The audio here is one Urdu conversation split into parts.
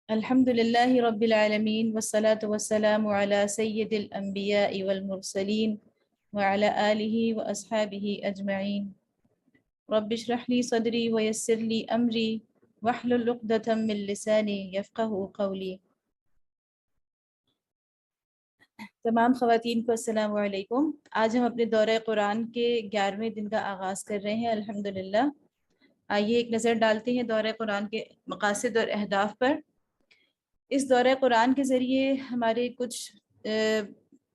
الحمد لله رب العالمين والصلاة والسلام على سيد الأنبياء والمرسلين وعلى آله وأصحابه أجمعين. رب اشرح لي صدري ويسر لي أمري واحلل عقدة من لساني يفقه قولي. تمام خواتین کو السلام علیکم. آج ہم اپنے دورہ قرآن کے 11ویں دن کا آغاز کر رہے ہیں الحمدللہ. آئیے ایک نظر ڈالتے ہیں دورہ قرآن کے مقاصد اور اہداف پر. اس دورہ قرآن کے ذریعے ہمارے کچھ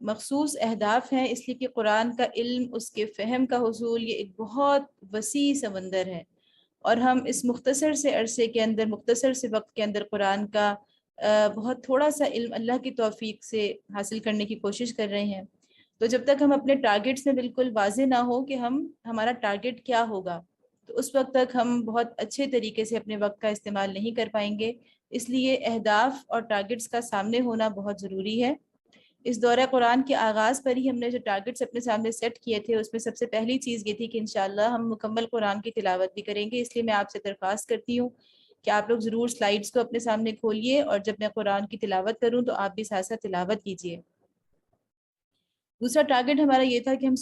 مخصوص اہداف ہیں، اس لیے کہ قرآن کا علم، اس کے فہم کا حصول یہ ایک بہت وسیع سمندر ہے، اور ہم اس مختصر سے عرصے کے اندر، مختصر سے وقت کے اندر قرآن کا بہت تھوڑا سا علم اللہ کی توفیق سے حاصل کرنے کی کوشش کر رہے ہیں. تو جب تک ہم اپنے ٹارگیٹس میں بالکل واضح نہ ہو کہ ہمارا ٹارگیٹ کیا ہوگا، تو اس وقت تک ہم بہت اچھے طریقے سے اپنے وقت کا استعمال نہیں کر پائیں گے. اس لیے اہداف اور ٹارگٹس کا سامنے ہونا بہت ضروری ہے. اس دورہ قرآن کے آغاز پر ہی ہم نے جو ٹارگٹس اپنے سامنے سیٹ کیے تھے، اس میں سب سے پہلی چیز یہ تھی کہ انشاءاللہ ہم مکمل قرآن کی تلاوت بھی کریں گے. اس لیے میں آپ سے درخواست کرتی ہوں کہ آپ لوگ ضرور سلائیڈز کو اپنے سامنے کھولیے، اور جب میں قرآن کی تلاوت کروں تو آپ بھی ساتھ ساتھ تلاوت کیجیے. دوسرا ٹارگٹ ہمارا یہ تھا کہ ہم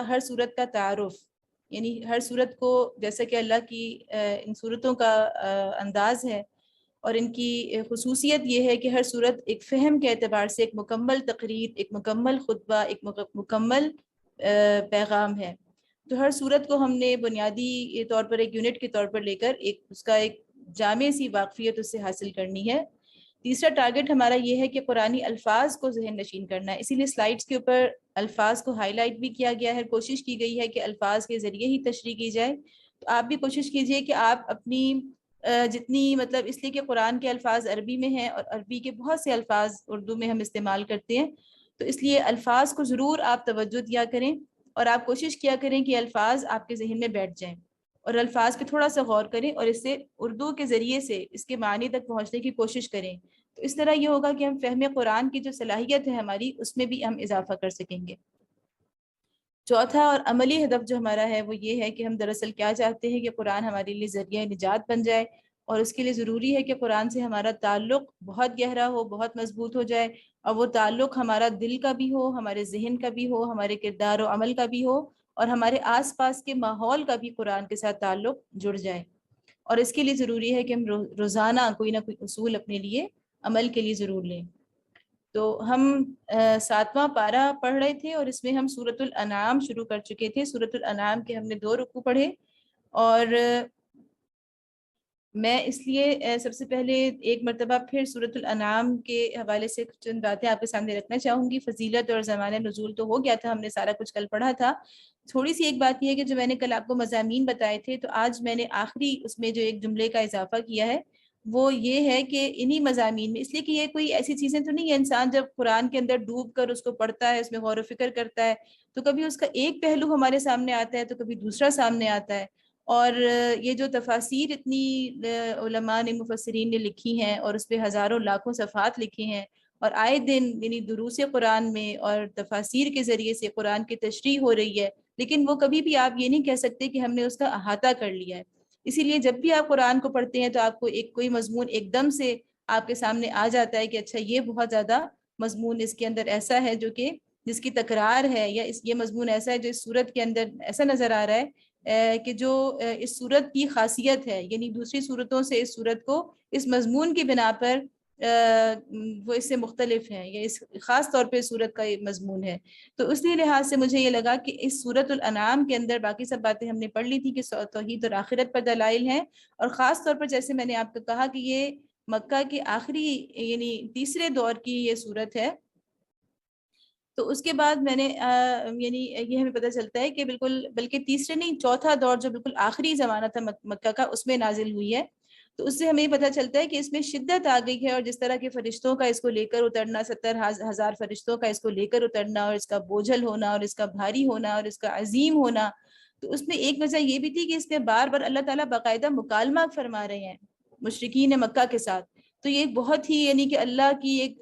ہر سورت کا تعارف، یعنی ہر سورت کو، جیسا کہ اللہ کی ان سورتوں کا انداز ہے اور ان کی خصوصیت یہ ہے کہ ہر صورت ایک فہم کے اعتبار سے ایک مکمل تقریر، ایک مکمل خطبہ، ایک مکمل پیغام ہے. تو ہر صورت کو ہم نے بنیادی طور پر ایک یونٹ کے طور پر لے کر اس کا ایک جامع سی واقفیت اس سے حاصل کرنی ہے. تیسرا ٹارگٹ ہمارا یہ ہے کہ قرآنی الفاظ کو ذہن نشین کرنا ہے، اسی لیے سلائیڈز کے اوپر الفاظ کو ہائی لائٹ بھی کیا گیا ہے. کوشش کی گئی ہے کہ الفاظ کے ذریعے ہی تشریح کی جائے. تو آپ بھی کوشش کیجئے کہ آپ اپنی جتنی اس لیے کہ قرآن کے الفاظ عربی میں ہیں اور عربی کے بہت سے الفاظ اردو میں ہم استعمال کرتے ہیں، تو اس لیے الفاظ کو ضرور آپ توجہ دیا کریں، اور آپ کوشش کیا کریں کہ الفاظ آپ کے ذہن میں بیٹھ جائیں، اور الفاظ پہ تھوڑا سا غور کریں اور اس سے اردو کے ذریعے سے اس کے معنی تک پہنچنے کی کوشش کریں. تو اس طرح یہ ہوگا کہ ہم فہم قرآن کی جو صلاحیت ہے ہماری، اس میں بھی ہم اضافہ کر سکیں گے. چوتھا اور عملی ہدف جو ہمارا ہے وہ یہ ہے کہ ہم دراصل کیا چاہتے ہیں کہ قرآن ہمارے لیے ذریعہ نجات بن جائے، اور اس کے لیے ضروری ہے کہ قرآن سے ہمارا تعلق بہت گہرا ہو، بہت مضبوط ہو جائے، اور وہ تعلق ہمارا دل کا بھی ہو، ہمارے ذہن کا بھی ہو، ہمارے کردار و عمل کا بھی ہو، اور ہمارے آس پاس کے ماحول کا بھی قرآن کے ساتھ تعلق جڑ جائے. اور اس کے لیے ضروری ہے کہ ہم روزانہ کوئی نہ کوئی اصول اپنے لیے عمل کے لیے ضرور لیں. تو ہم 7واں پارہ پڑھ رہے تھے، اور اس میں ہم سورۃ الانعام شروع کر چکے تھے. سورۃ الانعام کے ہم نے 2 رکوع پڑھے، اور میں اس لیے سب سے پہلے ایک مرتبہ پھر سورۃ الانعام کے حوالے سے چند باتیں آپ کے سامنے رکھنا چاہوں گی. فضیلت اور زمانہ نزول تو ہو گیا تھا، ہم نے سارا کچھ کل پڑھا تھا. تھوڑی سی ایک بات یہ ہے کہ جو میں نے کل آپ کو مضامین بتائے تھے، تو آج میں نے آخری اس میں جو ایک جملے کا اضافہ کیا ہے وہ یہ ہے کہ انہی مضامین میں، اس لیے کہ یہ کوئی ایسی چیزیں تو نہیں ہے، انسان جب قرآن کے اندر ڈوب کر اس کو پڑھتا ہے، اس میں غور و فکر کرتا ہے، تو کبھی اس کا ایک پہلو ہمارے سامنے آتا ہے تو کبھی دوسرا سامنے آتا ہے. اور یہ جو تفاسیر اتنی علماء نے، مفسرین نے لکھی ہیں، اور اس پہ ہزاروں لاکھوں صفحات لکھے ہیں، اور آئے دن یعنی دروس قرآن میں اور تفاسیر کے ذریعے سے قرآن کی تشریح ہو رہی ہے، لیکن وہ کبھی بھی آپ یہ نہیں کہہ سکتے کہ ہم نے اس کا احاطہ کر لیا ہے. اسی لیے جب بھی آپ قرآن کو پڑھتے ہیں تو آپ کو کوئی مضمون ایک دم سے آپ کے سامنے آ جاتا ہے کہ اچھا یہ بہت زیادہ مضمون اس کے اندر ایسا ہے جو کہ جس کی تکرار ہے، یا یہ مضمون ایسا ہے جو اس صورت کے اندر ایسا نظر آ رہا ہے کہ جو اس صورت کی خاصیت ہے، یعنی دوسری صورتوں سے اس صورت کو اس مضمون کی بنا پر وہ اس سے مختلف ہے، یا اس خاص طور پہ صورت کا یہ مضمون ہے. تو اس لیے لحاظ سے مجھے یہ لگا کہ اس سورۃ الانعام کے اندر باقی سب باتیں ہم نے پڑھ لی تھی کہ توحید اور آخرت پر دلائل ہیں، اور خاص طور پر جیسے میں نے آپ کو کہا کہ یہ مکہ کی آخری یعنی تیسرے دور کی یہ صورت ہے. تو اس کے بعد میں نے یعنی یہ ہمیں پتہ چلتا ہے کہ بلکہ تیسرے نہیں، چوتھا دور جو بالکل آخری زمانہ تھا مکہ کا، اس میں نازل ہوئی ہے. تو اس سے ہمیں یہ پتہ چلتا ہے کہ اس میں شدت آ گئی ہے، اور جس طرح کے فرشتوں کا اس کو لے کر اترنا، 70,000 فرشتوں کا اس کو لے کر اترنا، اور اس کا بوجھل ہونا، اور اس کا بھاری ہونا، اور اس کا عظیم ہونا. تو اس میں ایک وجہ یہ بھی تھی کہ اس میں بار بار اللہ تعالیٰ باقاعدہ مکالمہ فرما رہے ہیں مشرکین مکہ کے ساتھ. تو یہ بہت ہی یعنی کہ اللہ کی ایک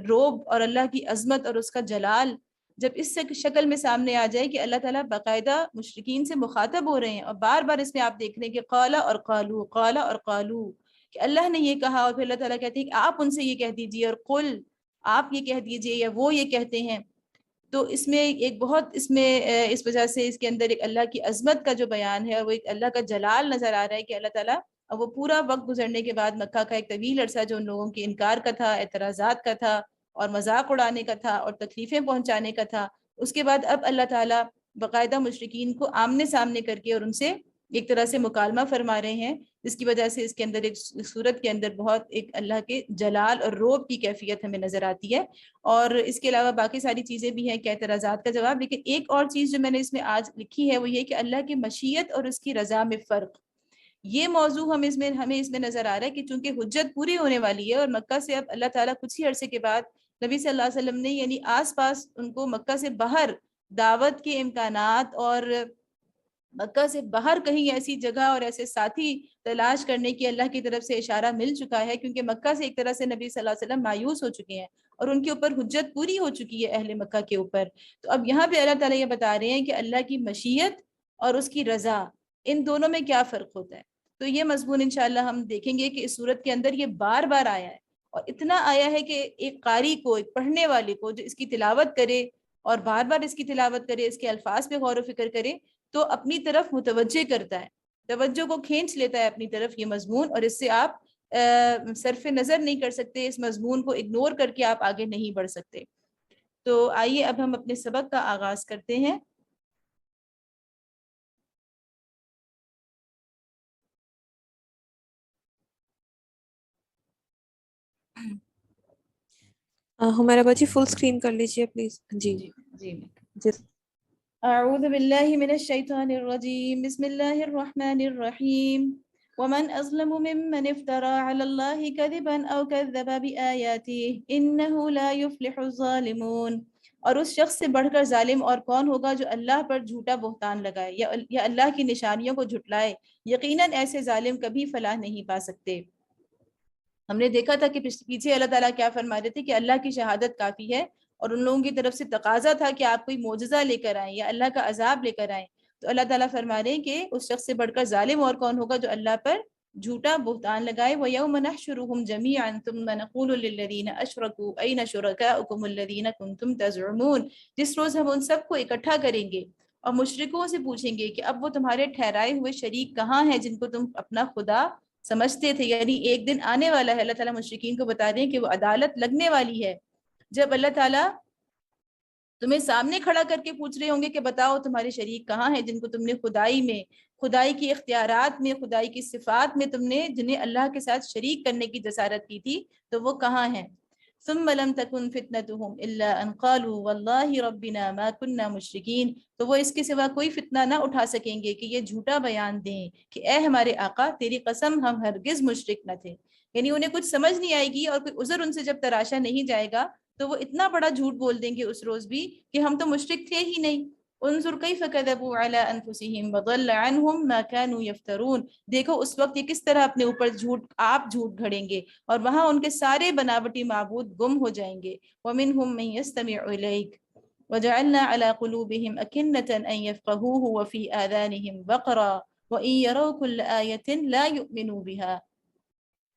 روب اور اللہ کی عظمت اور اس کا جلال جب اس شکل میں سامنے آ جائے کہ اللہ تعالیٰ باقاعدہ مشرکین سے مخاطب ہو رہے ہیں، اور بار بار اس میں آپ دیکھ رہے ہیں کہ قالا اور قالو، قالا اور قالو، کہ اللہ نے یہ کہا اور پھر اللہ تعالیٰ کہتے ہیں کہ آپ ان سے یہ کہہ دیجیے، اور قل آپ یہ کہہ دیجیے، یا وہ یہ کہتے ہیں. تو اس میں ایک بہت اس وجہ سے اس کے اندر ایک اللہ کی عظمت کا جو بیان ہے، اور وہ ایک اللہ کا جلال نظر آ رہا ہے کہ اللہ تعالیٰ، اور وہ پورا وقت گزرنے کے بعد مکہ کا ایک طویل عرصہ جو ان لوگوں کے انکار کا تھا، اعتراضات کا تھا، اور مذاق اڑانے کا تھا، اور تکلیفیں پہنچانے کا تھا، اس کے بعد اب اللہ تعالیٰ باقاعدہ مشرکین کو آمنے سامنے کر کے اور ان سے ایک طرح سے مکالمہ فرما رہے ہیں، جس کی وجہ سے اس کے اندر ایک صورت کے اندر بہت ایک اللہ کے جلال اور روب کی کیفیت ہمیں نظر آتی ہے. اور اس کے علاوہ باقی ساری چیزیں بھی ہیں کہ اعتراضات کا جواب. لیکن ایک اور چیز جو میں نے اس میں آج لکھی ہے وہ یہ کہ اللہ کی مشیت اور اس کی رضا میں فرق، یہ موضوع ہمیں اس میں نظر آ رہا ہے کہ چونکہ حجت پوری ہونے والی ہے، اور مکہ سے اب اللہ تعالیٰ کچھ ہی عرصے کے بعد نبی صلی اللہ علیہ وسلم نے یعنی آس پاس ان کو مکہ سے باہر دعوت کے امکانات، اور مکہ سے باہر کہیں ایسی جگہ اور ایسے ساتھی تلاش کرنے کی اللہ کی طرف سے اشارہ مل چکا ہے، کیونکہ مکہ سے ایک طرح سے نبی صلی اللہ علیہ وسلم مایوس ہو چکے ہیں اور ان کے اوپر حجت پوری ہو چکی ہے اہل مکہ کے اوپر. تو اب یہاں پہ اللہ تعالیٰ یہ بتا رہے ہیں کہ اللہ کی مشیت اور اس کی رضا، ان دونوں میں کیا فرق ہوتا ہے. تو یہ مضمون انشاءاللہ ہم دیکھیں گے کہ اس صورت کے اندر یہ بار بار آیا ہے، اور اتنا آیا ہے کہ ایک قاری کو، ایک پڑھنے والے کو جو اس کی تلاوت کرے اور بار بار اس کی تلاوت کرے، اس کے الفاظ پہ غور و فکر کرے، تو اپنی طرف متوجہ کرتا ہے، توجہ کو کھینچ لیتا ہے اپنی طرف یہ مضمون، اور اس سے آپ صرف نظر نہیں کر سکتے، اس مضمون کو اگنور کر کے آپ آگے نہیں بڑھ سکتے. تو آئیے اب ہم اپنے سبق کا آغاز کرتے ہیں. ہمارا بچی فل اسکرین کر لیجیے پلیز. جی جی جی. اعوذ باللہ من الشیطان الرجیم، بسم اللہ الرحمن الرحیم. ومن اظلم ممن افترى على الله كذبا او كذب بآياته انه لا يفلح الظالمون. اور اس شخص سے بڑھ کر ظالم اور کون ہوگا جو اللہ پر جھوٹا بہتان لگائے یا اللہ کی نشانیوں کو جھٹلائے، یقیناً ایسے ظالم کبھی فلاح نہیں پا سکتے. ہم نے دیکھا تھا کہ پیچھے اللہ تعالیٰ کیا فرما رہے تھے کہ اللہ کی شہادت کافی ہے، اور ان لوگوں کی طرف سے تقاضا تھا کہ آپ کوئی معجزہ لے کر آئیں یا اللہ کا عذاب لے کر آئیں. تو اللہ تعالیٰ فرما رہے ہیں کہ اس شخص سے بڑھ کر ظالم اور کون ہوگا جو اللہ پر جھوٹا بہتان لگائے. وَيَوْمَ نَحْشُرُهُمْ جَمِيعًا ثُمَّ نَقُولُ لِلَّذِينَ أَشْرَكُوا أَيْنَ شُرَكَاؤُكُمُ الَّذِينَ كُنتُمْ تَزْعُمُونَ. جس روز ہم ان سب کو اکٹھا کریں گے اور مشرکوں سے پوچھیں گے کہ اب وہ تمہارے ٹھہرائے ہوئے شریک کہاں ہیں جن کو تم اپنا خدا سمجھتے تھے. یعنی ایک دن آنے والا ہے، اللہ تعالیٰ مشرکین کو بتا دیں کہ وہ عدالت لگنے والی ہے، جب اللہ تعالیٰ تمہیں سامنے کھڑا کر کے پوچھ رہے ہوں گے کہ بتاؤ تمہارے شریک کہاں ہیں جن کو تم نے خدائی میں، خدائی کی اختیارات میں، خدائی کی صفات میں تم نے جنہیں اللہ کے ساتھ شریک کرنے کی جسارت کی تھی، تو وہ کہاں ہیں. ثم لم تكن فتنتهم الا ان قالوا والله ربنا ما كنا مشركين. تو وہ اس کے سوا کوئی فتنہ نہ اٹھا سکیں گے کہ یہ جھوٹا بیان دیں کہ اے ہمارے آقا تیری قسم ہم ہرگز مشرک نہ تھے. یعنی انہیں کچھ سمجھ نہیں آئے گی اور کوئی عذر ان سے جب تراشا نہیں جائے گا تو وہ اتنا بڑا جھوٹ بول دیں گے اس روز بھی کہ ہم تو مشرک تھے ہی نہیں. انظر کیف کذبوا علی انفسہم وضل عنہم ما كانوا یفترون. دیکھو اس وقت یہ کس طرح اپنے اوپر آپ جھوٹ گھڑیں گے، اور وہاں ان کے سارے بناوٹی معبود گم ہو جائیں گے. ومنہم من یستمع الیک وجعلنا على قلوبهم أكنة أن يفقهوه وفي آذانهم وقرا وإن يروا كل آية لا يؤمنوا بها.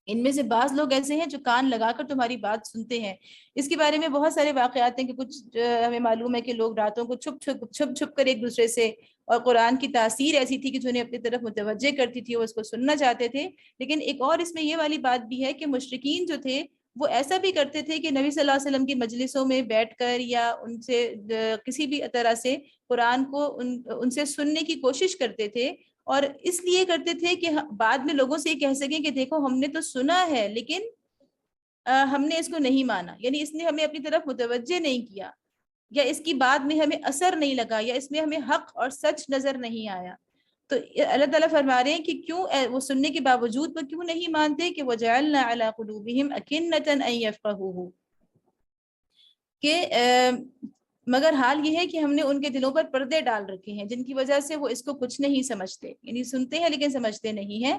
ان میں سے بعض لوگ ایسے ہیں جو کان لگا کر تمہاری بات سنتے ہیں. اس کے بارے میں بہت سارے واقعات ہیں کہ کچھ ہمیں معلوم ہے کہ لوگ راتوں کو چھپ کر ایک دوسرے سے، اور قرآن کی تاثیر ایسی تھی کہ جنہیں اپنی طرف متوجہ کرتی تھی، وہ اس کو سننا چاہتے تھے. لیکن ایک اور اس میں یہ والی بات بھی ہے کہ مشرکین جو تھے وہ ایسا بھی کرتے تھے کہ نبی صلی اللہ علیہ وسلم کی مجلسوں میں بیٹھ کر یا ان سے کسی بھی طرح سے قرآن کو ان سے سننے کی کوشش کرتے تھے، اور اس لیے کرتے تھے کہ بعد میں لوگوں سے یہ کہہ سکیں کہ دیکھو ہم نے تو سنا ہے لیکن ہم نے اس کو نہیں مانا، یعنی اس نے ہمیں اپنی طرف متوجہ نہیں کیا، یا اس کی بات میں ہمیں اثر نہیں لگا، یا اس میں ہمیں حق اور سچ نظر نہیں آیا. تو اللہ تعالیٰ فرما رہے ہیں کہ کیوں وہ سننے کے باوجود وہ کیوں نہیں مانتے کہ وَجَعَلْنَا عَلَىٰ قُلُوبِهِمْ أَكِنَّةً أَن يَفْقَهُوهُ، کہ مگر حال یہ ہے کہ ہم نے ان کے دلوں پر پردے ڈال رکھے ہیں جن کی وجہ سے وہ اس کو کچھ نہیں سمجھتے، یعنی سنتے ہیں لیکن سمجھتے نہیں ہیں.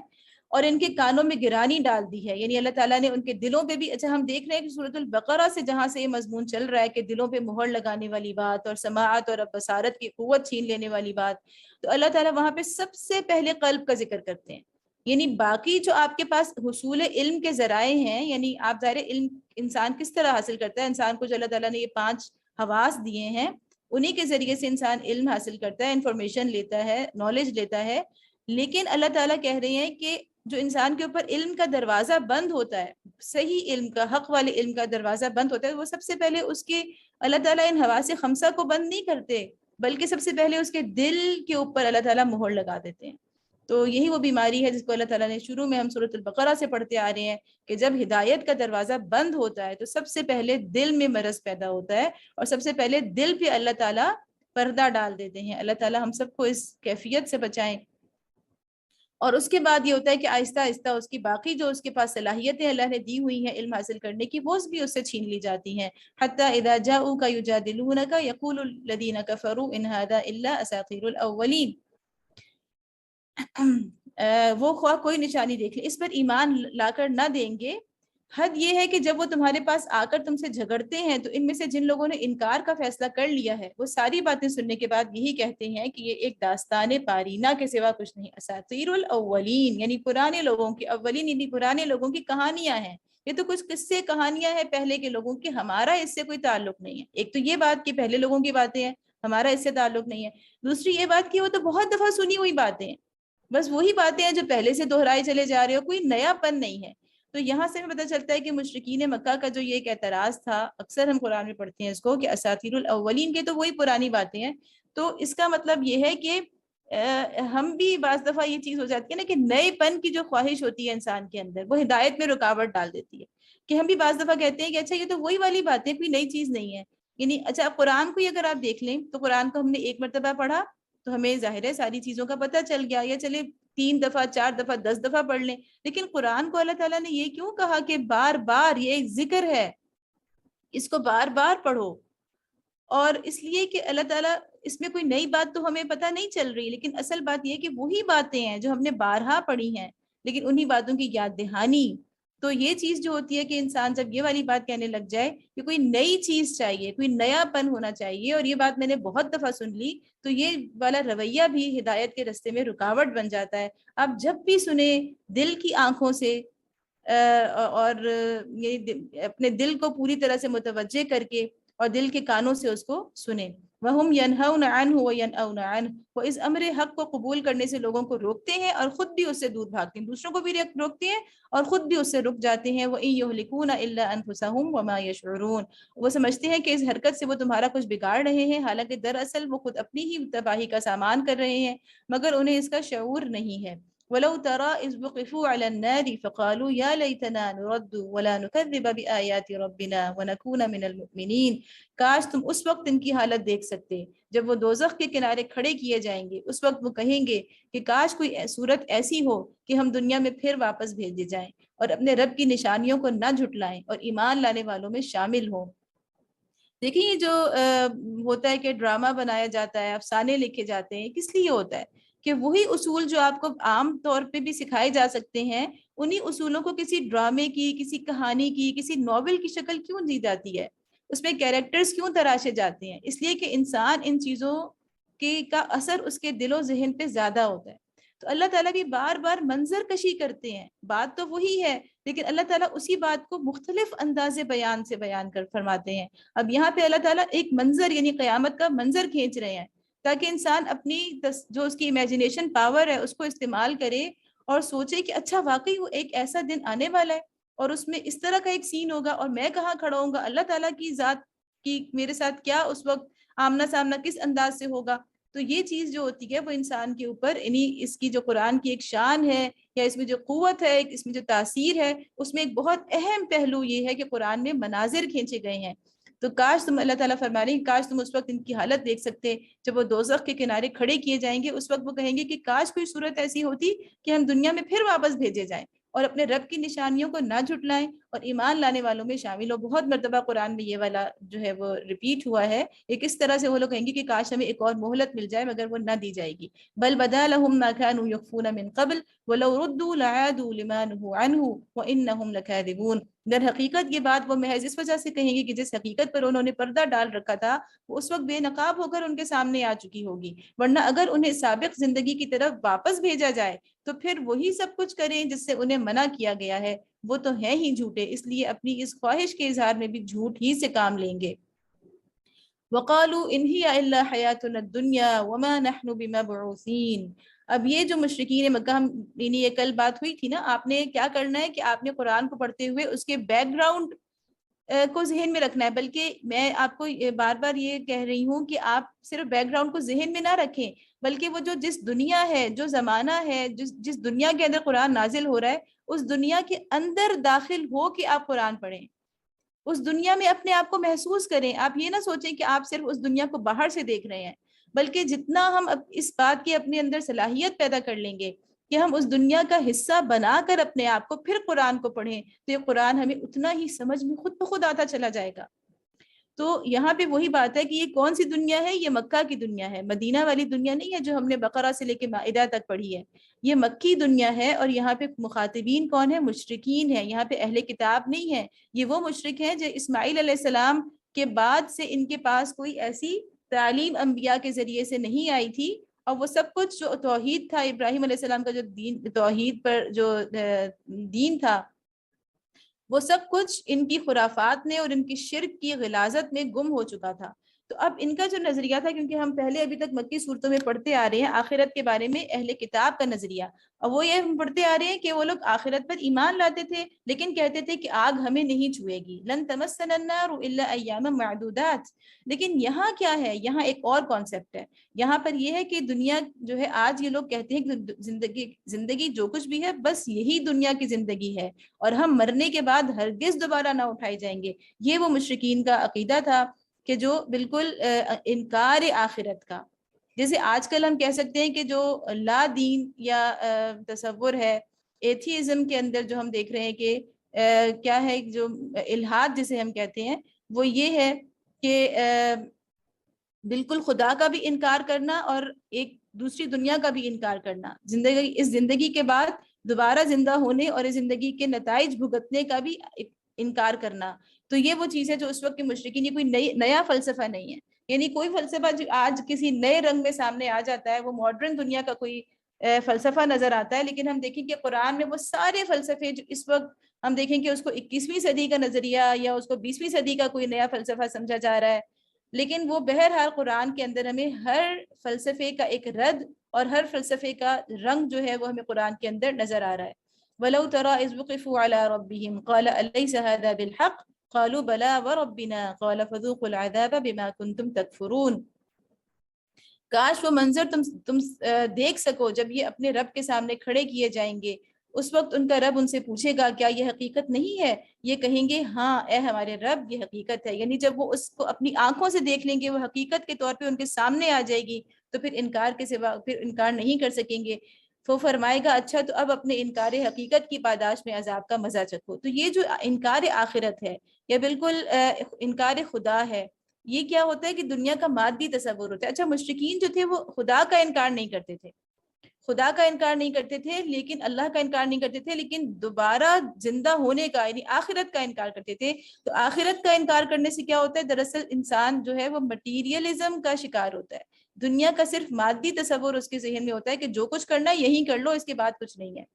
اور ان کے کانوں میں گرانی ڈال دی ہے، یعنی اللہ تعالیٰ نے ان کے دلوں پہ بھی. اچھا ہم دیکھ رہے ہیں کہ سورۃ البقرہ سے جہاں سے یہ مضمون چل رہا ہے کہ دلوں پہ مہر لگانے والی بات اور سماعت اور بصارت کی قوت چھین لینے والی بات، تو اللہ تعالیٰ وہاں پہ سب سے پہلے قلب کا ذکر کرتے ہیں. یعنی باقی جو آپ کے پاس حصول علم کے ذرائع ہیں، یعنی آپ ظاہر علم انسان کس طرح حاصل کرتا ہے، انسان کو جو اللہ تعالیٰ نے یہ 5 حواس دیے ہیں انہی کے ذریعے سے انسان علم حاصل کرتا ہے، انفارمیشن لیتا ہے، نالج لیتا ہے. لیکن اللہ تعالیٰ کہہ رہے ہیں کہ جو انسان کے اوپر علم کا دروازہ بند ہوتا ہے، صحیح علم کا، حق والے علم کا دروازہ بند ہوتا ہے، وہ سب سے پہلے اس کے اللہ تعالیٰ ان حواس خمسہ کو بند نہیں کرتے، بلکہ سب سے پہلے اس کے دل کے اوپر اللہ تعالیٰ مہر لگا دیتے ہیں. تو یہی وہ بیماری ہے جس کو اللہ تعالیٰ نے شروع میں ہم سورۃ البقرہ سے پڑھتے آ رہے ہیں کہ جب ہدایت کا دروازہ بند ہوتا ہے تو سب سے پہلے دل میں مرض پیدا ہوتا ہے، اور سب سے پہلے دل پہ اللہ تعالیٰ پردہ ڈال دیتے ہیں. اللہ تعالیٰ ہم سب کو اس کیفیت سے بچائیں. اور اس کے بعد یہ ہوتا ہے کہ آہستہ آہستہ اس کی باقی جو اس کے پاس صلاحیتیں اللہ نے دی ہوئی ہیں علم حاصل کرنے کی، وہ بھی اس سے چھین لی جاتی ہیں. حتی اذا جاؤک یجادلونک یقول الذین کفروا ان ھذا الا اساطیر الاولین. وہ خواہ کوئی نشانی دیکھ لیں، اس پر ایمان لا کر نہ دیں گے. حد یہ ہے کہ جب وہ تمہارے پاس آ کر تم سے جھگڑتے ہیں تو ان میں سے جن لوگوں نے انکار کا فیصلہ کر لیا ہے وہ ساری باتیں سننے کے بعد یہی کہتے ہیں کہ یہ ایک داستان پارینہ کے سوا کچھ نہیں. اساطیر الاولین یعنی پرانے لوگوں کی، اولین یعنی پرانے لوگوں کی کہانیاں ہیں، یہ تو کچھ قصے کہانیاں ہیں پہلے کے لوگوں کی، ہمارا اس سے کوئی تعلق نہیں ہے. ایک تو یہ بات کہ پہلے لوگوں کی باتیں ہیں، ہمارا اس سے تعلق نہیں ہے. دوسری یہ بات کہ وہ تو بہت دفعہ سنی ہوئی باتیں ہیں، بس وہی باتیں ہیں جو پہلے سے دہرائے چلے جا رہے ہو، کوئی نیا پن نہیں ہے. تو یہاں سے ہمیں پتہ چلتا ہے کہ مشرکین مکہ کا جو یہ ایک اعتراض تھا، اکثر ہم قرآن میں پڑھتے ہیں اس کو کہ اساطیر الاولین کے تو وہی پرانی باتیں ہیں. تو اس کا مطلب یہ ہے کہ ہم بھی بعض دفعہ یہ چیز ہو جاتی ہے نا کہ نئے پن کی جو خواہش ہوتی ہے انسان کے اندر، وہ ہدایت میں رکاوٹ ڈال دیتی ہے. کہ ہم بھی بعض دفعہ کہتے ہیں کہ اچھا یہ تو وہی والی باتیں، کوئی نئی چیز نہیں ہے. یعنی اچھا قرآن کو ہی اگر آپ دیکھ لیں تو قرآن کو ہم نے ایک مرتبہ پڑھا تو ہمیں ظاہر ہے ساری چیزوں کا پتہ چل گیا، یا چلے 3 دفعہ 4 دفعہ 10 دفعہ پڑھ لیں. لیکن قرآن کو اللہ تعالیٰ نے یہ کیوں کہا کہ بار بار، یہ ایک ذکر ہے، اس کو بار بار پڑھو؟ اور اس لیے کہ اللہ تعالیٰ اس میں کوئی نئی بات تو ہمیں پتہ نہیں چل رہی، لیکن اصل بات یہ کہ وہی باتیں ہیں جو ہم نے بارہا پڑھی ہیں، لیکن انہی باتوں کی یاد دہانی. تو یہ چیز جو ہوتی ہے کہ انسان جب یہ والی بات کہنے لگ جائے کہ کوئی نئی چیز چاہیے، کوئی نیا پن ہونا چاہیے، اور یہ بات میں نے بہت دفعہ سن لی، تو یہ والا رویہ بھی ہدایت کے رستے میں رکاوٹ بن جاتا ہے. آپ جب بھی سنیں دل کی آنکھوں سے اور یہ اپنے دل کو پوری طرح سے متوجہ کر کے اور دل کے کانوں سے اس کو سنیں. وَهُمْ يَنْهَوْنَ عَنْهُ وَيَنْأَوْنَ عَنْهُ، وہ اس امر حق کو قبول کرنے سے لوگوں کو روکتے ہیں اور خود بھی اس سے دور بھاگتے ہیں، دوسروں کو بھی روکتے ہیں اور خود بھی اس سے رک جاتے ہیں. وَإِن يُهْلِكُونَ إِلَّا أَنفُسَهُمْ وَمَا يَشْعُرُونَ، وہ سمجھتے ہیں کہ اس حرکت سے وہ تمہارا کچھ بگاڑ رہے ہیں، حالانکہ دراصل وہ خود اپنی ہی تباہی کا سامان کر رہے ہیں، مگر انہیں اس کا شعور نہیں ہے. وَلَوْ تَرَى إِذْ وُقِفُوا عَلَى النَّارِ فَقَالُوا يَا لَيْتَنَا نُرَدُّ وَلَا نُكَذِّبَ بِآيَاتِ رَبِّنَا وَنَكُونَ مِنَ الْمُؤْمِنِينَ. کاش تم اس وقت ان کی حالت دیکھ سکتے جب وہ دوزخ کے کنارے کھڑے کیے جائیں گے. اس وقت وہ کہیں گے کہ کاش کوئی صورت ایسی ہو کہ ہم دنیا میں پھر واپس بھیجے جائیں اور اپنے رب کی نشانیوں کو نہ جھٹلائیں اور ایمان لانے والوں میں شامل ہوں. دیکھیں یہ جو ہوتا ہے کہ ڈرامہ بنایا جاتا ہے، افسانے لکھے جاتے ہیں، کس لیے ہوتا ہے؟ کہ وہی اصول جو آپ کو عام طور پہ بھی سکھائے جا سکتے ہیں، انہی اصولوں کو کسی ڈرامے کی، کسی کہانی کی، کسی ناول کی شکل کیوں دی جاتی ہے؟ اس میں کیریکٹرز کیوں تراشے جاتے ہیں؟ اس لیے کہ انسان ان چیزوں کا اثر اس کے دل و ذہن پہ زیادہ ہوتا ہے. تو اللہ تعالیٰ بھی بار بار منظر کشی کرتے ہیں، بات تو وہی ہے لیکن اللہ تعالیٰ اسی بات کو مختلف انداز بیان سے بیان کر فرماتے ہیں. اب یہاں پہ اللہ تعالیٰ ایک منظر یعنی قیامت کا منظر کھینچ رہے ہیں تاکہ انسان اپنی جو اس کی امیجنیشن پاور ہے اس کو استعمال کرے اور سوچے کہ اچھا واقعی وہ ایک ایسا دن آنے والا ہے اور اس میں اس طرح کا ایک سین ہوگا اور میں کہاں کھڑا ہوں گا، اللہ تعالیٰ کی ذات کی میرے ساتھ کیا اس وقت آمنا سامنا کس انداز سے ہوگا. تو یہ چیز جو ہوتی ہے وہ انسان کے اوپر اس کی جو قرآن کی ایک شان ہے یا اس میں جو قوت ہے، اس میں جو تاثیر ہے، اس میں ایک بہت اہم پہلو یہ ہے کہ قرآن میں مناظر کھینچے گئے ہیں. تو کاش تم، اللہ تعالیٰ فرما رہے ہیں، کاش تم اس وقت ان کی حالت دیکھ سکتے جب وہ دوزخ کے کنارے کھڑے کیے جائیں گے. اس وقت وہ کہیں گے کہ کاش کوئی صورت ایسی ہوتی کہ ہم دنیا میں پھر واپس بھیجے جائیں اور اپنے رب کی نشانیوں کو نہ جھٹلائیں اور ایمان لانے والوں میں شامل ہو. بہت مرتبہ قرآن میں یہ والا جو ہے وہ ریپیٹ ہوا ہے. ایک اس طرح سے وہ لوگ کہیں گے کہ کاش ہمیں ایک اور مہلت مل جائے، مگر وہ نہ دی جائے گی. بل بدا لهم ما كانوا يخفون من قبل ولو ردوا لعادوا لما نهوا عنه وانهم لكاذبون. در حقیقت یہ بات وہ محض اس وجہ سے کہیں گے کہ جس حقیقت پر انہوں نے پردہ ڈال رکھا تھا وہ اس وقت بے نقاب ہو کر ان کے سامنے آ چکی ہوگی. ورنہ اگر انہیں سابق زندگی کی طرف واپس بھیجا جائے تو پھر وہی سب کچھ کریں جس سے انہیں منع کیا گیا ہے. وہ تو ہیں ہی جھوٹے، اس لیے اپنی اس خواہش کے اظہار میں بھی جھوٹ ہی سے کام لیں گے. وَقَالُوا إِنْ هِيَ إِلَّا حَيَاتُنَا الدُّنْيَا وَمَا نَحْنُ بِمَبْعُوثِينَ. اب یہ جو مشرکین مکہ، یعنی یہ کل بات ہوئی تھی نا، آپ نے کیا کرنا ہے کہ آپ نے قرآن کو پڑھتے ہوئے اس کے بیک گراؤنڈ کو ذہن میں رکھنا ہے. بلکہ میں آپ کو بار بار یہ کہہ رہی ہوں کہ آپ صرف بیک گراؤنڈ کو ذہن میں نہ رکھیں، بلکہ وہ جو جس دنیا ہے، جو زمانہ ہے، جس دنیا کے اندر قرآن نازل ہو رہا ہے، اس دنیا کے اندر داخل ہو کے آپ قرآن پڑھیں. اس دنیا میں اپنے آپ کو محسوس کریں. آپ یہ نہ سوچیں کہ آپ صرف اس دنیا کو باہر سے دیکھ رہے ہیں، بلکہ جتنا ہم اس بات کی اپنے اندر صلاحیت پیدا کر لیں گے کہ ہم اس دنیا کا حصہ بنا کر اپنے آپ کو پھر قرآن کو پڑھیں، تو یہ قرآن ہمیں اتنا ہی سمجھ میں خود بخود آتا چلا جائے گا. تو یہاں پہ وہی بات ہے کہ یہ کون سی دنیا ہے؟ یہ مکہ کی دنیا ہے، مدینہ والی دنیا نہیں ہے جو ہم نے بقرہ سے لے کے مائدہ تک پڑھی ہے. یہ مکی دنیا ہے، اور یہاں پہ مخاطبین کون ہیں؟ مشرکین ہیں. یہاں پہ اہل کتاب نہیں ہے. یہ وہ مشرک ہیں جو اسماعیل علیہ السلام کے بعد سے ان کے پاس کوئی ایسی تعلیم انبیاء کے ذریعے سے نہیں آئی تھی، اور وہ سب کچھ جو توحید تھا، ابراہیم علیہ السلام کا جو دین، توحید پر جو دین تھا، وہ سب کچھ ان کی خرافات میں اور ان کی شرک کی غلاظت میں گم ہو چکا تھا. تو اب ان کا جو نظریہ تھا، کیونکہ ہم پہلے ابھی تک مکی صورتوں میں پڑھتے آ رہے ہیں آخرت کے بارے میں اہل کتاب کا نظریہ، اور وہ یہ ہم پڑھتے آ رہے ہیں کہ وہ لوگ آخرت پر ایمان لاتے تھے لیکن کہتے تھے کہ آگ ہمیں نہیں چھوئے گی، لن تمسنا النار الا ایاما معدودات. لیکن یہاں کیا ہے؟ یہاں ایک اور کانسیپٹ ہے. یہاں پر یہ ہے کہ دنیا جو ہے، آج یہ لوگ کہتے ہیں کہ زندگی جو کچھ بھی ہے بس یہی دنیا کی زندگی ہے، اور ہم مرنے کے بعد ہرگز دوبارہ نہ اٹھائے جائیں گے. یہ وہ مشرکین کا عقیدہ تھا کہ جو بالکل انکار آخرت کا، جیسے آج کل ہم کہہ سکتے ہیں کہ جو لا دین یا تصور ہے، ایتھیزم کے اندر جو ہم دیکھ رہے ہیں کہ کیا ہے، جو الہاد جسے ہم کہتے ہیں، وہ یہ ہے کہ بالکل خدا کا بھی انکار کرنا اور ایک دوسری دنیا کا بھی انکار کرنا، اس زندگی کے بعد دوبارہ زندہ ہونے اور اس زندگی کے نتائج بھگتنے کا بھی انکار کرنا. تو یہ وہ چیز ہے جو اس وقت کے مشرکین، یہ کوئی نیا فلسفہ نہیں ہے. یعنی کوئی فلسفہ جو آج کسی نئے رنگ میں سامنے آ جاتا ہے وہ ماڈرن دنیا کا کوئی فلسفہ نظر آتا ہے، لیکن ہم دیکھیں کہ قرآن میں وہ سارے فلسفے جو اس وقت ہم دیکھیں کہ اس کو 21ویں صدی کا نظریہ یا اس کو 20ویں صدی کا کوئی نیا فلسفہ سمجھا جا رہا ہے، لیکن وہ بہرحال قرآن کے اندر ہمیں ہر فلسفے کا ایک رد اور ہر فلسفے کا رنگ جو ہے وہ ہمیں قرآن کے اندر نظر آ رہا ہے. وَلَوْ تَرَى إِذْ وُقِفُوا عَلَى رَبِّهِمْ قَالَ أَلَيْسَ هَذَا بِالْحَقِّ قَالُوا بَلَى وَرَبِّنَا قَالَ فَذُوقُوا الْعَذَابَ بِمَا كُنْتُمْ تَكْفُرُونَ. کاش وہ منظر تم دیکھ سکو جب یہ اپنے رب کے سامنے کھڑے کیے جائیں گے. اس وقت ان کا رب ان سے پوچھے گا کیا یہ حقیقت نہیں ہے؟ یہ کہیں گے ہاں اے ہمارے رب یہ حقیقت ہے. یعنی جب وہ اس کو اپنی آنکھوں سے دیکھ لیں گے، وہ حقیقت کے طور پہ ان کے سامنے آ جائے گی، تو پھر انکار کے سوا پھر انکار نہیں کر سکیں گے. وہ فرمائے گا اچھا تو اب اپنے انکار حقیقت کی پاداش میں عذاب کا مزہ چکھو. تو یہ جو انکار آخرت ہے یا بالکل انکار خدا ہے، یہ کیا ہوتا ہے کہ دنیا کا مادی تصور ہوتا ہے. اچھا مشرکین جو تھے وہ خدا کا انکار نہیں کرتے تھے، خدا کا انکار نہیں کرتے تھے، لیکن اللہ کا انکار نہیں کرتے تھے، لیکن دوبارہ زندہ ہونے کا یعنی آخرت کا انکار کرتے تھے. تو آخرت کا انکار کرنے سے کیا ہوتا ہے؟ دراصل انسان جو ہے وہ مٹیریلزم کا شکار ہوتا ہے. دنیا کا صرف مادی تصور اس کے ذہن میں ہوتا ہے کہ جو کچھ کرنا ہے یہی کر لو، اس کے بعد کچھ نہیں ہے.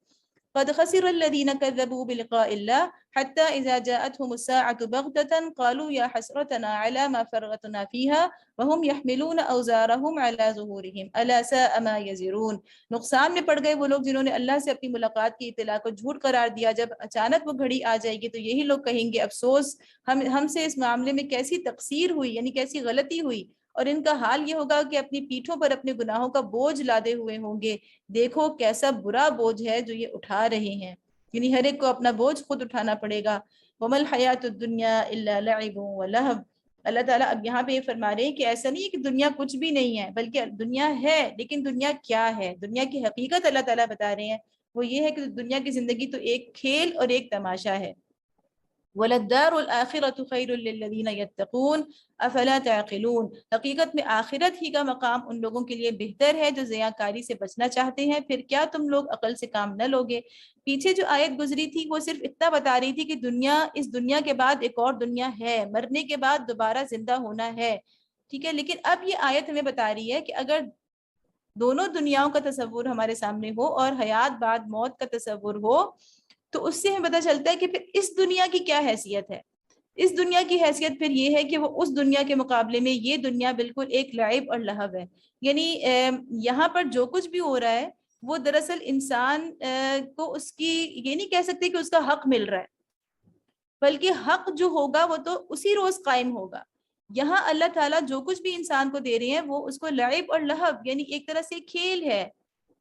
قد خسر الذين كذبوا بلقاء الله حتى إذا جاءتهم الساعة بغتة قالوا يا حسرتنا على ما فرطنا فيها وهم يحملون أوزارهم على ظهورهم ألا ساء ما يزرون. نقصان میں پڑ گئے وہ لوگ جنہوں نے اللہ سے اپنی ملاقات کی اطلاع کو جھوٹ قرار دیا. جب اچانک وہ گھڑی آ جائے گی تو یہی لوگ کہیں گے افسوس ہم سے اس معاملے میں کیسی تقصیر ہوئی، یعنی کیسی غلطی ہوئی. اور ان کا حال یہ ہوگا کہ اپنی پیٹھوں پر اپنے گناہوں کا بوجھ لادے ہوئے ہوں گے. دیکھو کیسا برا بوجھ ہے جو یہ اٹھا رہے ہیں. یعنی ہر ایک کو اپنا بوجھ خود اٹھانا پڑے گا. وَمَا الْحَيَاةُ الدُّنْيَا إِلَّا لَعِبٌ وَلَهْوٌ. اللہ تعالیٰ اب یہاں پہ یہ فرما رہے ہیں کہ ایسا نہیں ہے کہ دنیا کچھ بھی نہیں ہے، بلکہ دنیا ہے، لیکن دنیا کیا ہے؟ دنیا کی حقیقت اللہ تعالیٰ بتا رہے ہیں، وہ یہ ہے کہ دنیا کی زندگی تو ایک کھیل اور ایک تماشا ہے. وَلَلدَّارُ الْآخِرَةُ خَيْرٌ لِّلَّذِينَ يَتَّقُونَ أَفَلَا تَعْقِلُونَ، حقیقت میں آخرت ہی کا مقام ان لوگوں کے لیے بہتر ہے جو زیانکاری سے بچنا چاہتے ہیں، پھر کیا تم لوگ عقل سے کام نہ لوگے۔ پیچھے جو آیت گزری تھی وہ صرف اتنا بتا رہی تھی کہ اس دنیا کے بعد ایک اور دنیا ہے، مرنے کے بعد دوبارہ زندہ ہونا ہے، ٹھیک ہے۔ لیکن اب یہ آیت ہمیں بتا رہی ہے کہ اگر دونوں دنیاؤں کا تصور ہمارے سامنے ہو اور حیات بعد موت کا تصور ہو تو اس سے ہمیں پتہ چلتا ہے کہ پھر اس دنیا کی کیا حیثیت ہے۔ اس دنیا کی حیثیت پھر یہ ہے کہ وہ اس دنیا کے مقابلے میں یہ دنیا بالکل ایک لعب اور لہو ہے، یعنی یہاں پر جو کچھ بھی ہو رہا ہے وہ دراصل انسان کو اس کی یہ نہیں کہہ سکتے کہ اس کا حق مل رہا ہے، بلکہ حق جو ہوگا وہ تو اسی روز قائم ہوگا۔ یہاں اللہ تعالیٰ جو کچھ بھی انسان کو دے رہے ہیں وہ اس کو لعب اور لہو یعنی ایک طرح سے کھیل ہے۔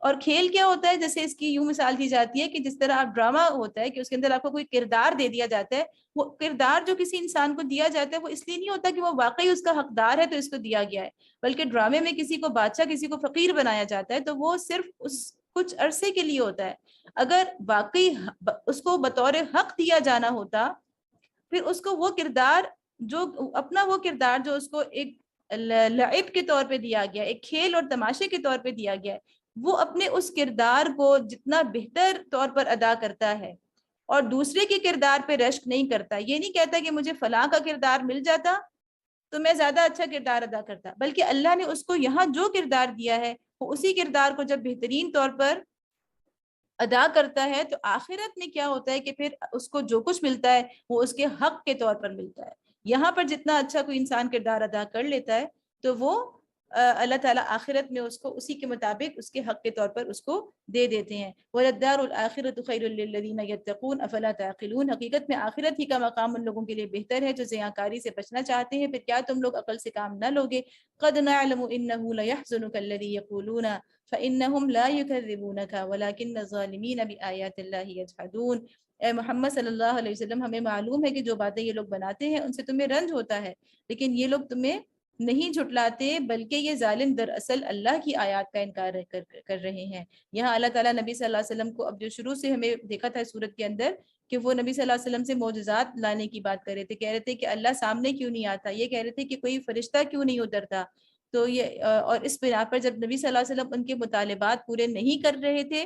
اور کھیل کیا ہوتا ہے؟ جیسے اس کی یوں مثال دی جاتی ہے کہ جس طرح آپ ڈرامہ ہوتا ہے کہ اس کے اندر آپ کو کوئی کردار دے دیا جاتا ہے، وہ کردار جو کسی انسان کو دیا جاتا ہے وہ اس لیے نہیں ہوتا کہ وہ واقعی اس کا حقدار ہے تو اس کو دیا گیا ہے، بلکہ ڈرامے میں کسی کو بادشاہ کسی کو فقیر بنایا جاتا ہے تو وہ صرف اس کچھ عرصے کے لیے ہوتا ہے۔ اگر واقعی اس کو بطور حق دیا جانا ہوتا پھر اس کو وہ کردار جو اپنا وہ کردار جو اس کو ایک لعب کے طور پہ دیا گیا، ایک کھیل اور تماشے کے طور پہ دیا گیا ہے، وہ اپنے اس کردار کو جتنا بہتر طور پر ادا کرتا ہے اور دوسرے کے کردار پہ رشک نہیں کرتا، یہ نہیں کہتا کہ مجھے فلاں کا کردار مل جاتا تو میں زیادہ اچھا کردار ادا کرتا، بلکہ اللہ نے اس کو یہاں جو کردار دیا ہے وہ اسی کردار کو جب بہترین طور پر ادا کرتا ہے تو آخرت میں کیا ہوتا ہے کہ پھر اس کو جو کچھ ملتا ہے وہ اس کے حق کے طور پر ملتا ہے۔ یہاں پر جتنا اچھا کوئی انسان کردار ادا کر لیتا ہے تو وہ اللہ تعالیٰ آخرت میں اس کو اسی کے مطابق اس کے حق کے طور پر اس کو دے دیتے ہیں۔ وَلَلدَّارُ الْآخِرَةُ خَيْرٌ لِّلَّذِينَ يَتَّقُونَ أَفَلَا تَعْقِلُونَ، حقیقت میں آخرت ہی کا مقام ان لوگوں کے لیے بہتر ہے جو زیانکاری سے بچنا چاہتے ہیں، پھر کیا تم لوگ عقل سے کام نہ لوگے۔ قَدْ نَعْلَمُ إِنَّهُ لَيَحْزُنُكَ الَّذِي يَقُولُونَ فَإِنَّهُمْ لَا يُكَذِّبُونَكَ وَلَكِنَّ الظَّالِمِينَ بِآيَاتِ اللَّهِ يَجْحَدُونَ۔ اے محمد صلی اللہ علیہ وسلم، ہمیں معلوم ہے کہ جو باتیں یہ لوگ بناتے ہیں ان سے تمہیں رنج ہوتا ہے، لیکن یہ لوگ تمہیں نہیں جھٹلاتے بلکہ یہ ظالم دراصل اللہ کی آیات کا انکار کر رہے ہیں۔ یہاں اللہ تعالیٰ نبی صلی اللہ علیہ وسلم کو اب جو شروع سے ہمیں دیکھا تھا سورت کے اندر کہ وہ نبی صلی اللہ علیہ وسلم سے معجزات لانے کی بات کر رہے تھے، کہہ رہے تھے کہ اللہ سامنے کیوں نہیں آتا، یہ کہہ رہے تھے کہ کوئی فرشتہ کیوں نہیں اترتا، تو یہ اور اس بنا پر جب نبی صلی اللہ علیہ وسلم ان کے مطالبات پورے نہیں کر رہے تھے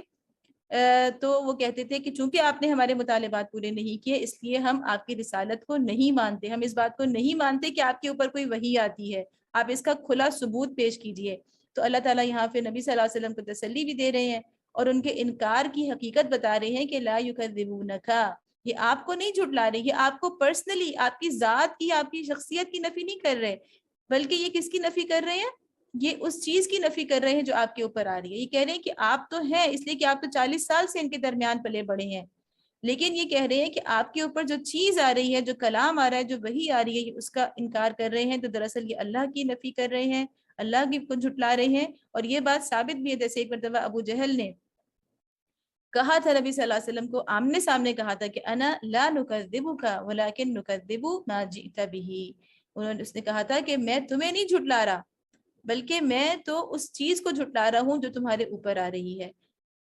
تو وہ کہتے تھے کہ چونکہ آپ نے ہمارے مطالبات پورے نہیں کیے اس لیے ہم آپ کی رسالت کو نہیں مانتے، ہم اس بات کو نہیں مانتے کہ آپ کے اوپر کوئی وحی آتی ہے، آپ اس کا کھلا ثبوت پیش کیجئے۔ تو اللہ تعالیٰ یہاں پہ نبی صلی اللہ علیہ وسلم کو تسلی بھی دے رہے ہیں اور ان کے انکار کی حقیقت بتا رہے ہیں کہ لا یکذبونک، یہ آپ کو نہیں جھٹلا رہے، یہ آپ کو پرسنلی آپ کی ذات کی آپ کی شخصیت کی نفی نہیں کر رہے، بلکہ یہ کس کی نفی کر رہے ہیں؟ یہ اس چیز کی نفی کر رہے ہیں جو آپ کے اوپر آ رہی ہے۔ یہ کہہ رہے ہیں کہ آپ تو ہیں اس لیے کہ آپ تو 40 سال سے ان کے درمیان پلے بڑے ہیں، لیکن یہ کہہ رہے ہیں کہ آپ کے اوپر جو چیز آ رہی ہے، جو کلام آ رہا ہے، جو وحی آ رہی ہے، یہ اس کا انکار کر رہے ہیں، تو دراصل یہ اللہ کی نفی کر رہے ہیں، اللہ کی کو جھٹلا رہے ہیں۔ اور یہ بات ثابت بھی ہے، جیسے ایک مرتبہ ابو جہل نے کہا تھا نبی صلی اللہ علیہ وسلم کو، آمنے سامنے کہا تھا کہ انا لا نکذبک ولکن نکذب ما جئت به، اس نے کہا تھا کہ میں تمہیں نہیں جھٹلا رہا بلکہ میں تو اس چیز کو جھٹلا رہا ہوں جو تمہارے اوپر آ رہی ہے۔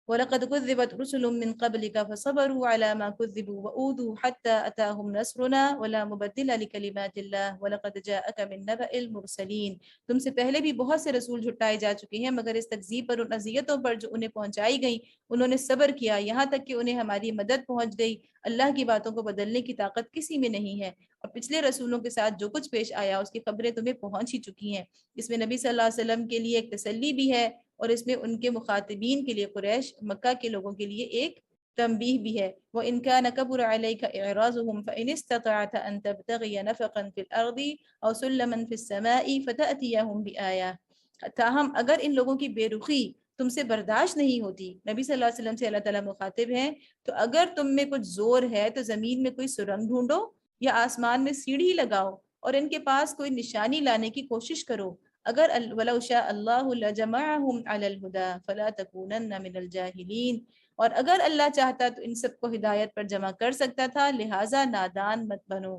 وَلَقَدْ كُذِّبَتْ رُسُلٌ مِّن قَبْلِكَ فَصَبَرُوا عَلَى مَا كُذِّبُوا وَأُوذُوا حَتَّى أَتَاهُمْ نَصْرُنَا وَلَا مُبَدِّلَ لِكَلِمَاتِ اللَّهِ وَلَقَدْ جَاءَكَ مِن نَّبَإِ الْمُرْسَلِينَ، تم سے پہلے بھی بہت سے رسول جھٹائے جا چکے ہیں مگر اس تکذیب پر، ان اذیتوں پر جو انہیں پہنچائی گئیں انہوں نے صبر کیا یہاں تک کہ انہیں ہماری مدد پہنچ گئی۔ اللہ کی باتوں کو بدلنے کی طاقت کسی میں نہیں ہے، اور پچھلے رسولوں کے ساتھ جو کچھ پیش آیا اس کی خبریں تمہیں پہنچ ہی چکی ہیں۔ اس میں نبی صلی اللہ علیہ وسلم کے لیے ایک تسلی بھی ہے اور اس میں ان کے مخاطبین کے لیے قریش مکہ کے لوگوں کے لیے ایک تنبیہ بھی ہے۔ وَإِن كَانَ كَبُرَ عَلَيْكَ إِعْرَاضُهُمْ فَإِنِ اسْتَطَعْتَ أَن تَبْتَغِيَ نَفَقًا فِي الْأَرْضِ أَوْ سُلَّمًا فِي السَّمَاءِ فَتَأْتِيَهُمْ بِآيَةٍ، تاہم اگر ان لوگوں کی بے رخی تم سے برداشت نہیں ہوتی، نبی صلی اللہ علیہ وسلم سے اللہ تعالیٰ مخاطب ہیں، تو اگر تم میں کچھ زور ہے تو زمین میں کوئی سرنگ ڈھونڈو یا آسمان میں سیڑھی لگاؤ اور ان کے پاس کوئی نشانی لانے کی کوشش کرو۔ اگر وَلَوْ شَاءَ اللَّهُ لَجَمَعَهُمْ عَلَى الْهُدَى فَلَا تَكُونَنَّ مِنَ الْجَاهِلِينَ، اور اگر اللہ چاہتا تو ان سب کو ہدایت پر جمع کر سکتا تھا، لہٰذا نادان مت بنو۔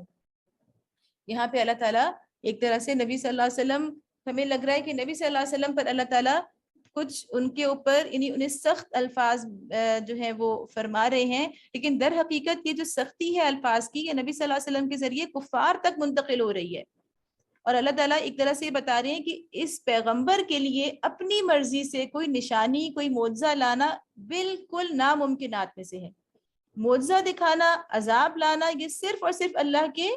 یہاں پہ اللہ تعالیٰ ایک طرح سے نبی صلی اللہ علیہ وسلم، ہمیں لگ رہا ہے کہ نبی صلی اللہ علیہ وسلم پر اللہ تعالیٰ کچھ ان کے اوپر یعنی انہیں سخت الفاظ جو ہیں وہ فرما رہے ہیں، لیکن در حقیقت یہ جو سختی ہے الفاظ کی، یہ نبی صلی اللہ علیہ وسلم کے ذریعے کفار تک منتقل ہو رہی ہے، اور اللہ تعالیٰ ایک طرح سے یہ بتا رہے ہیں کہ اس پیغمبر کے لیے اپنی مرضی سے کوئی نشانی، کوئی معجزہ لانا بالکل ناممکنات میں سے ہے۔ معجزہ دکھانا، عذاب لانا، یہ صرف اور صرف اللہ کے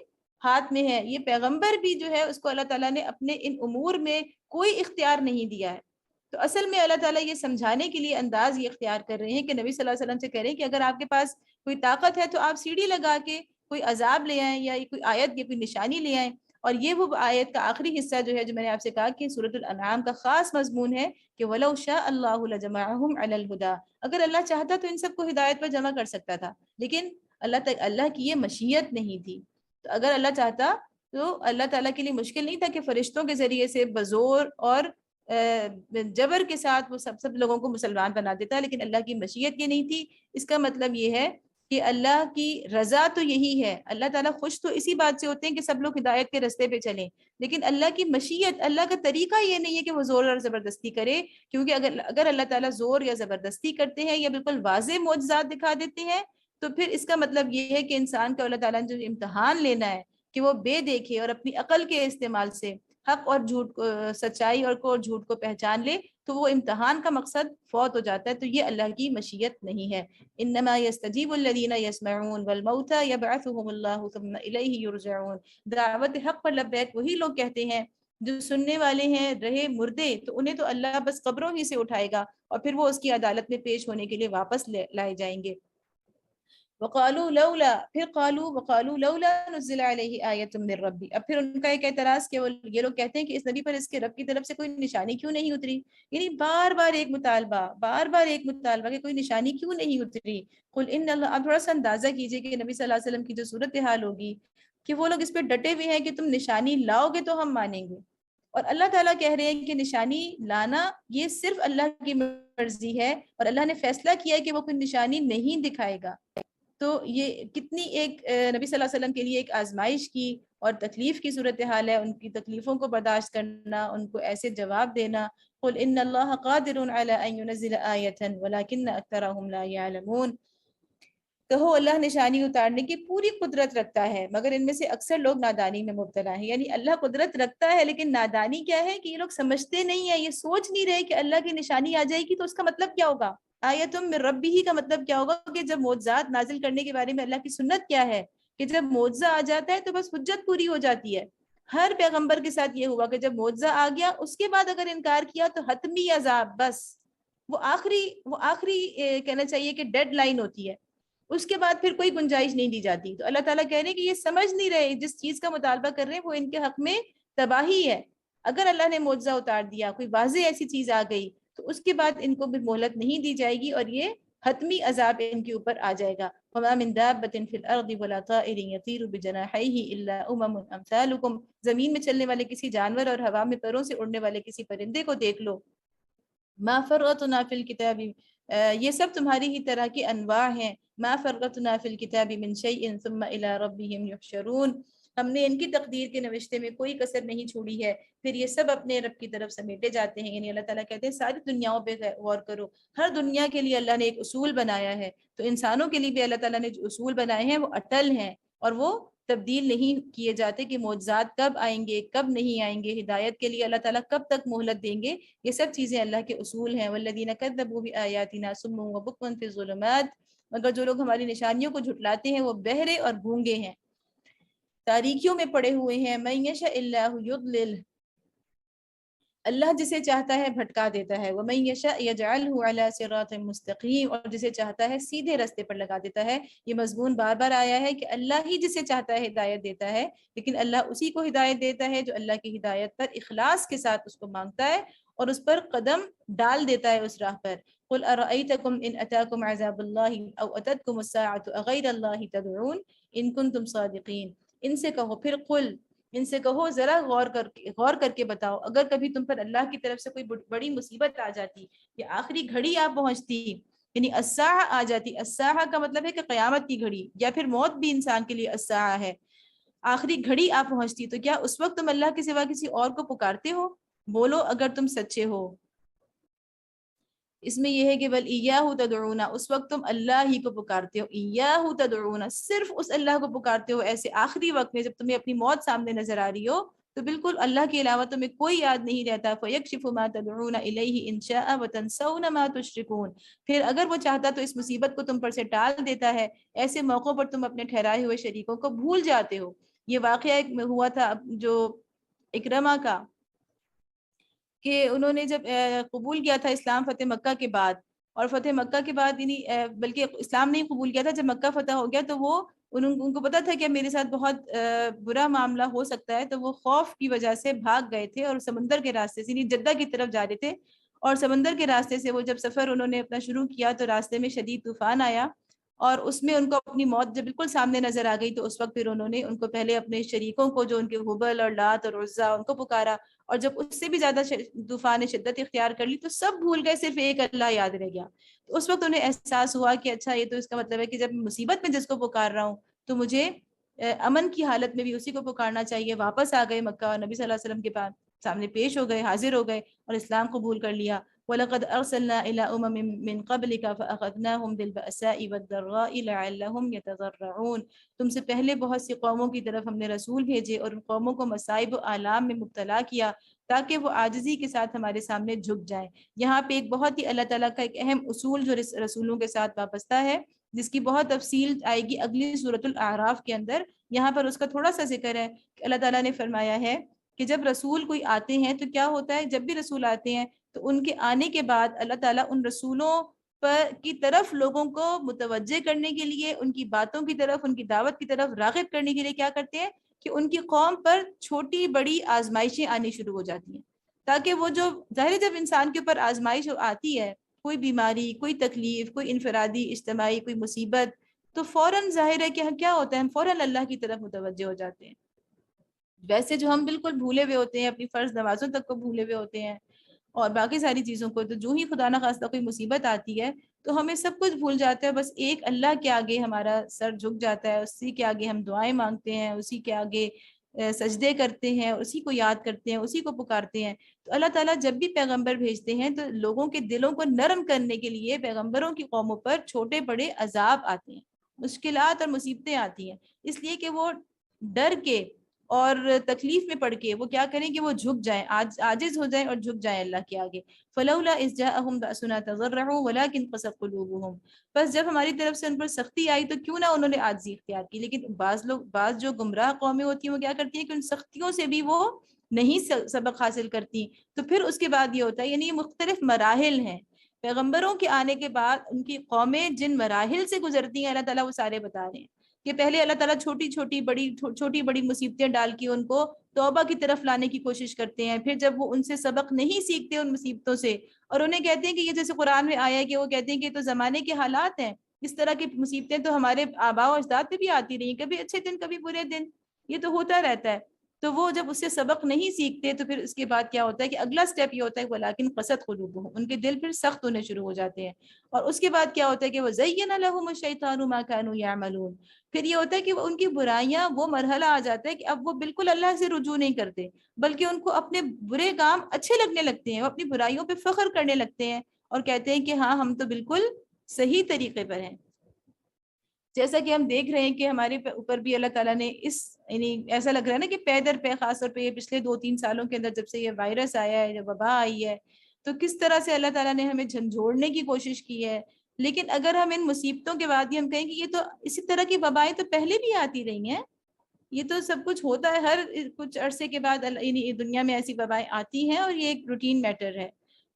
ہاتھ میں ہے۔ یہ پیغمبر بھی جو ہے اس کو اللہ تعالیٰ نے اپنے ان امور میں کوئی اختیار نہیں دیا ہے۔ تو اصل میں اللہ تعالیٰ یہ سمجھانے کے لیے انداز یہ اختیار کر رہے ہیں کہ نبی صلی اللہ علیہ وسلم سے کہہ رہے ہیں کہ اگر آپ کے پاس کوئی طاقت ہے تو آپ سیڑھی لگا کے کوئی عذاب لے آئیں یا کوئی آیت کی کوئی نشانی لے آئیں۔ اور یہ وہ آیت کا آخری حصہ جو ہے جو میں نے آپ سے کہا کہ سورۃ الانعام کا خاص مضمون ہے کہ وَلَوْ شَاءَ اللَّهُ لَجَمَعَهُمْ عَلَى الْهُدَى، اگر اللہ چاہتا تو ان سب کو ہدایت پر جمع کر سکتا تھا، لیکن اللہ کی یہ مشیت نہیں تھی۔ تو اگر اللہ چاہتا تو اللہ تعالیٰ کے لیے مشکل نہیں تھا کہ فرشتوں کے ذریعے سے بزور اور جبر کے ساتھ وہ سب لوگوں کو مسلمان بنا دیتا، لیکن اللہ کی مشیت یہ نہیں تھی۔ اس کا مطلب یہ ہے کہ اللہ کی رضا تو یہی ہے، اللہ تعالیٰ خوش تو اسی بات سے ہوتے ہیں کہ سب لوگ ہدایت کے رستے پہ چلیں، لیکن اللہ کی مشیت، اللہ کا طریقہ یہ نہیں ہے کہ وہ زور اور زبردستی کرے، کیونکہ اگر اللہ تعالیٰ زور یا زبردستی کرتے ہیں یا بالکل واضح معجزات دکھا دیتے ہیں تو پھر اس کا مطلب یہ ہے کہ انسان کا اللہ تعالیٰ نے جو امتحان لینا ہے کہ وہ بے دیکھے اور اپنی عقل کے استعمال سے حق اور جھوٹ کو، سچائی اور جھوٹ کو پہچان لے، تو وہ امتحان کا مقصد فوت ہو جاتا ہے۔ تو یہ اللہ کی مشیت نہیں ہے۔ انما یستجیب الذین یسمعون والموتى یبعثهم اللہ ثم الیہ یرجعون، دعوت حق پر لبیک وہی لوگ کہتے ہیں جو سننے والے ہیں، رہے مردے تو انہیں تو اللہ بس قبروں ہی سے اٹھائے گا اور پھر وہ اس کی عدالت میں پیش ہونے کے لیے واپس لائے جائیں گے۔ وقالوا لولا، پھر وقالوا لولا نزل علیہ آیۃ من ربی، اب پھر ان کا ایک اعتراض کہ یہ لوگ کہتے ہیں کہ اس نبی پر اس کے رب کی طرف سے کوئی نشانی کیوں نہیں اتری، یعنی بار بار ایک مطالبہ کہ کوئی نشانی کیوں نہیں اتری۔ قل ان اللہ، اب تھوڑا سا اندازہ کیجئے کہ نبی صلی اللہ علیہ وسلم کی جو صورتحال ہوگی کہ وہ لوگ اس پہ ڈٹے ہوئے ہیں کہ تم نشانی لاؤ گے تو ہم مانیں گے، اور اللہ تعالیٰ کہہ رہے ہیں کہ نشانی لانا یہ صرف اللہ کی مرضی ہے، اور اللہ نے فیصلہ کیا ہے کہ وہ کوئی نشانی نہیں دکھائے گا۔ تو یہ کتنی ایک نبی صلی اللہ علیہ وسلم کے لیے ایک آزمائش کی اور تکلیف کی صورتحال ہے، ان کی تکلیفوں کو برداشت کرنا، ان کو ایسے جواب دینا۔ قل ان اللہ قادر علی ان ينزل آیۃ ولکن اکثرهم لا يعلمون، کہو اللہ نشانی اتارنے کی پوری قدرت رکھتا ہے مگر ان میں سے اکثر لوگ نادانی میں مبتلا ہیں۔ یعنی اللہ قدرت رکھتا ہے لیکن نادانی کیا ہے کہ یہ لوگ سمجھتے نہیں ہیں، یہ سوچ نہیں رہے کہ اللہ کی نشانی آ جائے گی تو اس کا مطلب کیا ہوگا، آیتم من ربہ کا مطلب کیا ہوگا کہ جب معجزات نازل کرنے کے بارے میں اللہ کی سنت کیا ہے کہ جب معجزہ آ جاتا ہے تو بس حجت پوری ہو جاتی ہے۔ ہر پیغمبر کے ساتھ یہ ہوا کہ جب معجزہ آ گیا اس کے بعد اگر انکار کیا تو حتمی عذاب، بس وہ آخری کہنا چاہیے کہ ڈیڈ لائن ہوتی ہے، اس کے بعد پھر کوئی گنجائش نہیں دی جاتی۔ تو اللہ تعالیٰ کہہ رہے ہیں کہ یہ سمجھ نہیں رہے، جس چیز کا مطالبہ کر رہے ہیں وہ ان کے حق میں تباہی ہے۔ اگر اللہ نے معجزہ اتار دیا، کوئی واضح ایسی چیز آ گئی تو اس کے بعد ان کو بھی مہلت نہیں دی جائے گی اور یہ حتمی عذاب ان کے اوپر آ جائے گا۔ وَمَا مِن دَابَّةٍ فِي الْأَرْضِ وَلَا طَائِرٍ يَطِيرُ بِجَنَاحَيْهِ إِلَّا أُمَمٌ أَمْثَالُكُمْ، زمین میں چلنے والے کسی جانور اور ہوا میں پروں سے اڑنے والے کسی پرندے کو دیکھ لو۔ ما فرطنا فی الکتاب، یہ سب تمہاری ہی طرح کی انواع ہیں۔ ما فرطنا فی الکتاب من شیء ثم الی ربہم یحشرون، ہم نے ان کی تقدیر کے نوشتے میں کوئی کسر نہیں چھوڑی ہے، پھر یہ سب اپنے رب کی طرف سمیٹے جاتے ہیں۔ یعنی اللہ تعالیٰ کہتے ہیں ساری دنیاؤں پہ غور کرو، ہر دنیا کے لیے اللہ نے ایک اصول بنایا ہے، تو انسانوں کے لیے بھی اللہ تعالیٰ نے جو اصول بنائے ہیں وہ اٹل ہیں اور وہ تبدیل نہیں کیے جاتے کہ معجزات کب آئیں گے کب نہیں آئیں گے، ہدایت کے لیے اللہ تعالیٰ کب تک مہلت دیں گے، یہ سب چیزیں اللہ کے اصول ہیں۔ والذین کذبوا بآیاتنا صم وبکم فی الظلمات، مگر جو لوگ ہماری نشانیوں کو جھٹلاتے ہیں وہ بہرے اور گونگے ہیں، تاریکیوں میں پڑے ہوئے ہیں۔ من یشاء اللہ یضلل، اللہ جسے چاہتا ہے بھٹکا دیتا ہے، ومن یشاء یجعلہ علی صراط مستقیم، اور جسے چاہتا ہے سیدھے راستے پر لگا دیتا ہے۔ یہ مضمون بار بار آیا ہے کہ اللہ ہی جسے چاہتا ہے ہدایت دیتا ہے، لیکن اللہ اسی کو ہدایت دیتا ہے جو اللہ کی ہدایت پر اخلاص کے ساتھ اس کو مانگتا ہے اور اس پر قدم ڈال دیتا ہے اس راہ پر۔ قل ارأیتکم ان اتاکم عذاب اللہ او اتتکم الساعۃ اغیر اللہ تدعون ان کنتم صادقین، ان سے کہو، پھر قل، ان سے کہو ذرا غور کر کے بتاؤ، اگر کبھی تم پر اللہ کی طرف سے کوئی بڑی مصیبت آ جاتی یا آخری گھڑی آ پہنچتی، یعنی الساعہ آ جاتی، الساعہ کا مطلب ہے کہ قیامت کی گھڑی، یا پھر موت بھی انسان کے لیے الساعہ ہے، آخری گھڑی آ پہنچتی، تو کیا اس وقت تم اللہ کے سوا کسی اور کو پکارتے ہو؟ بولو اگر تم سچے ہو۔ اس میں یہ ہے کہ بل ایاہ تدعون، اس وقت تم اللہ ہی کو پکارتے ہو، ایاہ تدعون، صرف اس اللہ کو پکارتے ہو ایسے آخری وقت میں جب تمہیں اپنی موت سامنے نظر آ رہی ہو، تو بالکل اللہ کے علاوہ تمہیں کوئی یاد نہیں رہتا. فَيَكْشِفُ مَا تَدْعُونَ إِلَيْهِ إِن شَاءَ وَتَنْسَوْنَ مَا تُشْرِكُونَ، پھر اگر وہ چاہتا تو اس مصیبت کو تم پر سے ٹال دیتا ہے، ایسے موقعوں پر تم اپنے ٹھہرائے ہوئے شریکوں کو بھول جاتے ہو. یہ واقعہ ایک میں ہوا تھا جو اکرمہ کا، کہ انہوں نے جب قبول کیا تھا اسلام فتح مکہ کے بعد، اور فتح مکہ کے بعد یعنی بلکہ اسلام نہیں قبول کیا تھا، جب مکہ فتح ہو گیا تو وہ ان کو پتا تھا کہ میرے ساتھ بہت برا معاملہ ہو سکتا ہے، تو وہ خوف کی وجہ سے بھاگ گئے تھے اور سمندر کے راستے سے، یعنی جدہ کی طرف جا رہے تھے، اور سمندر کے راستے سے وہ جب سفر انہوں نے اپنا شروع کیا تو راستے میں شدید طوفان آیا، اور اس میں ان کو اپنی موت جب بالکل سامنے نظر آ گئی تو اس وقت پھر انہوں نے ان کو پہلے اپنے شریکوں کو جو ان کے حبل اور لات اور عزا ان کو پکارا، اور جب اس سے بھی زیادہ طوفان نے شدت اختیار کر لی تو سب بھول گئے، صرف ایک اللہ یاد رہ گیا. تو اس وقت انہیں احساس ہوا کہ اچھا یہ تو اس کا مطلب ہے کہ جب مصیبت میں جس کو پکار رہا ہوں تو مجھے امن کی حالت میں بھی اسی کو پکارنا چاہیے. واپس آ گئے مکہ اور نبی صلی اللہ علیہ وسلم کے پاس سامنے پیش ہو گئے، حاضر ہو گئے اور اسلام قبول کر لیا. وَلَقَدْ أَرْسَلْنَا إِلَىٰ أُمَمٍ مِّن قَبْلِكَ فَأَخَذْنَاهُمْ بِالْبَأْسَاءِ وَالضَّرَّاءِ لَعَلَّهُمْ يَتَضَرَّعُونَ، تم سے پہلے بہت سی قوموں کی طرف ہم نے رسول بھیجے اور ان قوموں کو مصائب و آلام میں مبتلا کیا تاکہ وہ عاجزی کے ساتھ ہمارے سامنے جھک جائیں. یہاں پہ ایک بہت ہی اللہ تعالیٰ کا ایک اہم اصول جو رسولوں کے ساتھ وابستہ ہے، جس کی بہت تفصیل آئے گی اگلی سورۃ الاعراف کے اندر. یہاں پر اس کا تھوڑا سا ذکر ہے کہ اللہ تعالیٰ نے فرمایا ہے کہ جب رسول کوئی آتے ہیں تو کیا ہوتا ہے، جب بھی رسول آتے ہیں تو ان کے آنے کے بعد اللہ تعالیٰ ان رسولوں پر کی طرف لوگوں کو متوجہ کرنے کے لیے، ان کی باتوں کی طرف، ان کی دعوت کی طرف راغب کرنے کے لیے کیا کرتے ہیں کہ ان کی قوم پر چھوٹی بڑی آزمائشیں آنی شروع ہو جاتی ہیں، تاکہ وہ جو ظاہر جب انسان کے اوپر آزمائش آتی ہے، کوئی بیماری، کوئی تکلیف، کوئی انفرادی اجتماعی کوئی مصیبت، تو فوراً ظاہر ہے کہ کیا ہوتا ہے، ہم فوراً اللہ کی طرف متوجہ ہو جاتے ہیں. ویسے جو ہم بالکل بھولے ہوئے ہوتے ہیں، اپنی فرض نمازوں تک کو بھولے ہوئے ہوتے ہیں اور باقی ساری چیزوں کو، تو جو ہی خدا نہ خواستہ کوئی مصیبت آتی ہے تو ہمیں سب کچھ بھول جاتا ہے، بس ایک اللہ کے آگے ہمارا سر جھک جاتا ہے، اسی کے آگے ہم دعائیں مانگتے ہیں، اسی کے آگے سجدے کرتے ہیں، اسی کو یاد کرتے ہیں، اسی کو پکارتے ہیں. تو اللہ تعالیٰ جب بھی پیغمبر بھیجتے ہیں تو لوگوں کے دلوں کو نرم کرنے کے لیے پیغمبروں کی قوموں پر چھوٹے بڑے عذاب آتے ہیں، مشکلات اور مصیبتیں آتی ہیں، اس لیے کہ وہ ڈر کے اور تکلیف میں پڑ کے وہ کیا کریں کہ وہ جھک جائیں، عاجز ہو جائیں اور جھک جائیں اللہ کے آگے. فلولا اذ جاءهم بأسنا تضرعوا ولكن قست قلوبهم، بس جب ہماری طرف سے ان پر سختی آئی تو کیوں نہ انہوں نے عاجزی اختیار کی. لیکن بعض جو گمراہ قومیں ہوتی ہیں وہ کیا کرتی ہیں کہ ان سختیوں سے بھی وہ نہیں سبق حاصل کرتی، تو پھر اس کے بعد یہ ہوتا ہے، یعنی مختلف مراحل ہیں پیغمبروں کے آنے کے بعد، ان کی قومیں جن مراحل سے گزرتی ہیں اللہ تعالیٰ وہ سارے بتا رہے ہیں کہ پہلے اللہ تعالیٰ چھوٹی بڑی مصیبتیں ڈال کے ان کو توبہ کی طرف لانے کی کوشش کرتے ہیں، پھر جب وہ ان سے سبق نہیں سیکھتے ان مصیبتوں سے، اور انہیں کہتے ہیں کہ یہ جیسے قرآن میں آیا ہے کہ وہ کہتے ہیں کہ یہ تو زمانے کے حالات ہیں، اس طرح کی مصیبتیں تو ہمارے آباء و اجداد پہ بھی آتی رہی، کبھی اچھے دن کبھی برے دن، یہ تو ہوتا رہتا ہے. تو وہ جب اس سے سبق نہیں سیکھتے تو پھر اس کے بعد کیا ہوتا ہے کہ اگلا سٹیپ یہ ہوتا ہے ولیکن قست قلوبہم، ان کے دل پھر سخت ہونے شروع ہو جاتے ہیں. اور اس کے بعد کیا ہوتا ہے کہ وہ زین لہم الشیطان ما کانوا یعملون، پھر یہ ہوتا ہے کہ ان کی برائیاں، وہ مرحلہ آ جاتا ہے کہ اب وہ بالکل اللہ سے رجوع نہیں کرتے بلکہ ان کو اپنے برے کام اچھے لگنے لگتے ہیں، وہ اپنی برائیوں پہ فخر کرنے لگتے ہیں اور کہتے ہیں کہ ہاں ہم تو بالکل صحیح طریقے پر ہیں. جیسا کہ ہم دیکھ رہے ہیں کہ ہمارے اوپر بھی اللہ تعالیٰ نے یعنی ایسا لگ رہا ہے نا کہ پے در پے، خاص طور پہ یہ پچھلے 2-3 سالوں کے اندر جب سے یہ وائرس آیا ہے، جب وبا آئی ہے، تو کس طرح سے اللہ تعالیٰ نے ہمیں جھنجھوڑنے کی کوشش کی ہے. لیکن اگر ہم ان مصیبتوں کے بعد ہی ہم کہیں کہ یہ تو اسی طرح کی وبائیں تو پہلے بھی آتی رہی ہیں، یہ تو سب کچھ ہوتا ہے، ہر کچھ عرصے کے بعد یعنی دنیا میں ایسی وبائیں آتی ہیں اور یہ ایک روٹین میٹر ہے.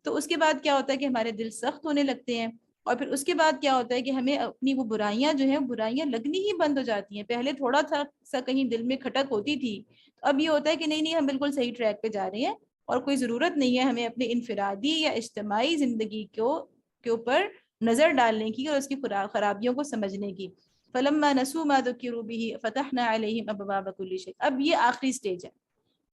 تو اس کے بعد کیا ہوتا ہے کہ ہمارے دل سخت ہونے لگتے ہیں، اور پھر اس کے بعد کیا ہوتا ہے کہ ہمیں اپنی وہ برائیاں جو ہیں برائیاں لگنی ہی بند ہو جاتی ہیں. پہلے تھوڑا سا کہیں دل میں کھٹک ہوتی تھی، تو اب یہ ہوتا ہے کہ نہیں ہم بالکل صحیح ٹریک پہ جا رہے ہیں اور کوئی ضرورت نہیں ہے ہمیں اپنے انفرادی یا اجتماعی زندگی کے اوپر نظر ڈالنے کی اور اس کی خرابیوں کو سمجھنے کی. فلما نسوا ما ذکروا به فتحنا علیہم ابواب کل شیء، اب یہ آخری سٹیج ہے.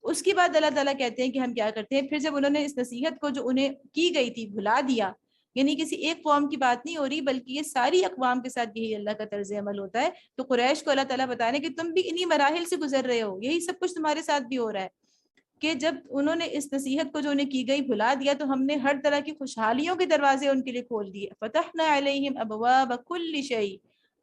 اس کے بعد اللہ تعالیٰ کہتے ہیں کہ ہم کیا کرتے ہیں، پھر جب انہوں نے اس نصیحت کو جو انہیں کی گئی تھی بھلا دیا، یعنی کسی ایک قوم کی بات نہیں ہو رہی بلکہ یہ ساری اقوام کے ساتھ یہی اللہ کا طرز عمل ہوتا ہے. تو قریش کو اللہ تعالیٰ بتا رہے ہیں کہ تم بھی انہی مراحل سے گزر رہے ہو، یہی سب کچھ تمہارے ساتھ بھی ہو رہا ہے. کہ جب انہوں نے اس نصیحت کو جو انہیں کی گئی بھلا دیا تو ہم نے ہر طرح کی خوشحالیوں کے دروازے ان کے لیے کھول دیے. فتحنا علیہم ابواب کل شیء،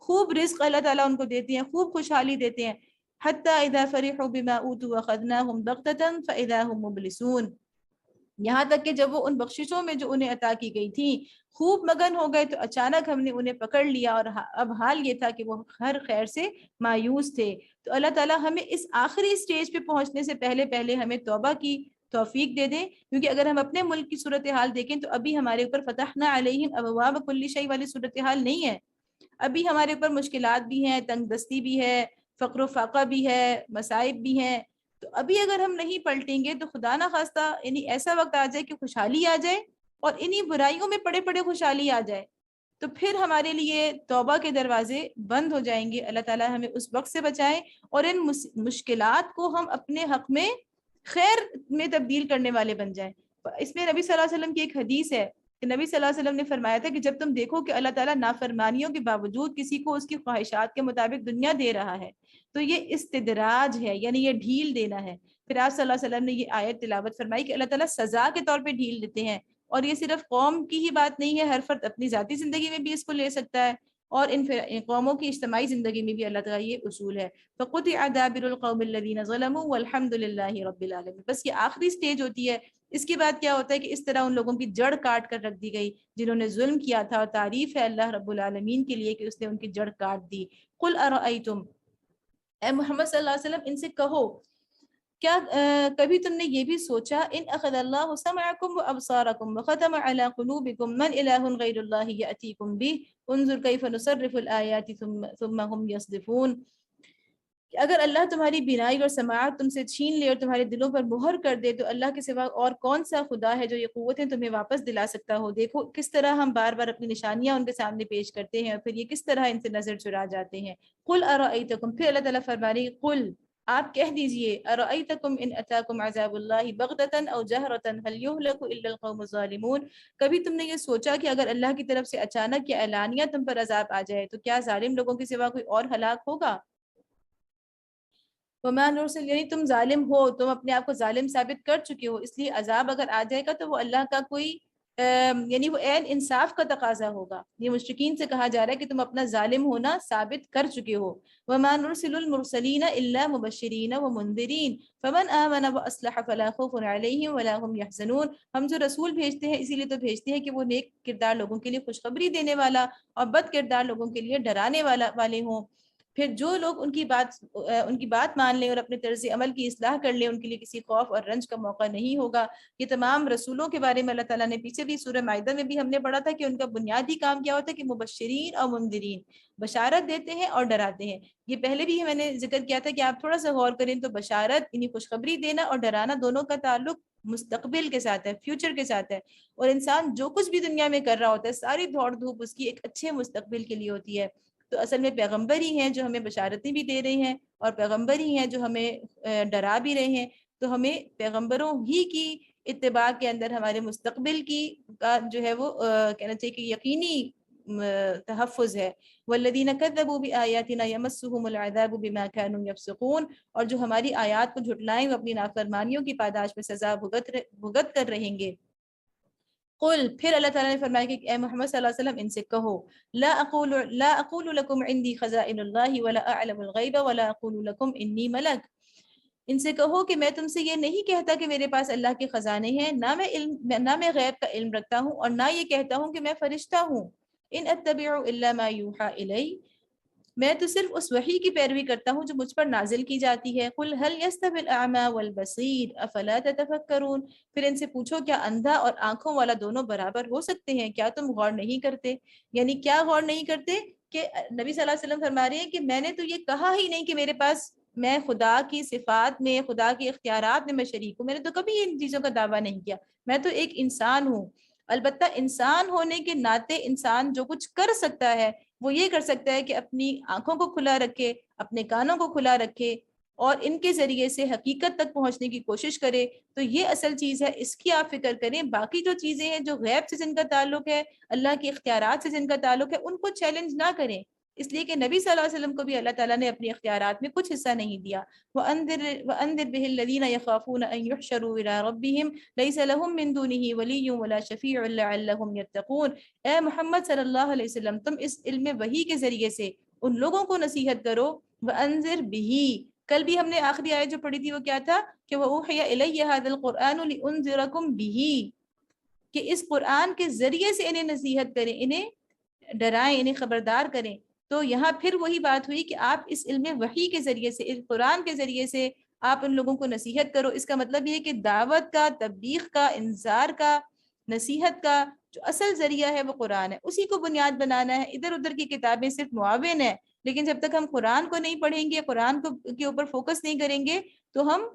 خوب رزق اللہ تعالیٰ ان کو دیتے ہیں، خوب خوشحالی دیتے ہیں. حتی اذا فرحوا بما اوتوا واخذناهم بغتة فاذا هم مبلسون، یہاں تک کہ جب وہ ان بخششوں میں جو انہیں عطا کی گئی تھی خوب مگن ہو گئے تو اچانک ہم نے انہیں پکڑ لیا، اور اب حال یہ تھا کہ وہ ہر خیر سے مایوس تھے. تو اللہ تعالیٰ ہمیں اس آخری سٹیج پہ پہنچنے سے پہلے پہلے ہمیں توبہ کی توفیق دے دیں، کیونکہ اگر ہم اپنے ملک کی صورتحال دیکھیں تو ابھی ہمارے اوپر فتحنا علیہم ابواب کل شیء والی صورتحال نہیں ہے. ابھی ہمارے اوپر مشکلات بھی ہیں، تنگ دستی بھی ہے، فقر و فاقہ بھی ہے، مصائب بھی ہیں. تو ابھی اگر ہم نہیں پلٹیں گے تو خدا نہ خواستہ یعنی ایسا وقت آ جائے کہ خوشحالی آ جائے اور انہی برائیوں میں پڑے پڑے خوشحالی آ جائے، تو پھر ہمارے لیے توبہ کے دروازے بند ہو جائیں گے. اللہ تعالیٰ ہمیں اس وقت سے بچائیں اور ان مشکلات کو ہم اپنے حق میں خیر میں تبدیل کرنے والے بن جائیں. اس میں نبی صلی اللہ علیہ وسلم کی ایک حدیث ہے کہ نبی صلی اللہ علیہ وسلم نے فرمایا تھا کہ جب تم دیکھو کہ اللہ تعالیٰ نافرمانیوں کے باوجود کسی کو اس کی خواہشات کے مطابق دنیا دے رہا ہے تو یہ استدراج ہے، یعنی یہ ڈھیل دینا ہے. پھر آپ صلی اللہ علیہ وسلم نے یہ آیت تلاوت فرمائی کہ اللہ تعالیٰ سزا کے طور پہ ڈھیل دیتے ہیں، اور یہ صرف قوم کی ہی بات نہیں ہے، ہر فرد اپنی ذاتی زندگی میں بھی اس کو لے سکتا ہے، اور ان قوموں کی اجتماعی زندگی میں بھی اللہ تعالیٰ یہ اصول ہے. فَقُطِعَ دَابِرُ الْقَوْمِ الَّذِينَ ظَلَمُوا وَالْحَمْدُ لِلَّهِ رَبِّ الْعَالَمِينَ. بس یہ آخری سٹیج ہوتی ہے. اس کے بعد کیا ہوتا ہے کہ اس طرح ان لوگوں کی جڑ کاٹ کر رکھ دی گئی جنہوں نے ظلم کیا تھا، اور تعریف ہے اللہ رب العالمین کے لیے کہ اس نے ان کی جڑ کاٹ دی. قُلْ أَرَأَيْتُمْ، اے محمد صلی اللہ علیہ وسلم ان سے کہو کیا کبھی تم نے یہ بھی سوچا، ان اخذ اللہ سمعکم وابصارکم وختم علی قلوبکم من الہ غیر اللہ یأتیکم بہ انظر کیف نصرف الآیات ثم هم یصدفون، کہ اگر اللہ تمہاری بینائی اور سماعت تم سے چھین لے اور تمہارے دلوں پر مہر کر دے تو اللہ کے سوا اور کون سا خدا ہے جو یہ قوتیں تمہیں واپس دلا سکتا ہو. دیکھو کس طرح ہم بار بار اپنی نشانیاں ان کے سامنے پیش کرتے ہیں اور پھر یہ کس طرح ان سے نظر چرا جاتے ہیں. قل ارأیتکم، پھر اللہ تعالیٰ فرما رہی قل آپ کہہ دیجئے ارأیتکم ان اتاکم عذاب اللہ بغتۃ او جہرۃ هل یہلک الا القوم الظالمون، کبھی تم نے یہ سوچا کہ اگر اللہ کی طرف سے اچانک یا اعلانیہ تم پر عذاب آ جائے تو کیا ظالم لوگوں کے سوا کوئی اور ہلاک ہوگا. وَمَا نُرْسِلُ، یعنی تم ظالم ہو، تم اپنے آپ کو ظالم ثابت کر چکے ہو، اس لیے عذاب اگر آ جائے گا تو وہ اللہ کا کوئی یعنی وہ عین انصاف کا تقاضا ہوگا. یہ مشرکین سے کہا جا رہا ہے کہ تم اپنا ظالم ہونا ثابت کر چکے ہو. وَمَا نُرْسِلُ الْمُرْسَلِينَ إِلَّا مُبَشِّرِينَ وَمُنذِرِينَ فَمَنْ آمَنَ وَأَصْلَحَ فَلَا خَوْفٌ عَلَيْهِمْ وَلَا هُمْ يَحْزَنُونَ. ہم جو رسول بھیجتے ہیں اسی لیے تو بھیجتے ہیں کہ وہ نیک کردار لوگوں کے لیے خوشخبری دینے والا اور بد کردار لوگوں کے لیے ڈرانے والے ہوں. پھر جو لوگ ان کی بات مان لیں اور اپنے طرز عمل کی اصلاح کر لیں ان کے لیے کسی خوف اور رنج کا موقع نہیں ہوگا. یہ تمام رسولوں کے بارے میں اللہ تعالیٰ نے پیچھے بھی سورہ مائدہ میں بھی ہم نے پڑھا تھا کہ ان کا بنیادی کام کیا ہوتا ہے کہ مبشرین اور منذرین، بشارت دیتے ہیں اور ڈراتے ہیں. یہ پہلے بھی میں نے ذکر کیا تھا کہ آپ تھوڑا سا غور کریں تو بشارت یعنی خوشخبری دینا اور ڈرانا دونوں کا تعلق مستقبل کے ساتھ ہے، فیوچر کے ساتھ ہے. اور انسان جو کچھ بھی دنیا میں کر رہا ہوتا ہے ساری دوڑ دھوپ اس کی ایک اچھے مستقبل کے لیے ہوتی ہے. تو اصل میں پیغمبر ہی ہیں جو ہمیں بشارتیں بھی دے رہے ہیں اور پیغمبر ہی ہیں جو ہمیں ڈرا بھی رہے ہیں. تو ہمیں پیغمبروں ہی کی اتباع کے اندر ہمارے مستقبل کی کا جو ہے وہ کہنا چاہیے کہ یقینی تحفظ ہے. والذین کذبوا بآیاتنا یمسهم العذاب بما كانوا یفسقون، اور جو ہماری آیات کو جھٹلائیں وہ اپنی نافرمانیوں کی پاداش میں سزا بھگت کر رہیں گے. قل، پھر اللہ تعالیٰ نے فرمایا کہ اے محمد صلی اللہ علیہ وسلم ان سے کہو لا اقول لکم عندی خزائن اللہ ولا اعلم الغیب ولا اقول لکم انی ملک. ان سے کہو کہ میں تم سے یہ نہیں کہتا کہ میرے پاس اللہ کے خزانے ہیں، نہ میں غیب کا علم رکھتا ہوں اور نہ یہ کہتا ہوں کہ میں فرشتہ ہوں. ان اتبع الا ما یوحى الی، میں تو صرف اس وحی کی پیروی کرتا ہوں جو مجھ پر نازل کی جاتی ہے. قل هل يستوي الاعمى والبصير افلا تتفکرون، پھر ان سے پوچھو کیا اندھا اور آنکھوں والا دونوں برابر ہو سکتے ہیں، کیا تم غور نہیں کرتے. یعنی کیا غور نہیں کرتے کہ نبی صلی اللہ علیہ وسلم فرما رہے ہیں کہ میں نے تو یہ کہا ہی نہیں کہ میرے پاس میں خدا کی صفات میں، خدا کے اختیارات میں شریک ہوں، میں نے تو کبھی ان چیزوں کا دعویٰ نہیں کیا. میں تو ایک انسان ہوں. البتہ انسان ہونے کے ناطے انسان جو کچھ کر سکتا ہے وہ یہ کر سکتا ہے کہ اپنی آنکھوں کو کھلا رکھے، اپنے کانوں کو کھلا رکھے اور ان کے ذریعے سے حقیقت تک پہنچنے کی کوشش کرے. تو یہ اصل چیز ہے، اس کی آپ فکر کریں. باقی جو چیزیں ہیں جو غیب سے جن کا تعلق ہے، اللہ کے اختیارات سے جن کا تعلق ہے، ان کو چیلنج نہ کریں. اس لیے کہ نبی صلی اللہ علیہ وسلم کو بھی اللہ تعالیٰ نے اپنے اختیارات میں کچھ حصہ نہیں دیا. وَأَنذِرْ بِهِ الَّذِينَ يَخَافُونَ أَن يُحْشَرُوا إِلَىٰ رَبِّهِمْ لَيْسَ لَهُم مِّن دُونِهِ وَلِيٌّ وَلَا شَفِيعٌ لَعَلَّهُمْ يَتَّقُونَ. اے محمد صلی اللہ علیہ وسلم، تم اس علم وحی کے ذریعے سے ان لوگوں کو نصیحت کرو. وَأَنذِرْ بِهِ، کل بھی ہم نے آخری آیت جو پڑھی تھی وہ کیا تھا کہ وَأُوحِيَ إِلَيَّ هَٰذَا الْقُرْآنُ لِأُنذِرَكُم بِهِ، کہ اس قرآن کے ذریعے سے انہیں نصیحت کریں، انہیں ڈرائیں، انہیں خبردار کریں. تو یہاں پھر وہی بات ہوئی کہ آپ اس علم وحی کے ذریعے سے، اس قرآن کے ذریعے سے آپ ان لوگوں کو نصیحت کرو. اس کا مطلب یہ ہے کہ دعوت کا، تبلیغ کا، انذار کا، نصیحت کا جو اصل ذریعہ ہے وہ قرآن ہے، اسی کو بنیاد بنانا ہے. ادھر ادھر کی کتابیں صرف معاون ہیں، لیکن جب تک ہم قرآن کو نہیں پڑھیں گے، قرآن کو کے اوپر فوکس نہیں کریں گے تو ہم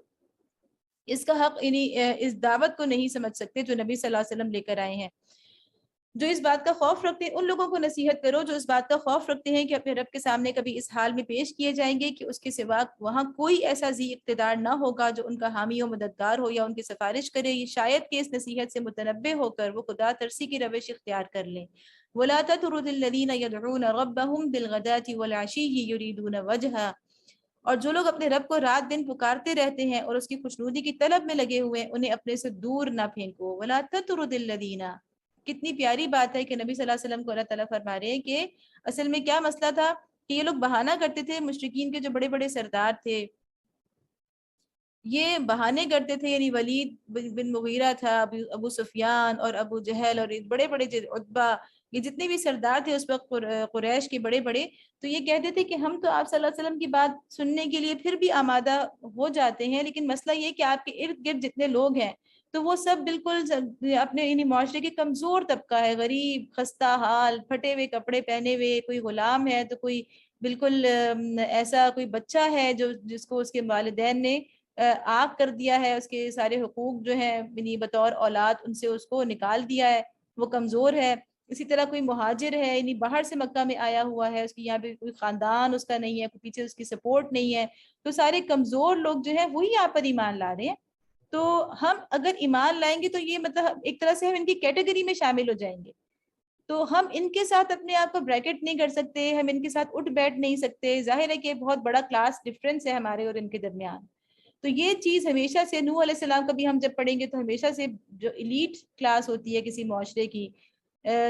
اس کا حق یعنی اس دعوت کو نہیں سمجھ سکتے جو نبی صلی اللہ علیہ وسلم لے کر آئے ہیں. جو اس بات کا خوف رکھتے ہیں ان لوگوں کو نصیحت کرو جو اس بات کا خوف رکھتے ہیں کہ اپنے رب کے سامنے کبھی اس حال میں پیش کیے جائیں گے کہ اس کے سوا وہاں کوئی ایسا ذی اقتدار نہ ہوگا جو ان کا حامی و مددگار ہو یا ان کی سفارش کرے. یہ شاید کہ اس نصیحت سے متنبہ ہو کر وہ خدا ترسی کی روش اختیار کر لیں. وَلَا تَطْرُدِ الَّذِينَ يَدْعُونَ رَبَّهُمْ بِالْغَدَاةِ وَالْعَشِيِّ يُرِيدُونَ وَجْهَهُ، اور جو لوگ اپنے رب کو رات دن پکارتے رہتے ہیں اور اس کی خوشنودی کی طلب میں لگے ہوئے ہیں انہیں اپنے سے دور نہ پھینکو. وَلَا تَطْرُدِ الَّذِينَ، کتنی پیاری بات ہے کہ نبی صلی اللہ علیہ وسلم کو اللہ تعالیٰ فرما رہے ہیں کہ اصل میں کیا مسئلہ تھا کہ یہ لوگ بہانہ کرتے تھے. مشرکین کے جو بڑے بڑے سردار تھے یہ بہانے کرتے تھے، یعنی ولید بن مغیرہ تھا، ابو سفیان اور ابو جہل اور بڑے بڑے عتبہ، یہ جتنے بھی سردار تھے اس وقت قریش کے بڑے بڑے، تو یہ کہتے تھے کہ ہم تو آپ صلی اللہ علیہ وسلم کی بات سننے کے لیے پھر بھی آمادہ ہو جاتے ہیں، لیکن مسئلہ یہ کہ آپ کے ارد گرد جتنے لوگ ہیں تو وہ سب بالکل اپنے یعنی معاشرے کے کمزور طبقہ ہے، غریب، خستہ حال، پھٹے ہوئے کپڑے پہنے ہوئے، کوئی غلام ہے تو کوئی بالکل ایسا کوئی بچہ ہے جس کو اس کے والدین نے آگ کر دیا ہے، اس کے سارے حقوق جو ہیں یعنی بطور اولاد ان سے اس کو نکال دیا ہے، وہ کمزور ہے. اسی طرح کوئی مہاجر ہے یعنی باہر سے مکہ میں آیا ہوا ہے، اس کی یہاں پہ کوئی خاندان اس کا نہیں ہے، کوئی پیچھے اس کی سپورٹ نہیں ہے، تو سارے کمزور لوگ جو ہیں وہی آپ پر ایمان لا رہے ہیں. تو ہم اگر ایمان لائیں گے تو یہ مطلب ایک طرح سے ہم ان کی کیٹیگری میں شامل ہو جائیں گے، تو ہم ان کے ساتھ اپنے آپ کو بریکٹ نہیں کر سکتے، ہم ان کے ساتھ اٹھ بیٹھ نہیں سکتے. ظاہر ہے کہ بہت بڑا کلاس ڈفرینس ہے ہمارے اور ان کے درمیان. تو یہ چیز ہمیشہ سے نوح علیہ السلام کا بھی ہم جب پڑھیں گے تو ہمیشہ سے جو ایلیٹ کلاس ہوتی ہے کسی معاشرے کی،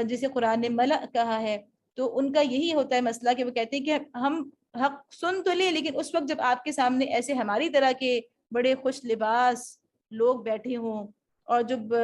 جسے قرآن نے ملأ کہا ہے، تو ان کا یہی ہوتا ہے مسئلہ کہ وہ کہتے ہیں کہ ہم حق سن تو لیں، لیکن اس وقت جب آپ کے سامنے ایسے ہماری طرح کے بڑے خوش لباس لوگ بیٹھے ہوں اور جب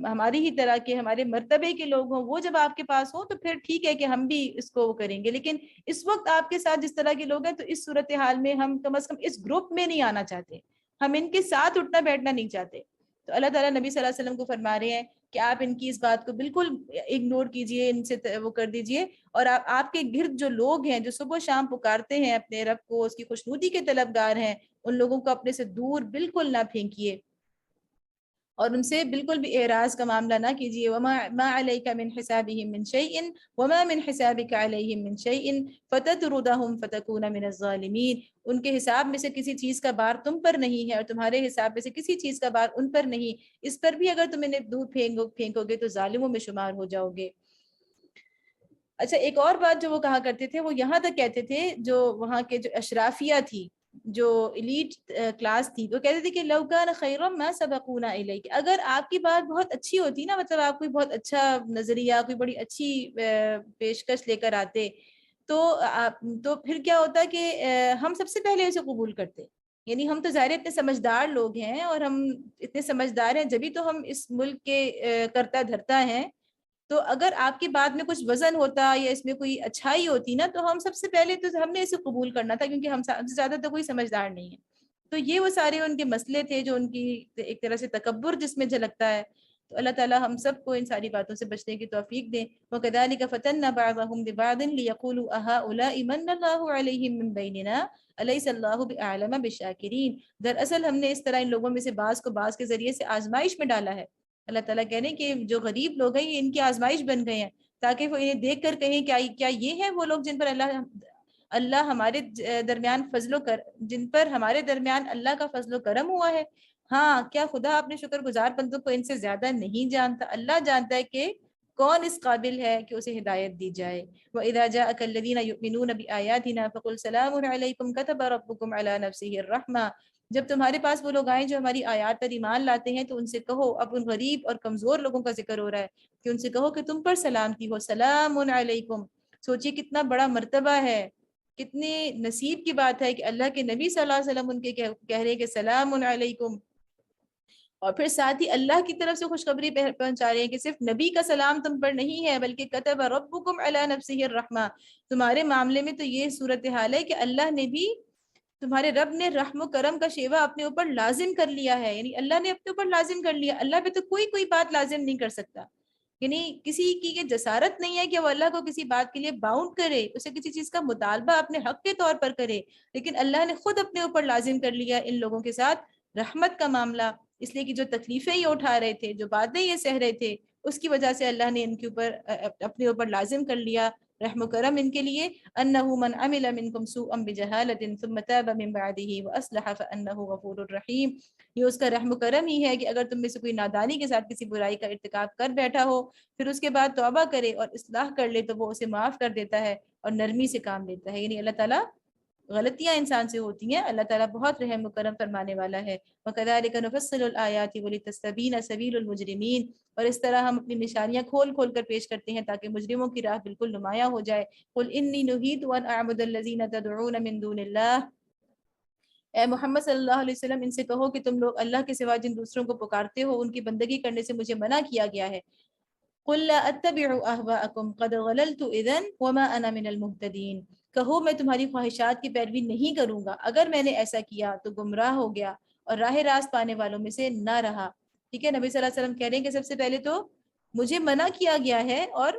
ہماری ہی طرح کے ہمارے مرتبے کے لوگ ہوں وہ جب آپ کے پاس ہوں تو پھر ٹھیک ہے کہ ہم بھی اس کو کریں گے. لیکن اس وقت آپ کے ساتھ جس طرح کے لوگ ہیں تو اس صورتحال میں ہم کم از کم اس گروپ میں نہیں آنا چاہتے، ہم ان کے ساتھ اٹھنا بیٹھنا نہیں چاہتے. تو اللہ تعالیٰ نبی صلی اللہ علیہ وسلم کو فرما رہے ہیں کہ آپ ان کی اس بات کو بالکل اگنور کیجئے، ان سے وہ کر دیجئے، اور آپ کے گرد جو لوگ ہیں جو صبح شام پکارتے ہیں اپنے رب کو، اس کی خوشنودی کے طلبگار ہیں، ان لوگوں کو اپنے سے دور بالکل نہ پھینکیے اور ان سے بالکل بھی اعراض کا معاملہ نہ کیجیے. وما ما علیک من حسابهم من شیء وما من حسابک علیہم من شیء فتطردهم فتکون من الظالمین. ان کے حساب میں سے کسی چیز کا بار تم پر نہیں ہے اور تمہارے حساب میں سے کسی چیز کا بار ان پر نہیں، اس پر بھی اگر تم انہیں دور پھینکو گے تو ظالموں میں شمار ہو جاؤ گے. اچھا، ایک اور بات جو وہ کہا کرتے تھے، وہ یہاں تک کہتے تھے جو وہاں کے جو اشرافیہ تھی، جو ایلیٹ کلاس تھی، وہ کہتے تھے کہ لو کان خیرا ما سبقونا الیک، اگر آپ کی بات بہت اچھی ہوتی نا، مطلب آپ کوئی بہت اچھا نظریہ، کوئی بڑی اچھی پیشکش لے کر آتے تو پھر کیا ہوتا کہ ہم سب سے پہلے اسے قبول کرتے. یعنی ہم تو ظاہر اتنے سمجھدار لوگ ہیں اور ہم اتنے سمجھدار ہیں جبھی تو ہم اس ملک کے کرتا دھرتا ہیں، تو اگر آپ کی بات میں کچھ وزن ہوتا یا اس میں کوئی اچھائی ہوتی نا تو ہم سب سے پہلے تو ہم نے اسے قبول کرنا تھا، کیونکہ ہم سے زیادہ تو کوئی سمجھدار نہیں ہے. تو یہ وہ سارے ان کے مسئلے تھے جو ان کی ایک طرح سے تکبر جس میں جھلکتا ہے. تو اللہ تعالیٰ ہم سب کو ان ساری باتوں سے بچنے کی توفیق دیں. وَكَذَلِكَ فَتَنَّا بَعْضَهُمْ بِبَعْضٍ لِيَقُولُوا أَهَٰؤُلَاءِ مَنَّ اللَّهُ عَلَيْهِم مِّن بَيْنِنَا أَلَيْسَ اللَّهُ بِأَعْلَمَ بِالشَّاكِرِينَ. دراصل ہم نے اس طرح ان لوگوں میں سے بعض کو بعض کے ذریعے سے آزمائش میں ڈالا ہے. اللہ تعالیٰ کہہ رہے ہیں کہ جو غریب لوگ ہیں یہ ان کی آزمائش بن گئے ہیں تاکہ وہ انہیں دیکھ کر کہیں کیا یہ ہیں وہ لوگ جن پر اللہ ہمارے درمیان جن پر ہمارے درمیان اللہ کا فضل و کرم ہوا ہے. ہاں، کیا خدا اپنے شکر گزار بندوں کو ان سے زیادہ نہیں جانتا؟ اللہ جانتا ہے کہ کون اس قابل ہے کہ اسے ہدایت دی جائے. وَإِذَا جَاءَكَ الَّذِينَ يُؤْمِنُونَ بِآيَاتِنَا فَقُلْ سَلَامٌ عَلَيْكُمْ كَتَبَ رَبُّكُمْ عَلَى نَفْسِهِ الرَّحْمَةَ. جب تمہارے پاس وہ لوگ آئیں جو ہماری آیات پر ایمان لاتے ہیں تو ان سے کہو، اب ان غریب اور کمزور لوگوں کا ذکر ہو رہا ہے، کہ ان سے کہو کہ تم پر سلامتی ہو، سلام علیکم. سوچئے کتنا بڑا مرتبہ ہے، کتنی نصیب کی بات ہے کہ اللہ کے نبی صلی اللہ علیہ وسلم ان کے کہہ رہے کہ سلام علیکم، اور پھر ساتھ ہی اللہ کی طرف سے خوشخبری پہنچا رہے ہیں کہ صرف نبی کا سلام تم پر نہیں ہے بلکہ کتب ربکم علی نفسہ الرحمہ. تمہارے معاملے میں تو یہ صورتحال ہے کہ اللہ نے بھی، تمہارے رب نے رحم و کرم کا شیوا اپنے اوپر لازم کر لیا ہے. یعنی اللہ نے اپنے اوپر لازم کر لیا. اللہ پہ تو کوئی بات لازم نہیں کر سکتا. یعنی کسی کی یہ جسارت نہیں ہے کہ وہ اللہ کو کسی بات کے لیے باؤنڈ کرے، اسے کسی چیز کا مطالبہ اپنے حق کے طور پر کرے، لیکن اللہ نے خود اپنے اوپر لازم کر لیا ان لوگوں کے ساتھ رحمت کا معاملہ. اس لیے کہ جو تکلیفیں یہ اٹھا رہے تھے، جو باتیں یہ سہ رہے تھے، اس کی وجہ سے اللہ نے ان کے اوپر اپنے اوپر لازم کر لیا رحم و کرم ان کے لیے. انه من عمل منکم سوءا بجہالۃ ثم تاب من بعده واصلح فانه غفور رحیم. یہ اس کا رحم و کرم ہی ہے کہ اگر تم میں سے کوئی نادانی کے ساتھ کسی برائی کا ارتکاب کر بیٹھا ہو، پھر اس کے بعد توبہ کرے اور اصلاح کر لے، تو وہ اسے معاف کر دیتا ہے اور نرمی سے کام لیتا ہے. یعنی اللہ تعالیٰ، غلطیاں انسان سے ہوتی ہیں، اللہ تعالیٰ بہت رحم و کرم فرمانے والا ہے. وَكَذَلِكَ نُفَصِّلُ الْآيَاتِ وَلِتَسْتَبِينَ سَبِيلُ الْمُجْرِمِينَ. اور اس طرح ہم اپنی نشانیاں کھول کھول کر پیش کرتے ہیں تاکہ مجرموں کی راہ بالکل نمایاں ہو جائے. قُلْ إِنِّي نُهِيتُ أَنْ أَعْبُدَ الَّذِينَ تَدْعُونَ مِن دُونِ اللَّهِ. اے محمد صلی اللہ علیہ وسلم، ان سے کہو کہ تم لوگ اللہ کے سوا جن دوسروں کو پکارتے ہو ان کی بندگی کرنے سے مجھے منع کیا گیا ہے. قُلْ لَا أَتَّبِعُ أَهْوَاءَكُمْ قَدْ غَلَلْتُ إِذًا وَمَا أَنَا مِنَ الْمُهْتَدِينَ. کہو میں تمہاری خواہشات کی پیروی نہیں کروں گا، اگر میں نے ایسا کیا تو گمراہ ہو گیا اور راہ راست پانے والوں میں سے نہ رہا. ٹھیک ہے، نبی صلی اللہ علیہ وسلم کہہ رہے ہیں کہ سب سے پہلے تو مجھے منع کیا گیا ہے اور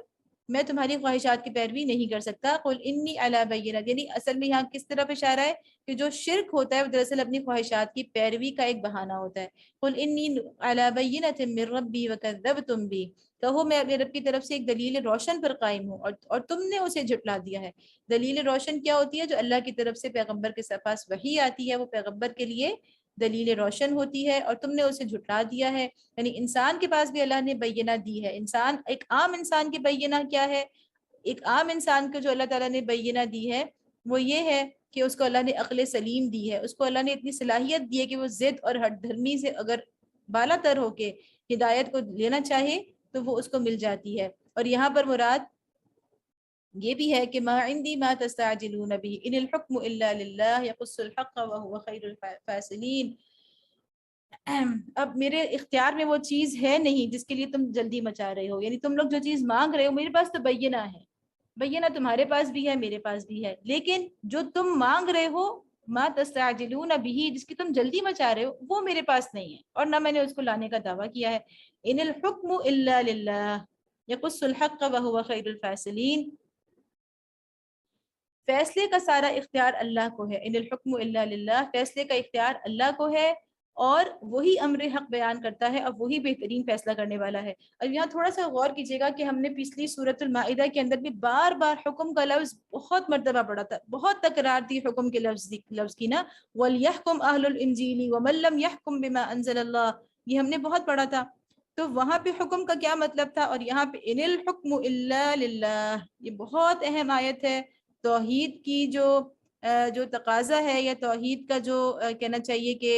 میں تمہاری خواہشات کی پیروی نہیں کر سکتا. قُلْ إِنِّي عَلَىٰ بَيِّنَةٍ. یعنی اصل میں یہاں کس طرف اشارہ ہے کہ جو شرک ہوتا ہے وہ دراصل اپنی خواہشات کی پیروی کا ایک بہانہ ہوتا ہے. قُلْ إِنِّي عَلَىٰ بَيِّنَةٍ مِّن رَّبِّي وَكَذَّبْتُم بِهِ. کہو میں اپنے رب کی طرف سے ایک دلیل روشن پر قائم ہوں اور تم نے اسے جھٹلا دیا ہے. دلیل روشن کیا ہوتی ہے؟ جو اللہ کی طرف سے پیغمبر کے پاس وحی آتی ہے، وہ پیغمبر کے لیے دلیل روشن ہوتی ہے اور تم نے اسے جھٹلا دیا ہے. یعنی انسان کے پاس بھی اللہ نے بینہ دی ہے. انسان، ایک عام انسان کی بینہ کیا ہے؟ ایک عام انسان کو جو اللہ تعالیٰ نے بینہ دی ہے وہ یہ ہے کہ اس کو اللہ نے عقل سلیم دی ہے، اس کو اللہ نے اتنی صلاحیت دی ہے کہ وہ ضد اور ہٹ دھرمی سے اگر بالا تر ہو کے ہدایت کو لینا چاہے تو وہ اس کو مل جاتی ہے. اور یہاں پر مراد یہ بھی ہے کہ ما عندي ما تستعجلون به ان الحكم الا لله يقص الحق وهو خير الفاصلين. اب میرے اختیار میں وہ چیز ہے نہیں جس کے لیے تم جلدی مچا رہے ہو. یعنی تم لوگ جو چیز مانگ رہے ہو میرے پاس تو بینہ ہے، بینہ تمہارے پاس بھی ہے، میرے پاس بھی ہے، لیکن جو تم مانگ رہے ہو ما تستعجلون به، جس کی تم جلدی مچا رہے ہو، وہ میرے پاس نہیں ہے اور نہ میں نے اس کو لانے کا دعویٰ کیا ہے. ان الحکم الا للہ یقص الحق وهو خیر الفاصلین. فیصلے کا سارا اختیار اللہ کو ہے. ان الحکم الا للہ، فیصلے کا اختیار اللہ کو ہے اور وہی امر حق بیان کرتا ہے اور وہی بہترین فیصلہ کرنے والا ہے. اور یہاں تھوڑا سا غور کیجیے گا کہ ہم نے پچھلی سورۃ المائدہ کے اندر بھی بار بار حکم کا لفظ بہت مرتبہ پڑھا تھا، بہت تکرار تھی حکم کے لفظ کی نا. وَلْيَحْكُمْ أَهْلُ الْإِنْجِيلِ وَمَن لَّمْ يَحْكُمْ بِمَا أَنزَلَ اللَّهُ. یہ ہم نے بہت پڑھا تھا. تو وہاں پہ حکم کا کیا مطلب تھا اور یہاں پہ ان الحکم الا للہ، یہ بہت اہم آیت ہے. توحید کی جو تقاضا ہے یا توحید کا جو کہنا چاہیے کہ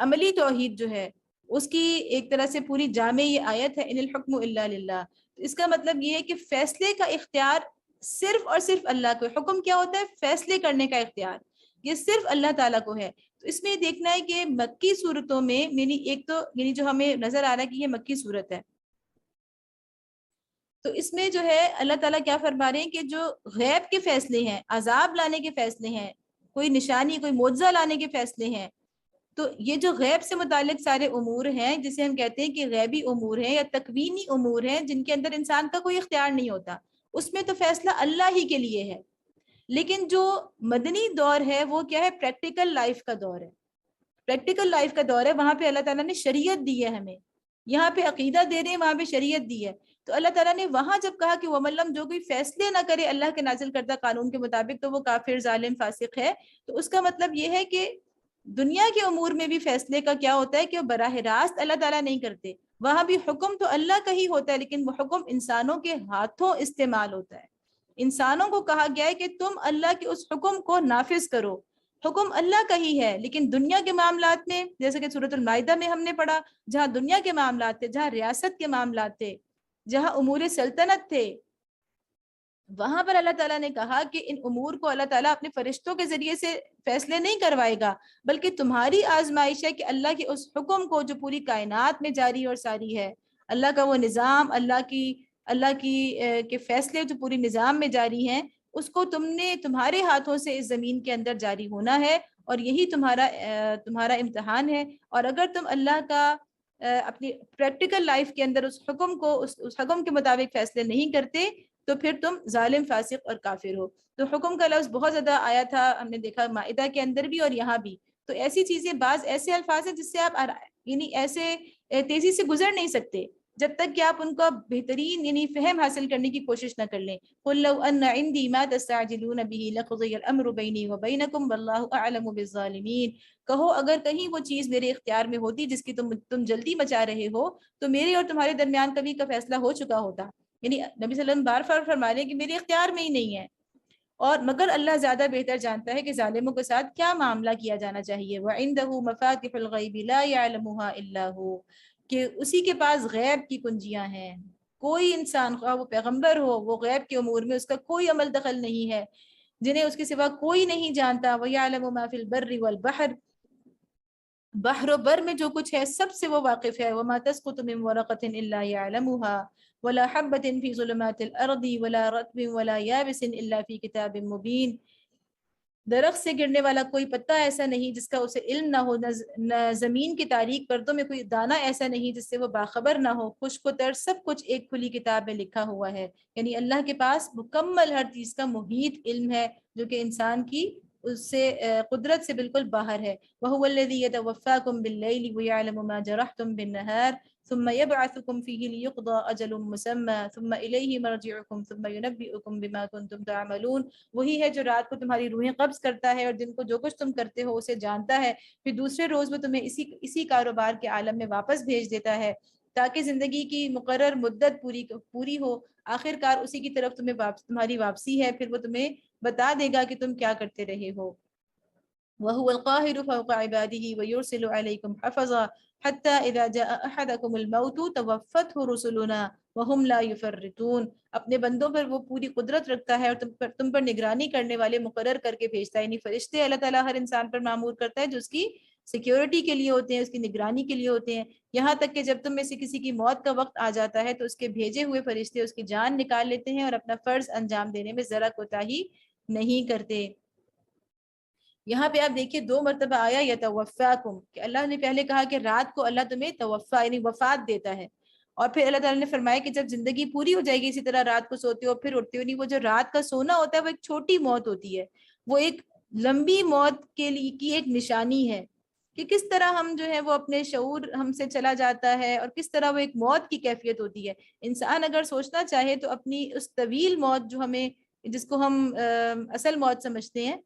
عملی توحید جو ہے اس کی ایک طرح سے پوری جامع یہ آیت ہے ان الحکم الا للہ. اس کا مطلب یہ ہے کہ فیصلے کا اختیار صرف اور صرف اللہ کو ہے. حکم کیا ہوتا ہے؟ فیصلے کرنے کا اختیار، یہ صرف اللہ تعالیٰ کو ہے. تو اس میں دیکھنا ہے کہ مکی صورتوں میں ایک تو یعنی جو ہمیں نظر آ رہا ہے کہ یہ مکی صورت ہے، تو اس میں جو ہے اللہ تعالیٰ کیا فرما رہے ہیں کہ جو غیب کے فیصلے ہیں، عذاب لانے کے فیصلے ہیں، کوئی نشانی کوئی معجزہ لانے کے فیصلے ہیں، تو یہ جو غیب سے متعلق سارے امور ہیں جسے ہم کہتے ہیں کہ غیبی امور ہیں یا تکوینی امور ہیں جن کے اندر انسان کا کوئی اختیار نہیں ہوتا، اس میں تو فیصلہ اللہ ہی کے لیے ہے. لیکن جو مدنی دور ہے وہ کیا ہے؟ پریکٹیکل لائف کا دور ہے. پریکٹیکل لائف کا دور ہے، وہاں پہ اللہ تعالیٰ نے شریعت دی ہے ہمیں. یہاں پہ عقیدہ دے رہے ہیں، وہاں پہ شریعت دی ہے. تو اللہ تعالیٰ نے وہاں جب کہا کہ وَمَلَّمْ، جو کوئی فیصلے نہ کرے اللہ کے نازل کردہ قانون کے مطابق تو وہ کافر، ظالم، فاسق ہے. تو اس کا مطلب یہ ہے کہ دنیا کے امور میں بھی فیصلے کا کیا ہوتا ہے کہ وہ براہ راست اللہ تعالیٰ نہیں کرتے، وہاں بھی حکم تو اللہ کا ہی ہوتا ہے، لیکن وہ حکم انسانوں کے ہاتھوں استعمال ہوتا ہے. انسانوں کو کہا گیا ہے کہ تم اللہ کے اس حکم کو نافذ کرو. حکم اللہ کا ہی ہے، لیکن دنیا کے معاملات میں جیسے کہ سورۃ المائدہ میں ہم نے پڑھا، جہاں دنیا کے معاملات تھے، جہاں ریاست کے معاملات تھے، جہاں امور سلطنت تھے، وہاں پر اللہ تعالیٰ نے کہا کہ ان امور کو اللہ تعالیٰ اپنے فرشتوں کے ذریعے سے فیصلے نہیں کروائے گا، بلکہ تمہاری آزمائش ہے کہ اللہ کے اس حکم کو جو پوری کائنات میں جاری اور ساری ہے، اللہ کا وہ نظام، اللہ کی کے فیصلے جو پوری نظام میں جاری ہیں، اس کو تمہارے ہاتھوں سے اس زمین کے اندر جاری ہونا ہے، اور یہی تمہارا امتحان ہے. اور اگر تم اللہ کا اپنی پریکٹیکل لائف کے اندر اس حکم کو اس حکم کے مطابق فیصلے نہیں کرتے، تو پھر تم ظالم، فاسق اور کافر ہو. تو حکم کا لفظ بہت زیادہ آیا تھا، ہم نے دیکھا مائدہ کے اندر بھی اور یہاں بھی. تو ایسی چیزیں، بعض ایسے الفاظ ہیں جس سے آپ یعنی ایسے تیزی سے گزر نہیں سکتے جب تک کہ آپ ان کا بہترین یعنی فہم حاصل کرنے کی کوشش نہ کر لیں. قُل لَوْ أَنَّ عِنْدِي مَا تَسْتَعْجِلُونَ بِهِ لَقُضِيَ الْأَمْرُ بَيْنِي وَبَيْنَكُمْ وَاللَّهُ أَعْلَمُ بِالظَّالِمِينَ. کہو اگر کہیں وہ چیز میرے اختیار میں ہوتی جس کی تم جلدی مچا رہے ہو، تو میرے اور تمہارے درمیان کبھی کا فیصلہ ہو چکا ہوتا. یعنی نبی صلی اللہ علیہ وسلم بار فرما رہے ہیں کہ میرے اختیار میں ہی نہیں ہے، اور مگر اللہ زیادہ بہتر جانتا ہے کہ ظالموں کے ساتھ کیا معاملہ کیا جانا چاہیے. وَعِندَهُ مَفَاتِحُ الْغَيْبِ لَا يَعْلَمُهَا إِلَّا هُوَ، کہ اسی کے پاس غیب کی کنجیاں ہیں. کوئی انسان، خواہ وہ پیغمبر ہو، وہ غیب کے امور میں اس کا کوئی عمل دخل نہیں ہے، جنہیں اس کے سوا کوئی نہیں جانتا. وَيَعْلَمُ مَا فِي الْبَرِّ وَالْبَحْرِ، بحر و بر میں جو کچھ ہے سب سے وہ واقف ہے. وَمَا تَسْقُطُ مِن وَرَقَةٍ إِلَّا يَعْلَمُهَا وَلَا حَبَّةٍ فِي ظُلُمَاتِ الْأَرْضِ وَلَا رَطْبٍ وَلَا يَابِسٍ إِلَّا فِي كِتَابٍ مُبِينٍ. درخت سے گرنے والا کوئی پتا ایسا نہیں جس کا اسے علم نہ ہو، نہ زمین کی تاریک پردوں میں کوئی دانہ ایسا نہیں جس سے وہ باخبر نہ ہو. خشک و تر سب کچھ ایک کھلی کتاب میں لکھا ہوا ہے. یعنی اللہ کے پاس مکمل ہر چیز کا محیط علم ہے، جو کہ انسان کی اس سے قدرت سے بالکل باہر ہے. وَهُوَ الَّذِي يَتَوَفَّاكُم بِاللَّيْلِ وَيَعْلَمُ مَا جَرَحْتُم بِالنَّهَارِ ثُمَّ يَبْعَثُكُم فِيهِ لِيُقْضَى أَجَلٌ مُّسَمًّى ثُمَّ إِلَيْهِ مَرْجِعُكُمْ ثُمَّ يُنَبِّئُكُم بِمَا كُنتُمْ تَعْمَلُونَ. وہی ہے جو رات کو تمہاری روحیں قبض کرتا ہے اور دن کو جو کچھ تم کرتے ہو اسے جانتا ہے، پھر دوسرے روز وہ تمہیں اسی کاروبار کے عالم میں واپس بھیج دیتا ہے تاکہ زندگی کی مقرر مدت پوری ہو. آخر کار اسی کی طرف تمہاری واپسی ہے، پھر وہ تمہیں بتا دے گا کہ تم کیا کرتے رہے ہو. وَهُوَ الْقَاهِرُ فَوْقَ عِبَادِهِ وَيُرْسِلُ عَلَيْكُمْ حَفَظًا حَتَّى إِذَا جَاءَ أَحَدَكُمُ الْمَوْتُ تَوَفَّتْهُ رُسُلُنَا وَهُمْ لَا يُفَرِّطُونَ. اپنے بندوں پر وہ پوری قدرت رکھتا ہے اور تم پر نگرانی کرنے والے مقرر کر کے بھیجتا ہے. یعنی فرشتے اللہ تعالیٰ ہر انسان پر معمور کرتا ہے جو اس کی سیکیورٹی کے لیے ہوتے ہیں، اس کی نگرانی کے لیے ہوتے ہیں. یہاں تک کہ جب تم میں سے کسی کی موت کا وقت آ جاتا ہے تو اس کے بھیجے ہوئے فرشتے اس کی جان نکال لیتے ہیں اور اپنا فرض انجام دینے میں ذرا کوتاہی نہیں کرتے. یہاں پہ آپ دیکھیے 2 مرتبہ آیا یتوفاکم، کہ اللہ نے پہلے کہا کہ رات کو اللہ تمہیں توفا یعنی وفات دیتا ہے، اور پھر اللہ تعالیٰ نے فرمایا کہ جب زندگی پوری ہو جائے گی اسی طرح رات کو سوتے ہو پھر اٹھتے ہو. نہیں، وہ جو رات کا سونا ہوتا ہے وہ ایک چھوٹی موت ہوتی ہے، وہ ایک لمبی موت کے لیے کی ایک نشانی ہے کہ کس طرح ہم جو ہے وہ اپنے شعور ہم سے چلا جاتا ہے اور کس طرح وہ ایک موت کی کیفیت ہوتی ہے. انسان اگر سوچنا چاہے تو اپنی اس طویل موت جو ہمیں جس کو ہم اصل موت سمجھتے ہیں،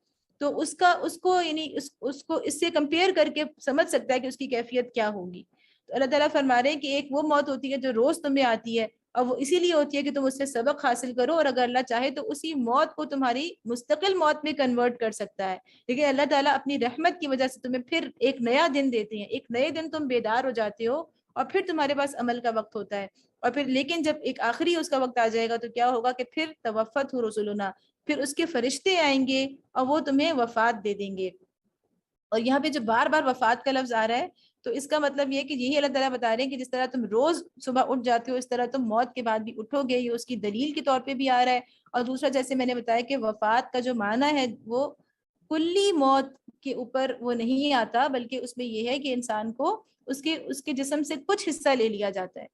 تو اس کو یعنی اس کو اس سے کمپیئر کر کے سمجھ سکتا ہے کہ اس کی کیفیت کیا ہوگی. تو اللہ تعالیٰ فرما رہے ہیں کہ ایک وہ موت ہوتی ہے جو روز تمہیں آتی ہے، اور وہ اسی لیے ہوتی ہے کہ تم اس سے سبق حاصل کرو، اور اگر اللہ چاہے تو اسی موت کو تمہاری مستقل موت میں کنورٹ کر سکتا ہے. لیکن اللہ تعالیٰ اپنی رحمت کی وجہ سے تمہیں پھر ایک نیا دن دیتے ہیں، ایک نئے دن تم بیدار ہو جاتے ہو اور پھر تمہارے پاس عمل کا وقت ہوتا ہے. اور پھر لیکن جب ایک آخری اس کا وقت آ جائے گا تو کیا ہوگا کہ پھر توفت ہو رسولنا، پھر اس کے فرشتے آئیں گے اور وہ تمہیں وفات دے دیں گے. اور یہاں پہ جو بار بار وفات کا لفظ آ رہا ہے تو اس کا مطلب یہ ہے کہ یہی اللہ تعالیٰ بتا رہے ہیں کہ جس طرح تم روز صبح اٹھ جاتے ہو اس طرح تم موت کے بعد بھی اٹھو گے، یہ اس کی دلیل کے طور پہ بھی آ رہا ہے. اور دوسرا جیسے میں نے بتایا کہ وفات کا جو معنی ہے وہ کلی موت کے اوپر وہ نہیں آتا، بلکہ اس میں یہ ہے کہ انسان کو اس کے جسم سے کچھ حصہ لے لیا جاتا ہے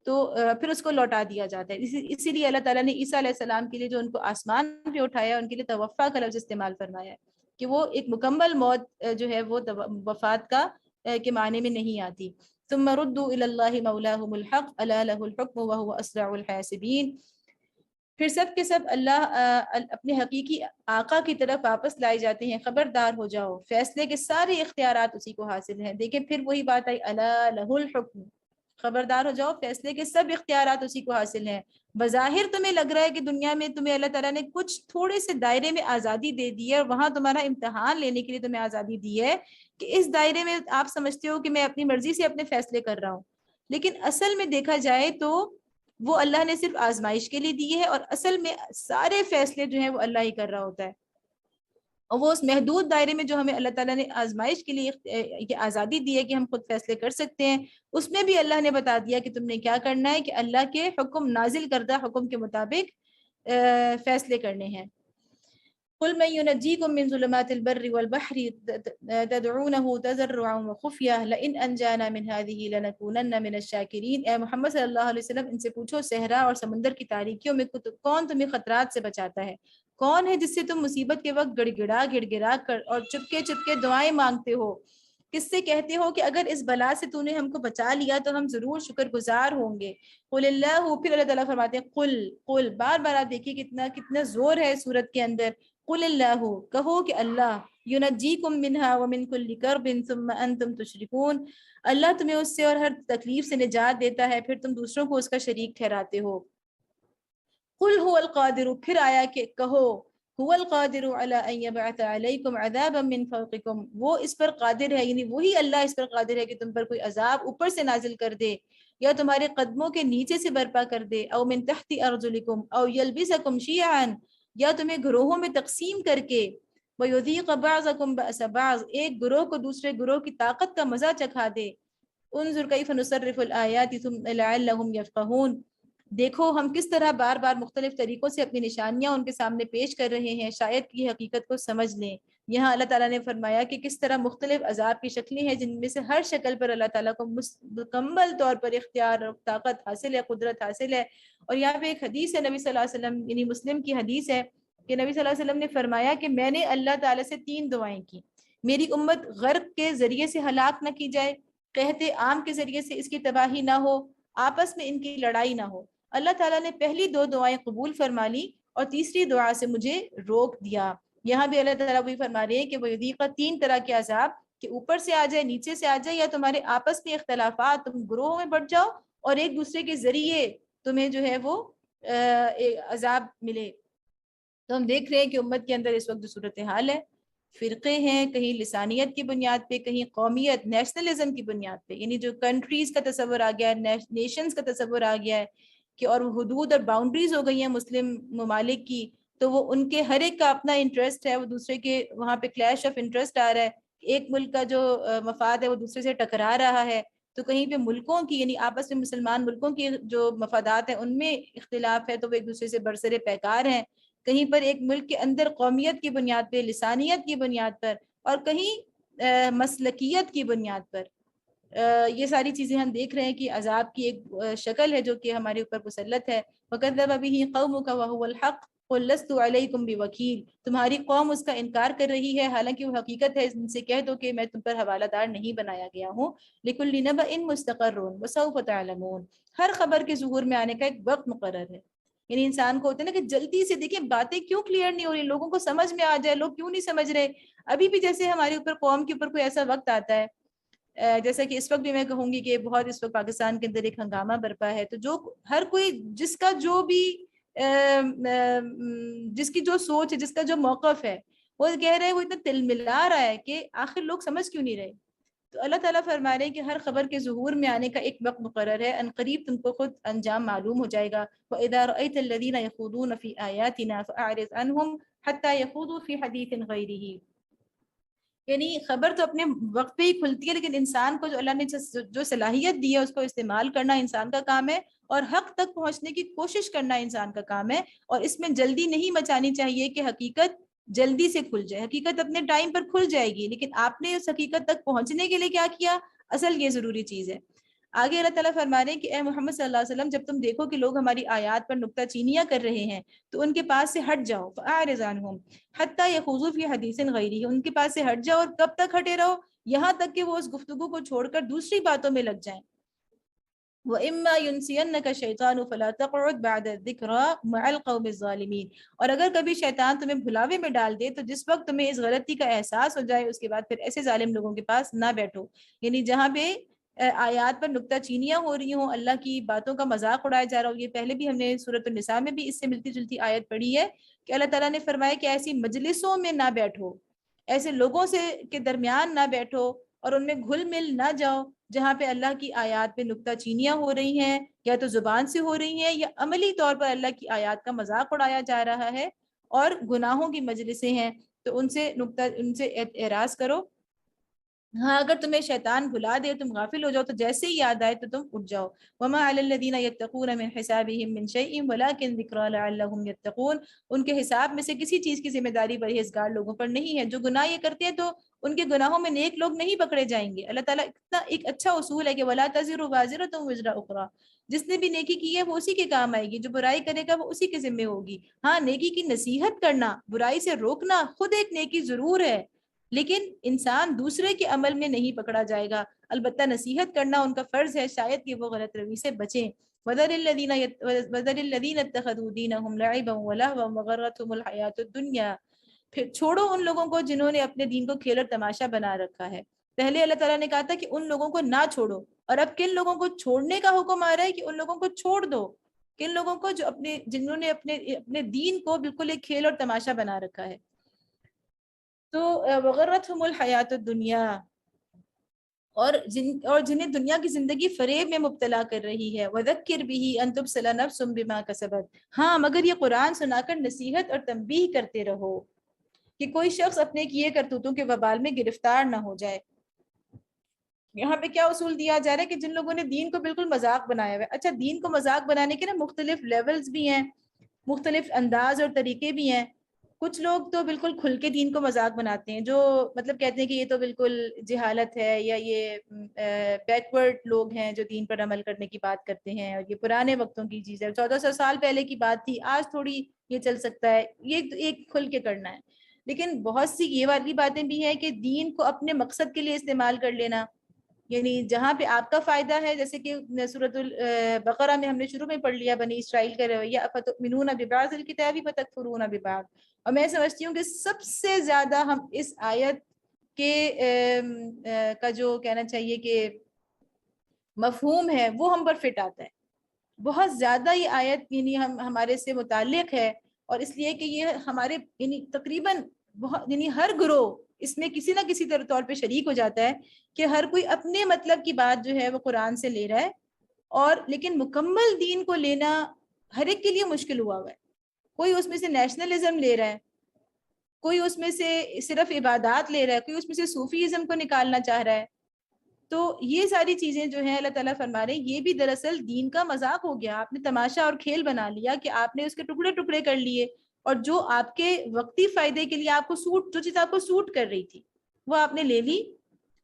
تو پھر اس کو لوٹا دیا جاتا ہے. اسی لیے اللہ تعالیٰ نے عیسیٰ علیہ السلام کے لیے جو ان کو آسمان پہ اٹھایا ان کے لیے توفا کا لفظ استعمال فرمایا ہے کہ وہ ایک مکمل موت جو ہے وہ وفات کا کے معنی میں نہیں آتی. ثم ردوا الى الله مولاهم الحق الا له الحكم وهو اسرع الحاسبين. پھر سب کے سب اللہ اپنے حقیقی آقا کی طرف واپس لائے جاتے ہیں. خبردار ہو جاؤ، فیصلے کے سارے اختیارات اسی کو حاصل ہیں. دیکھیں پھر وہی بات آئی الا له الحکم، خبردار ہو جاؤ، فیصلے کے سب اختیارات اسی کو حاصل ہیں. بظاہر تمہیں لگ رہا ہے کہ دنیا میں تمہیں اللہ تعالیٰ نے کچھ تھوڑے سے دائرے میں آزادی دے دی ہے اور وہاں تمہارا امتحان لینے کے لیے تمہیں آزادی دی ہے کہ اس دائرے میں آپ سمجھتے ہو کہ میں اپنی مرضی سے اپنے فیصلے کر رہا ہوں، لیکن اصل میں دیکھا جائے تو وہ اللہ نے صرف آزمائش کے لیے دی ہے، اور اصل میں سارے فیصلے جو ہیں وہ اللہ ہی کر رہا ہوتا ہے. اور وہ اس محدود دائرے میں جو ہمیں اللہ تعالیٰ نے آزمائش کے لیے یہ آزادی دی ہے کہ ہم خود فیصلے کر سکتے ہیں، اس میں بھی اللہ نے بتا دیا کہ تم نے کیا کرنا ہے، کہ اللہ کے حکم نازل کردہ حکم کے مطابق فیصلے کرنے ہیں. قل من ينجيكم من ظلمات البر والبحر تدعونه تضرعا وخفيا لئن انجانا من هذه لنكونن من الشاكرين. اے محمد صلی اللہ علیہ وسلم ان سے پوچھو صحرا اور سمندر کی تاریکیوں میں کون تمہیں خطرات سے بچاتا ہے؟ کون ہے جس سے تم مصیبت کے وقت گڑ گڑا کر اور چپکے دعائیں مانگتے ہو؟ کس سے کہتے ہو کہ اگر اس بلا سے تو نے ہم کو بچا لیا تو ہم ضرور شکر گزار ہوں گے؟ قل اللہ. پھر اللہ تعالیٰ فرماتے ہیں قل بار بار آپ دیکھیے کتنا زور ہے سورت کے اندر. قل اللہ، کہو کہ اللہ، ینجیکم منہا ومن کل کرب ثم انتم تشرکون، اللہ تمہیں اس سے اور ہر تکلیف سے نجات دیتا ہے پھر تم دوسروں کو اس کا شریک ٹھہراتے ہو. قل هو القادر، پھر آیا کہ کہو هو القادر علی ان یبعث علیکم عذابا من فوقکم، وہ اس پر قادر ہے، یعنی وہی اللہ اس پر قادر ہے کہ تم پر کوئی عذاب اوپر سے نازل کر دے یا تمہارے قدموں کے نیچے سے برپا کر دے، او من تحت ارجلکم او یلبسکم شیعا، یا تمہیں گروہوں میں تقسیم کر کے، وَيُذِيقَ بَعْضَكُمْ بَأْسَ بَعْضٍ، ایک گروہ کو دوسرے گروہ کی طاقت کا مزہ چکھا دے. انظر کیف نصرف الآیات ثم لعلہم یفقہون، دیکھو ہم کس طرح بار بار مختلف طریقوں سے اپنی نشانیاں ان کے سامنے پیش کر رہے ہیں، شاید کی حقیقت کو سمجھ لیں. یہاں اللہ تعالیٰ نے فرمایا کہ کس طرح مختلف عذاب کی شکلیں ہیں جن میں سے ہر شکل پر اللہ تعالیٰ کو مکمل طور پر اختیار اور طاقت حاصل ہے، قدرت حاصل ہے. اور یہاں پہ ایک حدیث ہے نبی صلی اللہ علیہ وسلم، یعنی مسلم کی حدیث ہے کہ نبی صلی اللہ علیہ وسلم نے فرمایا کہ میں نے اللہ تعالیٰ سے 3 دعائیں کی، میری امت غرق کے ذریعے سے ہلاک نہ کی جائے، قحط عام کے ذریعے سے اس کی تباہی نہ ہو، آپس میں ان کی لڑائی نہ ہو. اللہ تعالیٰ نے پہلی 2 دعائیں قبول فرما لی اور تیسری دعا سے مجھے روک دیا. یہاں بھی اللہ تعالیٰ وہی فرما رہے ہیں کہ وہ یذیقہ 3 طرح کے عذاب، کہ اوپر سے آ جائے، نیچے سے آ جائے، یا تمہارے آپس میں اختلافات، تم گروہوں میں بٹ جاؤ اور ایک دوسرے کے ذریعے تمہیں جو ہے وہ عذاب ملے. تو ہم دیکھ رہے ہیں کہ امت کے اندر اس وقت جو صورتحال ہے، فرقے ہیں، کہیں لسانیت کی بنیاد پہ، کہیں قومیت نیشنلزم کی بنیاد پہ، یعنی جو کنٹریز کا تصور آ گیا ہے، نیشنز کا تصور آ گیا ہے کہ اور حدود اور باؤنڈریز ہو گئی ہیں مسلم ممالک کی، تو وہ ان کے ہر ایک کا اپنا انٹرسٹ ہے، وہ دوسرے کے وہاں پہ کلیش آف انٹرسٹ آ رہا ہے، ایک ملک کا جو مفاد ہے وہ دوسرے سے ٹکرا رہا ہے. تو کہیں پہ ملکوں کی، یعنی آپس میں مسلمان ملکوں کی جو مفادات ہیں ان میں اختلاف ہے تو وہ ایک دوسرے سے برسر پیکار ہیں. کہیں پر ایک ملک کے اندر قومیت کی بنیاد پہ، لسانیت کی بنیاد پر، اور کہیں مسلکیت کی بنیاد پر. یہ ساری چیزیں ہم دیکھ رہے ہیں کہ عذاب کی ایک شکل ہے جو کہ ہمارے اوپر مسلط ہے. وَكَذَّبَ بِهِ قَوْمُكَ وَهُوَ الْحَقُّ قُل لَّسْتُ عَلَيْكُمْ بِوَكِيلٍ، تمہاری قوم اس کا انکار کر رہی ہے حالانکہ وہ حقیقت ہے، ان سے کہہ دو کہ میں تم پر حوالہ دار نہیں بنایا گیا ہوں. لِكُلِّ نَبَإٍ مُسْتَقَرٌّ وَسَوْفَ تَعْلَمُونَ، ہر خبر کے ظہور میں آنے کا ایک وقت مقرر ہے. یعنی انسان کو ہوتا ہے نا کہ جلدی سے دیکھیں باتیں کیوں کلیئر نہیں ہو رہی، لوگوں کو سمجھ میں آ جائے، لوگ کیوں نہیں سمجھ رہے. ابھی بھی جیسے ہمارے اوپر قوم کے اوپر کوئی ایسا وقت آتا ہے، جیسا کہ اس وقت بھی میں کہوں گی کہ بہت اس وقت پاکستان کے اندر ایک ہنگامہ برپا ہے، تو جو ہر کوئی جس کا جو بھی جس کی جو سوچ ہے، جس کا جو موقف ہے، وہ کہہ رہے ہیں، وہ اتنا تل ملا رہا ہے کہ آخر لوگ سمجھ کیوں نہیں رہے. تو اللہ تعالیٰ فرما رہے ہیں کہ ہر خبر کے ظہور میں آنے کا ایک وقت مقرر ہے، ان قریب تم کو خود انجام معلوم ہو جائے گا. وَإِذَا رَأَيْتَ الَّذِينَ يَخُوضُونَ فِي آيَاتِنَا فَأَعْرِضْ عَنْهُمْ حَتَّى يَخُوضُوا فِي حَدِيثٍ غَيْرِهِ. یعنی خبر تو اپنے وقت پہ ہی کھلتی ہے، لیکن انسان کو جو اللہ نے جو صلاحیت دی ہے اس کو استعمال کرنا انسان کا کام ہے، اور حق تک پہنچنے کی کوشش کرنا انسان کا کام ہے. اور اس میں جلدی نہیں مچانی چاہیے کہ حقیقت جلدی سے کھل جائے. حقیقت اپنے ٹائم پر کھل جائے گی، لیکن آپ نے اس حقیقت تک پہنچنے کے لیے کیا کیا، اصل یہ ضروری چیز ہے. آگے اللہ تعالیٰ فرما رہے ہیں کہ اے محمد صلی اللہ علیہ وسلم، جب تم دیکھو کہ لوگ ہماری آیات پر نکتہ چینیاں کر رہے ہیں تو ان کے پاس سے ہٹ جاؤ. فَأَعْرِضْ عَنْهُمْ حَتَّى يَخُوضُوا فِي حَدِيثٍ غَيْرِهِ، ان کے پاس سے ہٹ جاؤ، اور کب تک ہٹے رہو، یہاں تک کہ وہ اس گفتگو کو چھوڑ کر دوسری باتوں میں لگ جائیں. وَإِمَّا يُنْسِيَنَّكَ الشَّيْطَانُ فَلَا تَقْعُدْ بَعْدَ الذِّكْرَىٰ مَعَ الْقَوْمِ الظَّالِمِينَ، اور اگر کبھی شیطان تمہیں بھلاوے میں ڈال دے تو جس وقت تمہیں اس غلطی کا احساس ہو جائے اس کے بعد پھر ایسے ظالم لوگوں کے پاس نہ بیٹھو. یعنی جہاں پہ آیات پر نکتہ چینیاں ہو رہی ہوں، اللہ کی باتوں کا مذاق اڑایا جا رہا ہو. یہ پہلے بھی ہم نے سورۃ النساء میں بھی اس سے ملتی جلتی آیت پڑھی ہے کہ اللہ تعالیٰ نے فرمایا کہ ایسی مجلسوں میں نہ بیٹھو، ایسے لوگوں سے کے درمیان نہ بیٹھو اور ان میں گھل مل نہ جاؤ جہاں پہ اللہ کی آیات پہ نکتہ چینیاں ہو رہی ہیں، یا تو زبان سے ہو رہی ہیں یا عملی طور پر اللہ کی آیات کا مذاق اڑایا جا رہا ہے، اور گناہوں کی مجلسیں ہیں تو ان سے اعراض کرو. ہاں اگر تمہیں شیطان بھلا دے، تم غافل ہو جاؤ تو جیسے ہی یاد آئے تو تم اٹھ جاؤ. وما علی الذین یتقون من حسابهم من شیء ولکن ذکری لعلهم یتقون. ان کے حساب میں سے کسی چیز کی ذمہ داری پرہیزگار لوگوں پر نہیں ہے. جو گناہ یہ کرتے ہیں تو ان کے گناہوں میں نیک لوگ نہیں پکڑے جائیں گے. اللہ تعالیٰ اتنا ایک اچھا اصول ہے کہ ولا تزر وازرۃ وزر اخری، جس نے بھی نیکی کی ہے وہ اسی کے کام آئے گی، جو برائی کرے گا وہ اسی کے ذمہ ہوگی. ہاں نیکی کی نصیحت کرنا، برائی سے روکنا خود ایک نیکی ضرور ہے، لیکن انسان دوسرے کے عمل میں نہیں پکڑا جائے گا. البتہ نصیحت کرنا ان کا فرض ہے، شاید کہ وہ غلط روی سے بچیں. وَذَرِ الَّذِينَ اتَّخَذُوا دِينَهُمْ لَعِبًا وَلَهْوًا وَغَرَّتْهُمُ الْحَيَاةُ الدُّنْيَا. پھر چھوڑو ان لوگوں کو جنہوں نے اپنے دین کو کھیل اور تماشا بنا رکھا ہے. پہلے اللہ تعالیٰ نے کہا تھا کہ ان لوگوں کو نہ چھوڑو، اور اب کن لوگوں کو چھوڑنے کا حکم آ رہا ہے کہ ان لوگوں کو چھوڑ دو. کن لوگوں کو؟ جو جنہوں نے اپنے دین کو بالکل ایک کھیل اور تماشا بنا رکھا ہے. تو وغرتہم الحیات الدنیا، اور جنہیں دنیا کی زندگی فریب میں مبتلا کر رہی ہے. وذکر بہ ان تبصل نفس بما کسبت. ہاں مگر یہ قرآن سنا کر نصیحت اور تنبیہ کرتے رہو کہ کوئی شخص اپنے کیے کرتوتوں کے وبال میں گرفتار نہ ہو جائے. یہاں پہ کیا اصول دیا جا رہا ہے کہ جن لوگوں نے دین کو بالکل مذاق بنایا ہوا ہے. اچھا دین کو مذاق بنانے کے نا مختلف لیولز بھی ہیں، مختلف انداز اور طریقے بھی ہیں. کچھ لوگ تو بالکل کھل کے دین کو مذاق بناتے ہیں، جو مطلب کہتے ہیں کہ یہ تو بالکل جہالت ہے، یا یہ بیکورڈ لوگ ہیں جو دین پر عمل کرنے کی بات کرتے ہیں، اور یہ پرانے وقتوں کی چیز ہے، 1400 سال پہلے کی بات تھی، آج تھوڑی یہ چل سکتا ہے. یہ ایک کھل کے کرنا ہے. لیکن بہت سی یہ والی باتیں بھی ہیں کہ دین کو اپنے مقصد کے لیے استعمال کر لینا، یعنی جہاں پہ آپ کا فائدہ ہے، جیسے کہ سورۃ البقرہ میں ہم نے شروع میں پڑھ لیا بنی اسرائیل کا رویہ، افتؤمنون ببعض الکتاب وتکفرون ببعض. اور میں سمجھتی ہوں کہ سب سے زیادہ ہم اس آیت کے کا جو کہنا چاہیے کہ مفہوم ہے وہ ہم پر فٹ آتا ہے. بہت زیادہ یہ آیت یعنی ہمارے سے متعلق ہے، اور اس لیے کہ یہ ہمارے یعنی تقریباً بہت یعنی ہر گروہ اس میں کسی نہ کسی طور پہ شریک ہو جاتا ہے کہ ہر کوئی اپنے مطلب کی بات جو ہے وہ قرآن سے لے رہا ہے، اور لیکن مکمل دین کو لینا ہر ایک کے لیے مشکل ہوا ہے. کوئی اس میں سے نیشنلزم لے رہا ہے، کوئی اس میں سے صرف عبادات لے رہا ہے، کوئی اس میں سے صوفیزم کو نکالنا چاہ رہا ہے. تو یہ ساری چیزیں جو ہیں اللہ تعالیٰ فرما رہے ہیں یہ بھی دراصل دین کا مذاق ہو گیا. آپ نے تماشا اور کھیل بنا لیا کہ آپ نے اس کے ٹکڑے ٹکڑے کر لیے، اور جو آپ کے وقتی فائدے کے لیے آپ کو جو چیز آپ کو سوٹ کر رہی تھی وہ آپ نے لے لی،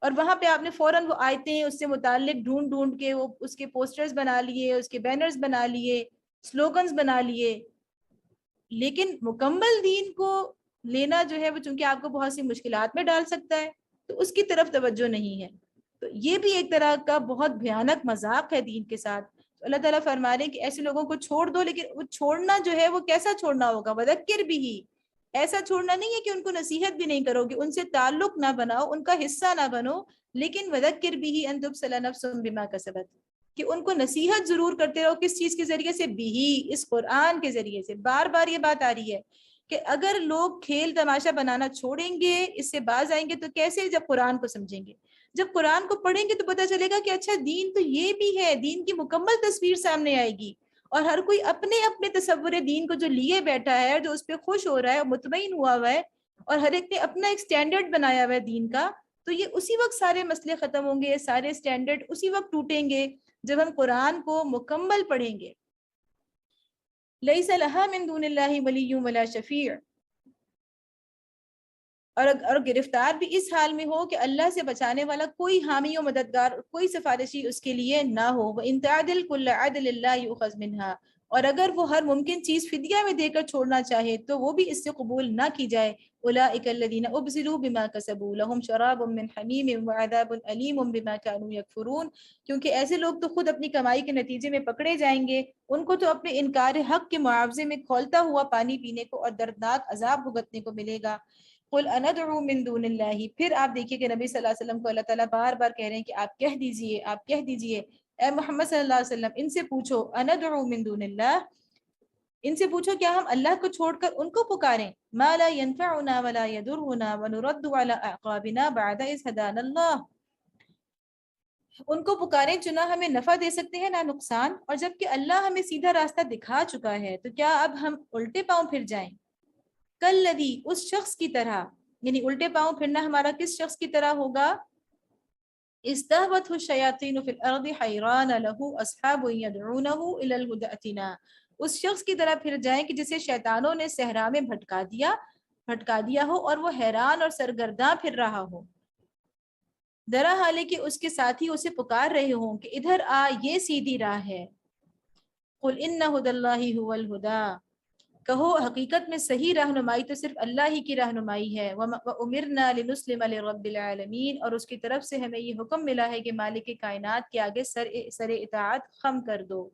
اور وہاں پہ آپ نے فوراً وہ آیتیں اس سے متعلق ڈھونڈ ڈھونڈ کے وہ اس کے پوسٹرز بنا لیے، اس کے بینرز بنا لیے، سلوگنز بنا لیے. لیکن مکمل دین کو لینا جو ہے وہ چونکہ آپ کو بہت سی مشکلات میں ڈال سکتا ہے تو اس کی طرف توجہ نہیں ہے. تو یہ بھی ایک طرح کا بہت بھیانک مذاق ہے دین کے ساتھ. تو اللہ تعالیٰ فرما رہے ہیں کہ ایسے لوگوں کو چھوڑ دو، لیکن وہ چھوڑنا جو ہے وہ کیسا چھوڑنا ہوگا؟ وذکر بھی ہی، ایسا چھوڑنا نہیں ہے کہ ان کو نصیحت بھی نہیں کرو گے، ان سے تعلق نہ بناؤ، ان کا حصہ نہ بنو، لیکن وذکر بھی ہی ان تبصل نفس بما کسبت، کہ ان کو نصیحت ضرور کرتے رہو. کس چیز کے ذریعے سے؟ بھی اس قرآن کے ذریعے سے. بار بار یہ بات آ رہی ہے کہ اگر لوگ کھیل تماشا بنانا چھوڑیں گے، اس سے باز آئیں گے تو کیسے؟ جب قرآن کو سمجھیں گے، جب قرآن کو پڑھیں گے تو پتہ چلے گا کہ اچھا دین تو یہ بھی ہے، دین کی مکمل تصویر سامنے آئے گی. اور ہر کوئی اپنے اپنے تصور دین کو جو لیے بیٹھا ہے، جو اس پہ خوش ہو رہا ہے اور مطمئن ہوا ہوا ہے، اور ہر ایک نے اپنا ایک سٹینڈرڈ بنایا ہوا ہے دین کا، تو یہ اسی وقت سارے مسئلے ختم ہوں گے، سارے سٹینڈرڈ اسی وقت ٹوٹیں گے جب ہم قرآن کو مکمل پڑھیں گے. لیس لها من دون اللہ ولی ولا شفیع. اور گرفتار بھی اس حال میں ہو کہ اللہ سے بچانے والا کوئی حامی و مددگار، کوئی سفارشی اس کے لیے نہ ہو. وَإِن تَعْدِلْ كُلَّ عَدْلٍ لَا يُؤْخَذْ مِنْهَا. اور اگر وہ ہر ممکن چیز فدیہ میں دے کر چھوڑنا چاہے تو وہ بھی اس سے قبول نہ کی جائے. أُولَٰئِكَ الَّذِينَ أُبْسِلُوا بِمَا كَسَبُوا لَهُمْ شَرَابٌ مِّنْ حَمِيمٍ وَعَذَابٌ أَلِيمٌ بِمَا كَانُوا يَكْفُرُونَ. کیونکہ ایسے لوگ تو خود اپنی کمائی کے نتیجے میں پکڑے جائیں گے، ان کو تو اپنے انکار حق کے معاوضے میں کھولتا ہوا پانی پینے کو اور دردناک عذاب بھگتنے کو ملے گا. قل اندعو من دون اللہ، پھر آپ دیکھیے کہ نبی صلی اللہ علیہ وسلم کو اللہ تعالیٰ بار بار کہہ رہے ہیں کہ آپ کہہ دیجئے، آپ کہہ دیجئے اے محمد صلی اللہ علیہ وسلم ان سے پوچھو، اندعو من دون اللہ، ان سے پوچھو کیا ہم اللہ کو چھوڑ کر ان کو پکاریں، ما لا ينفعنا ولا يضرنا ونرد على اعقابنا بعد اذ هدانا اللہ، ان کو پکاریں چنا ہمیں نفع دے سکتے ہیں نہ نقصان، اور جبکہ اللہ ہمیں سیدھا راستہ دکھا چکا ہے تو کیا اب ہم الٹے پاؤں پھر جائیں؟ کلذی، اس شخص کی طرح، یعنی الٹے پاؤں پھرنا ہمارا کس شخص کی طرح ہوگا؟ استہوته الشیاطین فی الارض حیران له اصحاب یدعونہ الی الہدی ائتنا، اس شخص کی طرح پھر جائیں کہ جسے شیطانوں نے صحرا میں بھٹکا دیا ہو اور وہ حیران اور سرگرداں پھر رہا ہو، درا حال ہے کہ اس کے ساتھی اسے پکار رہے ہوں کہ ادھر آ، یہ سیدھی راہ ہے۔ قل ان ھدی اللہ ھو الھدی، کہو حقیقت میں صحیح رہنمائی تو صرف اللہ ہی کی رہنمائی ہے، وَأُمِرْنَا لِنُسْلِمَ لِرَبِّ الْعَالَمِينَ، اور اس کی طرف سے ہمیں یہ حکم ملا ہے کہ مالک کائنات کے آگے سر اطاعت خم کر دو۔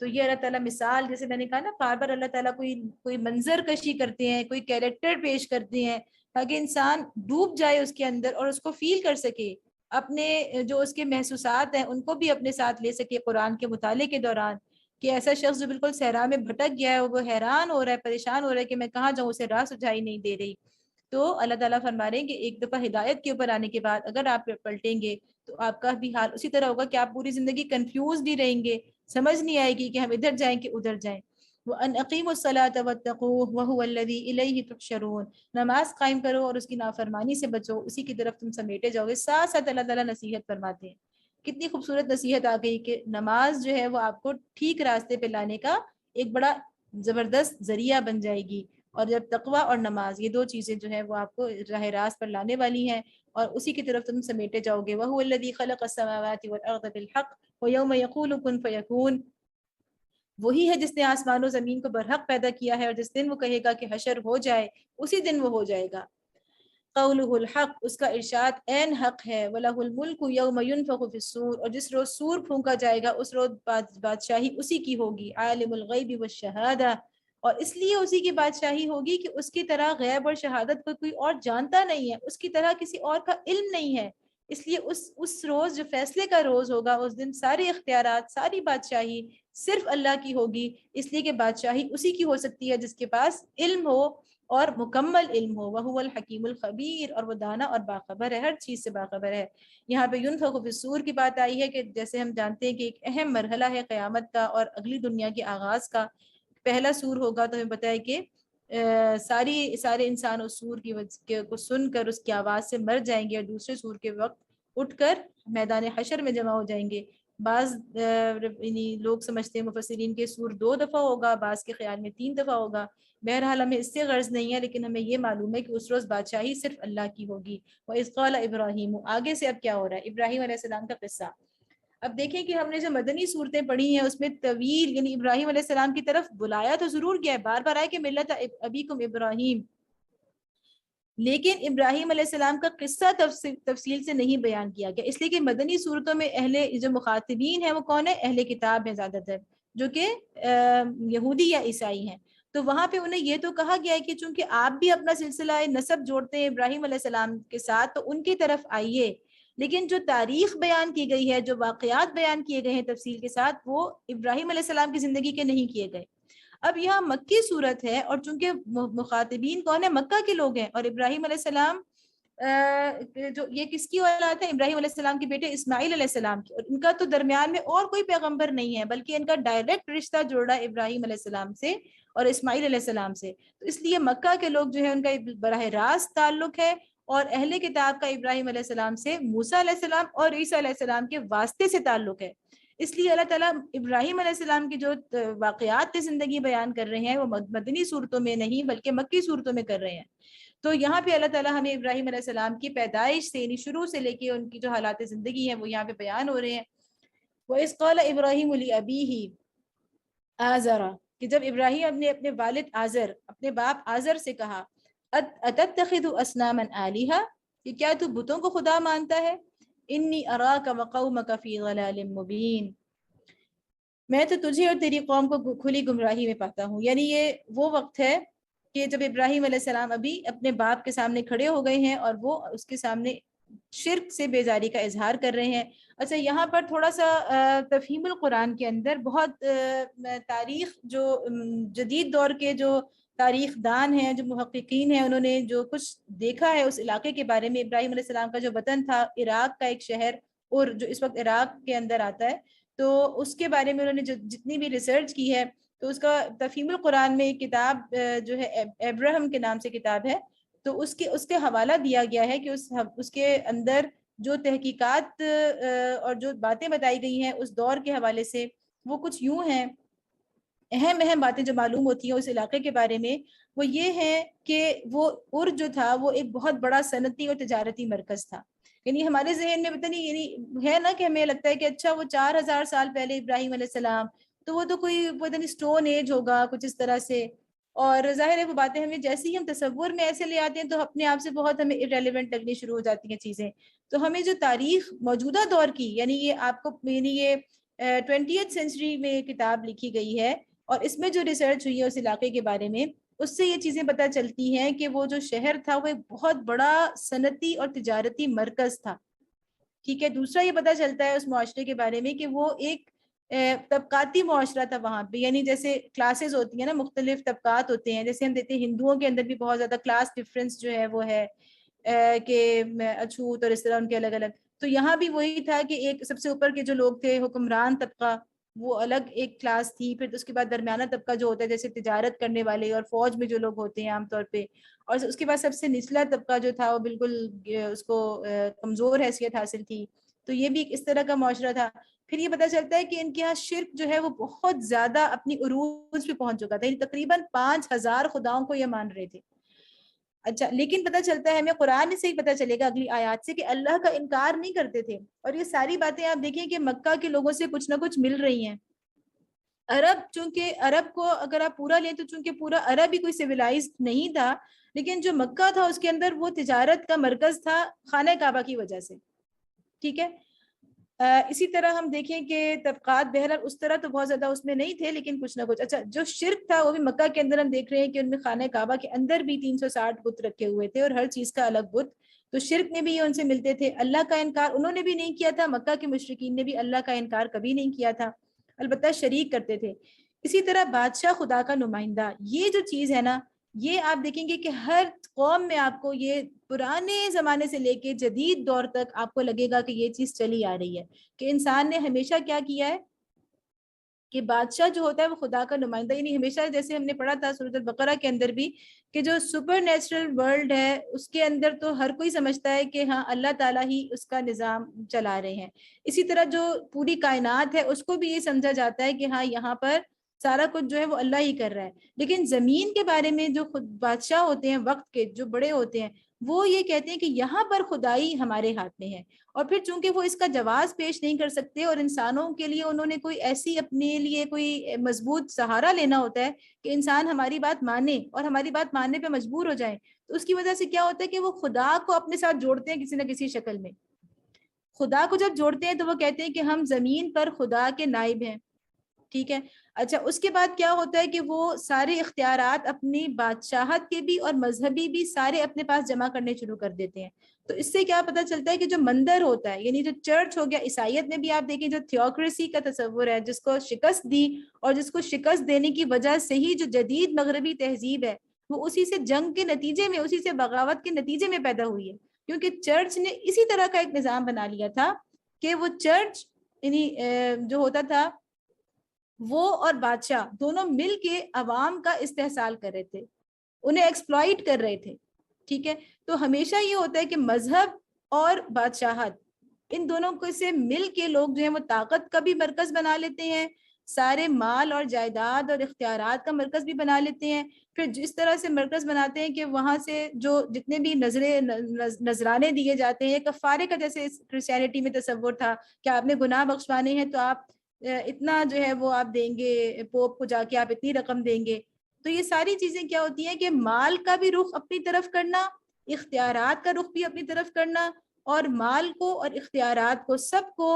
تو یہ اللہ تعالیٰ مثال، جیسے میں نے کہا نا بار بار اللہ تعالیٰ کوئی منظر کشی کرتے ہیں، کوئی کیریکٹر پیش کرتے ہیں تاکہ انسان ڈوب جائے اس کے اندر اور اس کو فیل کر سکے، اپنے جو اس کے محسوسات ہیں ان کو بھی اپنے ساتھ لے سکے قرآن کے مطالعے کے دوران، کہ ایسا شخص جو بالکل صحرا میں بھٹک گیا ہے، وہ حیران ہو رہا ہے، پریشان ہو رہا ہے کہ میں کہاں جاؤں، اسے راہ سجائی نہیں دے رہی، تو اللہ تعالیٰ فرما رہے ہیں کہ ایک دفعہ ہدایت کے اوپر آنے کے بعد اگر آپ پلٹیں گے تو آپ کا بھی حال اسی طرح ہوگا کہ آپ پوری زندگی کنفیوز بھی رہیں گے، سمجھ نہیں آئے گی کہ ہم ادھر جائیں کہ ادھر جائیں۔ وَأَنْ أَقِيمُوا الصَّلَاةَ وَاتَّقُوهُ وَهُوَ الَّذِي إِلَيْهِ تُحْشَرُونَ، نماز قائم کرو اور اس کی نافرمانی سے بچو، اسی کی طرف تم سمیٹے جاؤ گے۔ ساتھ ساتھ اللہ تعالیٰ نصیحت فرماتے ہیں، کتنی خوبصورت نصیحت آ گئی کہ نماز جو ہے وہ آپ کو ٹھیک راستے پہ لانے کا ایک بڑا زبردست ذریعہ بن جائے گی، اور جب تقوی اور نماز یہ دو چیزیں جو ہے وہ آپ کو راہ راست پر لانے والی ہیں اور اسی کی طرف تم سمیٹے جاؤ گے۔ وَهُوَ الَّذِي خَلَقَ السَّمَاوَاتِ وَالْأَرْضَ بِالْحَقِّ وَيَوْمَ يَقُولُ كُن فَيَكُونُ، وہی ہے جس نے آسمان و زمین کو برحق پیدا کیا ہے، اور جس دن وہ کہے گا کہ حشر ہو جائے اسی دن وہ ہو جائے گا۔ قولہ الحق، اس کا ارشاد عین حق ہے۔ وَلَهُ الْمُلْكُ يَوْمَ يُنفَخُ فِي الصُّورِ، اور جس روز سور پھونکا جائے گا اس روز بادشاہی اسی کی ہوگی۔ عالم الغیب والشہادہ، اور اس لیے اسی کی بادشاہی ہوگی کہ اس کی طرح غیب اور شہادت کو کوئی اور جانتا نہیں ہے، اس کی طرح کسی اور کا علم نہیں ہے، اس لیے اس روز جو فیصلے کا روز ہوگا اس دن سارے اختیارات، ساری بادشاہی صرف اللہ کی ہوگی، اس لیے کہ بادشاہی اسی کی ہو سکتی ہے جس کے پاس علم ہو اور مکمل علم ہو۔ وَهُوَ الْحَكِيمُ الْخَبِيرُ، اور وہ دانا اور باخبر ہے، ہر چیز سے باخبر ہے۔ یہاں پہ ينفخ فی الصور کی بات آئی ہے کہ جیسے ہم جانتے ہیں کہ ایک اہم مرحلہ ہے قیامت کا اور اگلی دنیا کے آغاز کا، پہلا سور ہوگا تو ہمیں بتایا کہ سارے انسان اس سور کو سن کر اس کی آواز سے مر جائیں گے، اور دوسرے سور کے وقت اٹھ کر میدان حشر میں جمع ہو جائیں گے۔ بعض لوگ سمجھتے ہیں مفسرین کے سور 2 دفعہ ہوگا، بعض کے خیال میں 3 دفعہ ہوگا، بہرحال ہمیں اس سے غرض نہیں ہے، لیکن ہمیں یہ معلوم ہے کہ اس روز بادشاہی صرف اللہ کی ہوگی۔ وَإِذْ قَالَ إِبْرَاهِيمُ، آگے سے اب کیا ہو رہا ہے؟ ابراہیم علیہ السلام کا قصہ۔ اب دیکھیں کہ ہم نے جو مدنی صورتیں پڑھی ہیں اس میں طویل، یعنی ابراہیم علیہ السلام کی طرف بلایا تو ضرور گیا ہے، بار بار آئے کہ ملت ابیکم ابراہیم، لیکن ابراہیم علیہ السلام کا قصہ تفصیل سے نہیں بیان کیا گیا، اس لیے کہ مدنی صورتوں میں جو مخاطبین ہیں وہ کون ہے؟ اہل کتاب ہیں زیادہ تر، جو کہ یہودی یا عیسائی ہیں، تو وہاں پہ انہیں یہ تو کہا گیا ہے کہ چونکہ آپ بھی اپنا سلسلہ نسب جوڑتے ہیں ابراہیم علیہ السلام کے ساتھ تو ان کی طرف آئیے، لیکن جو تاریخ بیان کی گئی ہے، جو واقعات بیان کیے گئے ہیں تفصیل کے ساتھ، وہ ابراہیم علیہ السلام کی زندگی کے نہیں کیے گئے۔ اب یہاں مکی صورت ہے اور چونکہ مخاطبین کون ہے؟ مکہ کے لوگ ہیں، اور ابراہیم علیہ السلام جو یہ کس کی اولاد ہے؟ ابراہیم علیہ السلام کے بیٹے اسماعیل علیہ السلام کی، اور ان کا تو درمیان میں اور کوئی پیغمبر نہیں ہے، بلکہ ان کا ڈائریکٹ رشتہ جوڑا ہے ابراہیم علیہ السلام سے اور اسماعیل علیہ السلام سے، تو اس لیے مکہ کے لوگ جو ہے ان کا براہ راست تعلق ہے، اور اہل کتاب کا ابراہیم علیہ السلام سے موسیٰ علیہ السلام اور عیسیٰ علیہ السلام کے واسطے سے تعلق ہے۔ اس لیے اللہ تعالیٰ ابراہیم علیہ السلام کی جو واقعات کی زندگی بیان کر رہے ہیں وہ مدنی صورتوں میں نہیں بلکہ مکی صورتوں میں کر رہے ہیں۔ تو یہاں پہ اللہ تعالیٰ ہمیں ابراہیم علیہ السلام کی پیدائش سے، یعنی شروع سے لے کے ان کی جو حالات زندگی ہیں وہ یہاں پہ بیان ہو رہے ہیں۔ وَإِذْ قَالَ إِبْرَاهِيمُ لِأَبِيهِ آزَرَ، کہ جب ابراہیم نے اپنے والد آزر، اپنے باپ آزر سے کہا أَتَتَّخِذُ أَصْنَامًا آلِهَةً، کہ کیا تو بتوں کو خدا مانتا ہے؟ إِنِّي أَرَاكَ وَقَوْمَكَ فِي ضَلَالٍ مُبِينٍ، میں تو تجھے اور تیری قوم کو کھلی گمراہی میں پاتا ہوں۔ یعنی یہ وہ وقت ہے کہ جب ابراہیم علیہ السلام ابھی اپنے باپ کے سامنے کھڑے ہو گئے ہیں اور وہ اس کے سامنے شرک سے بیزاری کا اظہار کر رہے ہیں. اچھا یہاں پر تھوڑا سا تفہیم القرآن کے اندر بہت تاریخ جو جدید دور کے جو تاریخ دان ہیں، جو محققین ہیں، انہوں نے جو کچھ دیکھا ہے اس علاقے کے بارے میں. ابراہیم علیہ السلام کا جو وطن تھا عراق کا ایک شہر، اور جو اس وقت عراق کے اندر آتا ہے، تو اس کے بارے میں انہوں نے جتنی بھی ریسرچ کی ہے، تو اس کا تفہیم القرآن میں ایک کتاب جو ہے ابراہم کے نام سے کتاب ہے، تو اس کے حوالہ دیا گیا ہے کہ اس کے اندر جو تحقیقات اور جو باتیں بتائی گئی ہیں اس دور کے حوالے سے، وہ کچھ یوں ہیں. اہم باتیں جو معلوم ہوتی ہیں اس علاقے کے بارے میں، وہ یہ ہے کہ وہ جو تھا وہ ایک بہت بڑا صنعتی اور تجارتی مرکز تھا. یعنی ہمارے ذہن میں پتہ نہیں، یعنی ہے نا کہ ہمیں لگتا ہے کہ اچھا وہ 4000 سال پہلے ابراہیم علیہ السلام، تو وہ تو کوئی پتہ نہیں اسٹون ایج ہوگا کچھ اس طرح سے. اور ظاہر ہے وہ باتیں ہمیں جیسے ہی ہم تصور میں ایسے لے آتے ہیں تو اپنے آپ سے بہت ہمیں irrelevant لگنی شروع ہو جاتی ہیں چیزیں. تو ہمیں جو تاریخ موجودہ دور کی، یعنی یہ آپ کو، یعنی یہ 20th سینچری میں کتاب لکھی گئی ہے، اور اس میں جو ریسرچ ہوئی ہے اس علاقے کے بارے میں، اس سے یہ چیزیں پتہ چلتی ہیں کہ وہ جو شہر تھا وہ ایک بہت بڑا صنعتی اور تجارتی مرکز تھا. ٹھیک ہے. دوسرا یہ پتہ چلتا ہے اس معاشرے کے بارے میں کہ وہ ایک طبقاتی معاشرہ تھا وہاں پہ. یعنی جیسے کلاسز ہوتی ہیں نا، مختلف طبقات ہوتے ہیں، جیسے ہم دیکھتے ہیں ہندوؤں کے اندر بھی بہت زیادہ کلاس ڈفرینس جو ہے وہ ہے کہ اچھوت اور اس طرح ان کے الگ الگ. تو یہاں بھی وہی تھا کہ ایک سب سے اوپر کے جو لوگ تھے حکمران طبقہ، وہ الگ ایک کلاس تھی. پھر اس کے بعد درمیانہ طبقہ جو ہوتا ہے جیسے تجارت کرنے والے اور فوج میں جو لوگ ہوتے ہیں عام طور پہ، اور اس کے بعد سب سے نچلا طبقہ جو تھا وہ بالکل اس کو کمزور حیثیت حاصل تھی. تو یہ بھی اس طرح کا معاشرہ تھا. پھر یہ پتہ چلتا ہے کہ ان کے یہاں شرک جو ہے وہ بہت زیادہ اپنی عروج پہ پہنچ چکا تھا. تقریباً 5000 خداؤں کو یہ مان رہے تھے. اچھا لیکن پتہ چلتا ہے ہمیں قرآن سے ہی پتہ چلے گا اگلی آیات سے کہ اللہ کا انکار نہیں کرتے تھے. اور یہ ساری باتیں آپ دیکھیں کہ مکہ کے لوگوں سے کچھ نہ کچھ مل رہی ہیں. عرب، چونکہ عرب کو اگر آپ پورا لیں تو چونکہ پورا عرب ہی کوئی سویلائزڈ نہیں تھا، لیکن جو مکہ تھا اس کے اندر وہ تجارت کا مرکز تھا خانہ کعبہ کی وجہ سے. ٹھیک ہے. اسی طرح ہم دیکھیں کہ طبقات بہرحال اس طرح تو بہت زیادہ اس میں نہیں تھے، لیکن کچھ نہ کچھ. اچھا جو شرک تھا وہ بھی مکہ کے اندر ہم دیکھ رہے ہیں کہ ان میں خانہ کعبہ کے اندر بھی 360 بت رکھے ہوئے تھے اور ہر چیز کا الگ بت. تو شرک میں بھی یہ ان سے ملتے تھے. اللہ کا انکار انہوں نے بھی نہیں کیا تھا، مکہ کے مشرکین نے بھی اللہ کا انکار کبھی نہیں کیا تھا، البتہ شریک کرتے تھے. اسی طرح بادشاہ خدا کا نمائندہ، یہ جو چیز ہے نا، یہ آپ دیکھیں گے کہ ہر قوم میں آپ کو یہ پرانے زمانے سے لے کے جدید دور تک آپ کو لگے گا کہ یہ چیز چلی آ رہی ہے کہ انسان نے ہمیشہ کیا کیا ہے کہ بادشاہ جو ہوتا ہے وہ خدا کا نمائندہ. یعنی ہمیشہ جیسے ہم نے پڑھا تھا سورۃ البقرہ کے اندر بھی کہ جو سپر نیچرل ورلڈ ہے اس کے اندر تو ہر کوئی سمجھتا ہے کہ ہاں اللہ تعالیٰ ہی اس کا نظام چلا رہے ہیں. اسی طرح جو پوری کائنات ہے اس کو بھی یہ سمجھا جاتا ہے کہ ہاں یہاں پر سارا کچھ جو ہے وہ اللہ ہی کر رہا ہے. لیکن زمین کے بارے میں جو خود بادشاہ ہوتے ہیں وقت کے، جو بڑے ہوتے ہیں، وہ یہ کہتے ہیں کہ یہاں پر خدائی ہمارے ہاتھ میں ہے. اور پھر چونکہ وہ اس کا جواز پیش نہیں کر سکتے اور انسانوں کے لیے انہوں نے کوئی ایسی اپنے لیے کوئی مضبوط سہارا لینا ہوتا ہے کہ انسان ہماری بات مانے اور ہماری بات ماننے پہ مجبور ہو جائے، تو اس کی وجہ سے کیا ہوتا ہے کہ وہ خدا کو اپنے ساتھ جوڑتے ہیں کسی نہ کسی شکل میں. خدا کو جب جوڑتے ہیں تو وہ کہتے ہیں کہ ہم زمین پر خدا کے نائب ہیں. ٹھیک ہے. اچھا اس کے بعد کیا ہوتا ہے کہ وہ سارے اختیارات اپنی بادشاہت کے بھی اور مذہبی بھی سارے اپنے پاس جمع کرنے شروع کر دیتے ہیں. تو اس سے کیا پتہ چلتا ہے کہ جو مندر ہوتا ہے، یعنی جو چرچ ہو گیا، عیسائیت میں بھی آپ دیکھیں جو تھیوکریسی کا تصور ہے، جس کو شکست دی اور جس کو شکست دینے کی وجہ سے ہی جو جدید مغربی تہذیب ہے وہ اسی سے جنگ کے نتیجے میں، اسی سے بغاوت کے نتیجے میں پیدا ہوئی ہے. کیونکہ چرچ نے اسی طرح کا ایک نظام بنا لیا تھا کہ وہ چرچ یعنی جو ہوتا تھا وہ اور بادشاہ دونوں مل کے عوام کا استحصال کر رہے تھے، انہیں ایکسپلائٹ کر رہے تھے. ٹھیک ہے. تو ہمیشہ یہ ہوتا ہے کہ مذہب اور بادشاہت ان دونوں کو سے مل کے لوگ جو ہیں وہ طاقت کا بھی مرکز بنا لیتے ہیں، سارے مال اور جائیداد اور اختیارات کا مرکز بھی بنا لیتے ہیں. پھر جس طرح سے مرکز بناتے ہیں کہ وہاں سے جو جتنے بھی نذرانے دیے جاتے ہیں، کفارے کا جیسے کرسچینٹی میں تصور تھا کہ آپ نے گناہ بخشوانے ہیں تو آپ اتنا جو ہے وہ آپ دیں گے، پوپ کو جا کے آپ اتنی رقم دیں گے. تو یہ ساری چیزیں کیا ہوتی ہیں کہ مال کا بھی رخ اپنی طرف کرنا، اختیارات کا رخ بھی اپنی طرف کرنا، اور مال کو اور اختیارات کو سب کو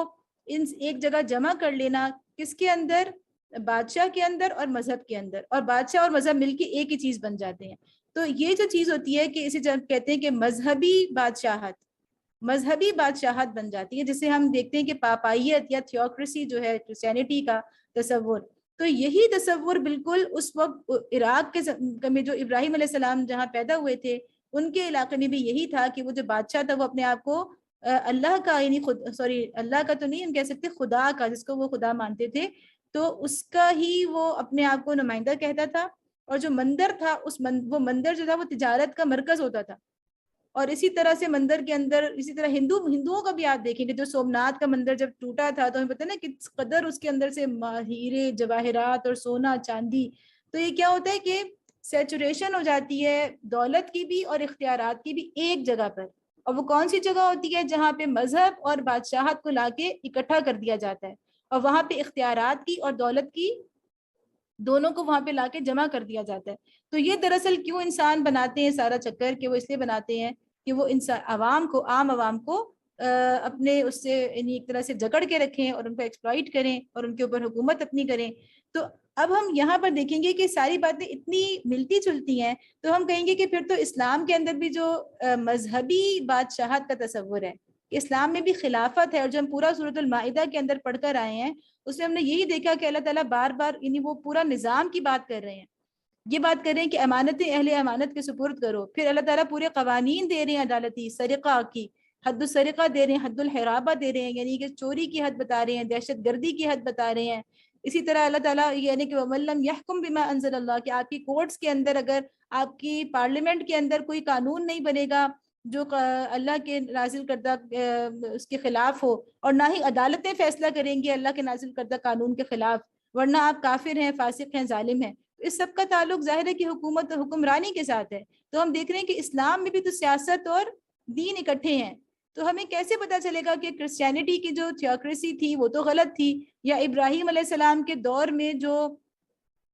ایک جگہ جمع کر لینا. کس کے اندر؟ بادشاہ کے اندر اور مذہب کے اندر، اور بادشاہ اور مذہب مل کے ایک ہی چیز بن جاتے ہیں. تو یہ جو چیز ہوتی ہے کہ اسے جب کہتے ہیں کہ مذہبی بادشاہت بن جاتی ہے، جسے ہم دیکھتے ہیں کہ پاپائیت یا تھیوکریسی جو ہے کرسچینٹی کا تصور، تو یہی تصور بالکل اس وقت عراق کے میں جو ابراہیم علیہ السلام جہاں پیدا ہوئے تھے ان کے علاقے میں بھی یہی تھا کہ وہ جو بادشاہ تھا وہ اپنے آپ کو اللہ کا، یعنی اللہ کا تو نہیں ہم کہہ سکتے، خدا کا، جس کو وہ خدا مانتے تھے، تو اس کا ہی وہ اپنے آپ کو نمائندہ کہتا تھا. اور جو مندر تھا وہ مندر جو تھا وہ تجارت کا مرکز ہوتا تھا. اور اسی طرح سے مندر کے اندر اسی طرح ہندوؤں کا بھی آپ دیکھیں گے، جو سومناتھ کا مندر جب ٹوٹا تھا تو ہمیں پتہ ہے نا کس قدر اس کے اندر سے ہیرے جواہرات اور سونا چاندی، تو یہ کیا ہوتا ہے کہ سیچوریشن ہو جاتی ہے دولت کی بھی اور اختیارات کی بھی ایک جگہ پر. اور وہ کون سی جگہ ہوتی ہے؟ جہاں پہ مذہب اور بادشاہت کو لا کے اکٹھا کر دیا جاتا ہے، اور وہاں پہ اختیارات کی اور دولت کی دونوں کو وہاں پہ لا کے جمع کر دیا جاتا ہے. تو یہ دراصل کیوں انسان بناتے ہیں سارا چکر، کہ وہ اس لیے بناتے ہیں کہ وہ انسان عام عوام کو اپنے اس سے یعنی ایک طرح سے جکڑ کے رکھیں اور ان کو ایکسپلائٹ کریں اور ان کے اوپر حکومت اپنی کریں. تو اب ہم یہاں پر دیکھیں گے کہ ساری باتیں اتنی ملتی جلتی ہیں، تو ہم کہیں گے کہ پھر تو اسلام کے اندر بھی جو مذہبی بادشاہت کا تصور ہے، اسلام میں بھی خلافت ہے. اور جو ہم پورا سورۃ المائدہ کے اندر پڑھ کر آئے ہیں اس میں ہم نے یہی دیکھا کہ اللہ تعالیٰ بار بار یعنی وہ پورا نظام کی بات کر رہے ہیں، یہ بات کر رہے ہیں کہ امانتیں اہل امانت کے سپرد کرو. پھر اللہ تعالیٰ پورے قوانین دے رہے ہیں عدالتی، سرقہ کی حد السرقہ دے رہے ہیں، حد الحرابہ دے رہے ہیں، یعنی کہ چوری کی حد بتا رہے ہیں، دہشت گردی کی حد بتا رہے ہیں. اسی طرح اللہ تعالیٰ یعنی کہ وَمَن لَّمْ يَحْكُم بِمَا أَنزَلَ اللَّهُ، کہ آپ کی کورٹس کے اندر اگر آپ کی پارلیمنٹ کے اندر کوئی قانون نہیں بنے گا جو اللہ کے نازل کردہ اس کے خلاف ہو، اور نہ ہی عدالتیں فیصلہ کریں گی اللہ کے نازل کردہ قانون کے خلاف، ورنہ آپ کافر ہیں، فاسق ہیں، ظالم ہیں. اس سب کا تعلق ظاہر ہے کہ حکومت اور حکمرانی کے ساتھ ہے. تو ہم دیکھ رہے ہیں کہ اسلام میں بھی تو سیاست اور دین اکٹھے ہیں. تو ہمیں کیسے پتا چلے گا کہ کرسچینٹی کی جو تھیوکریسی تھی وہ تو غلط تھی، یا ابراہیم علیہ السلام کے دور میں جو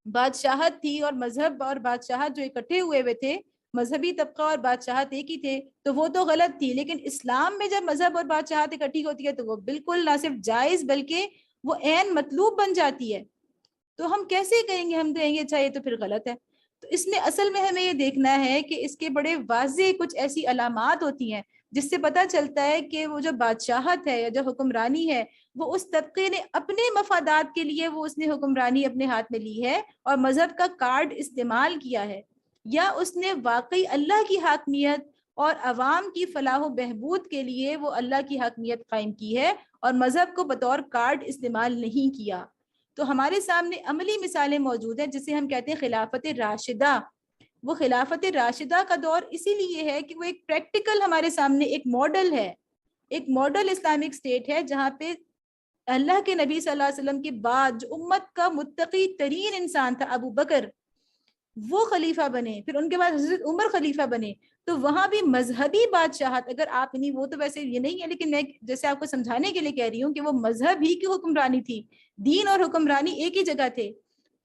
بادشاہت تھی اور مذہب اور بادشاہت جو اکٹھے ہوئے تھے، مذہبی طبقہ اور بادشاہت ایک ہی تھے، تو وہ تو غلط تھی. لیکن اسلام میں جب مذہب اور بادشاہت اکٹھی ہوتی ہے تو وہ بالکل نہ صرف جائز بلکہ وہ عین مطلوب بن جاتی ہے. تو ہم کیسے کہیں گے، ہم کہیں گے اچھا یہ تو پھر غلط ہے. تو اس میں اصل میں ہمیں یہ دیکھنا ہے کہ اس کے بڑے واضح کچھ ایسی علامات ہوتی ہیں جس سے پتہ چلتا ہے کہ وہ جو بادشاہت ہے یا جو حکمرانی ہے وہ اس طبقے نے اپنے مفادات کے لیے وہ اس نے حکمرانی اپنے ہاتھ میں لی ہے اور مذہب کا کارڈ استعمال کیا ہے، یا اس نے واقعی اللہ کی حاکمیت اور عوام کی فلاح و بہبود کے لیے وہ اللہ کی حاکمیت قائم کی ہے اور مذہب کو بطور کارڈ استعمال نہیں کیا. تو ہمارے سامنے عملی مثالیں موجود ہیں جسے ہم کہتے ہیں خلافت راشدہ. وہ خلافت راشدہ کا دور اسی لیے ہے کہ وہ ایک پریکٹیکل ہمارے سامنے ایک ماڈل ہے، ایک ماڈل اسلامک اسٹیٹ ہے جہاں پہ اللہ کے نبی صلی اللہ علیہ وسلم کے بعد جو امت کا متقی ترین انسان تھا ابو بکر، وہ خلیفہ بنے، پھر ان کے بعد حضرت عمر خلیفہ بنے. تو وہاں بھی مذہبی بادشاہت، اگر آپ نہیں، وہ تو ویسے یہ نہیں ہے لیکن میں جیسے آپ کو سمجھانے کے لیے کہہ رہی ہوں کہ وہ مذہب ہی کی حکمرانی تھی، دین اور حکمرانی ایک ہی جگہ تھے.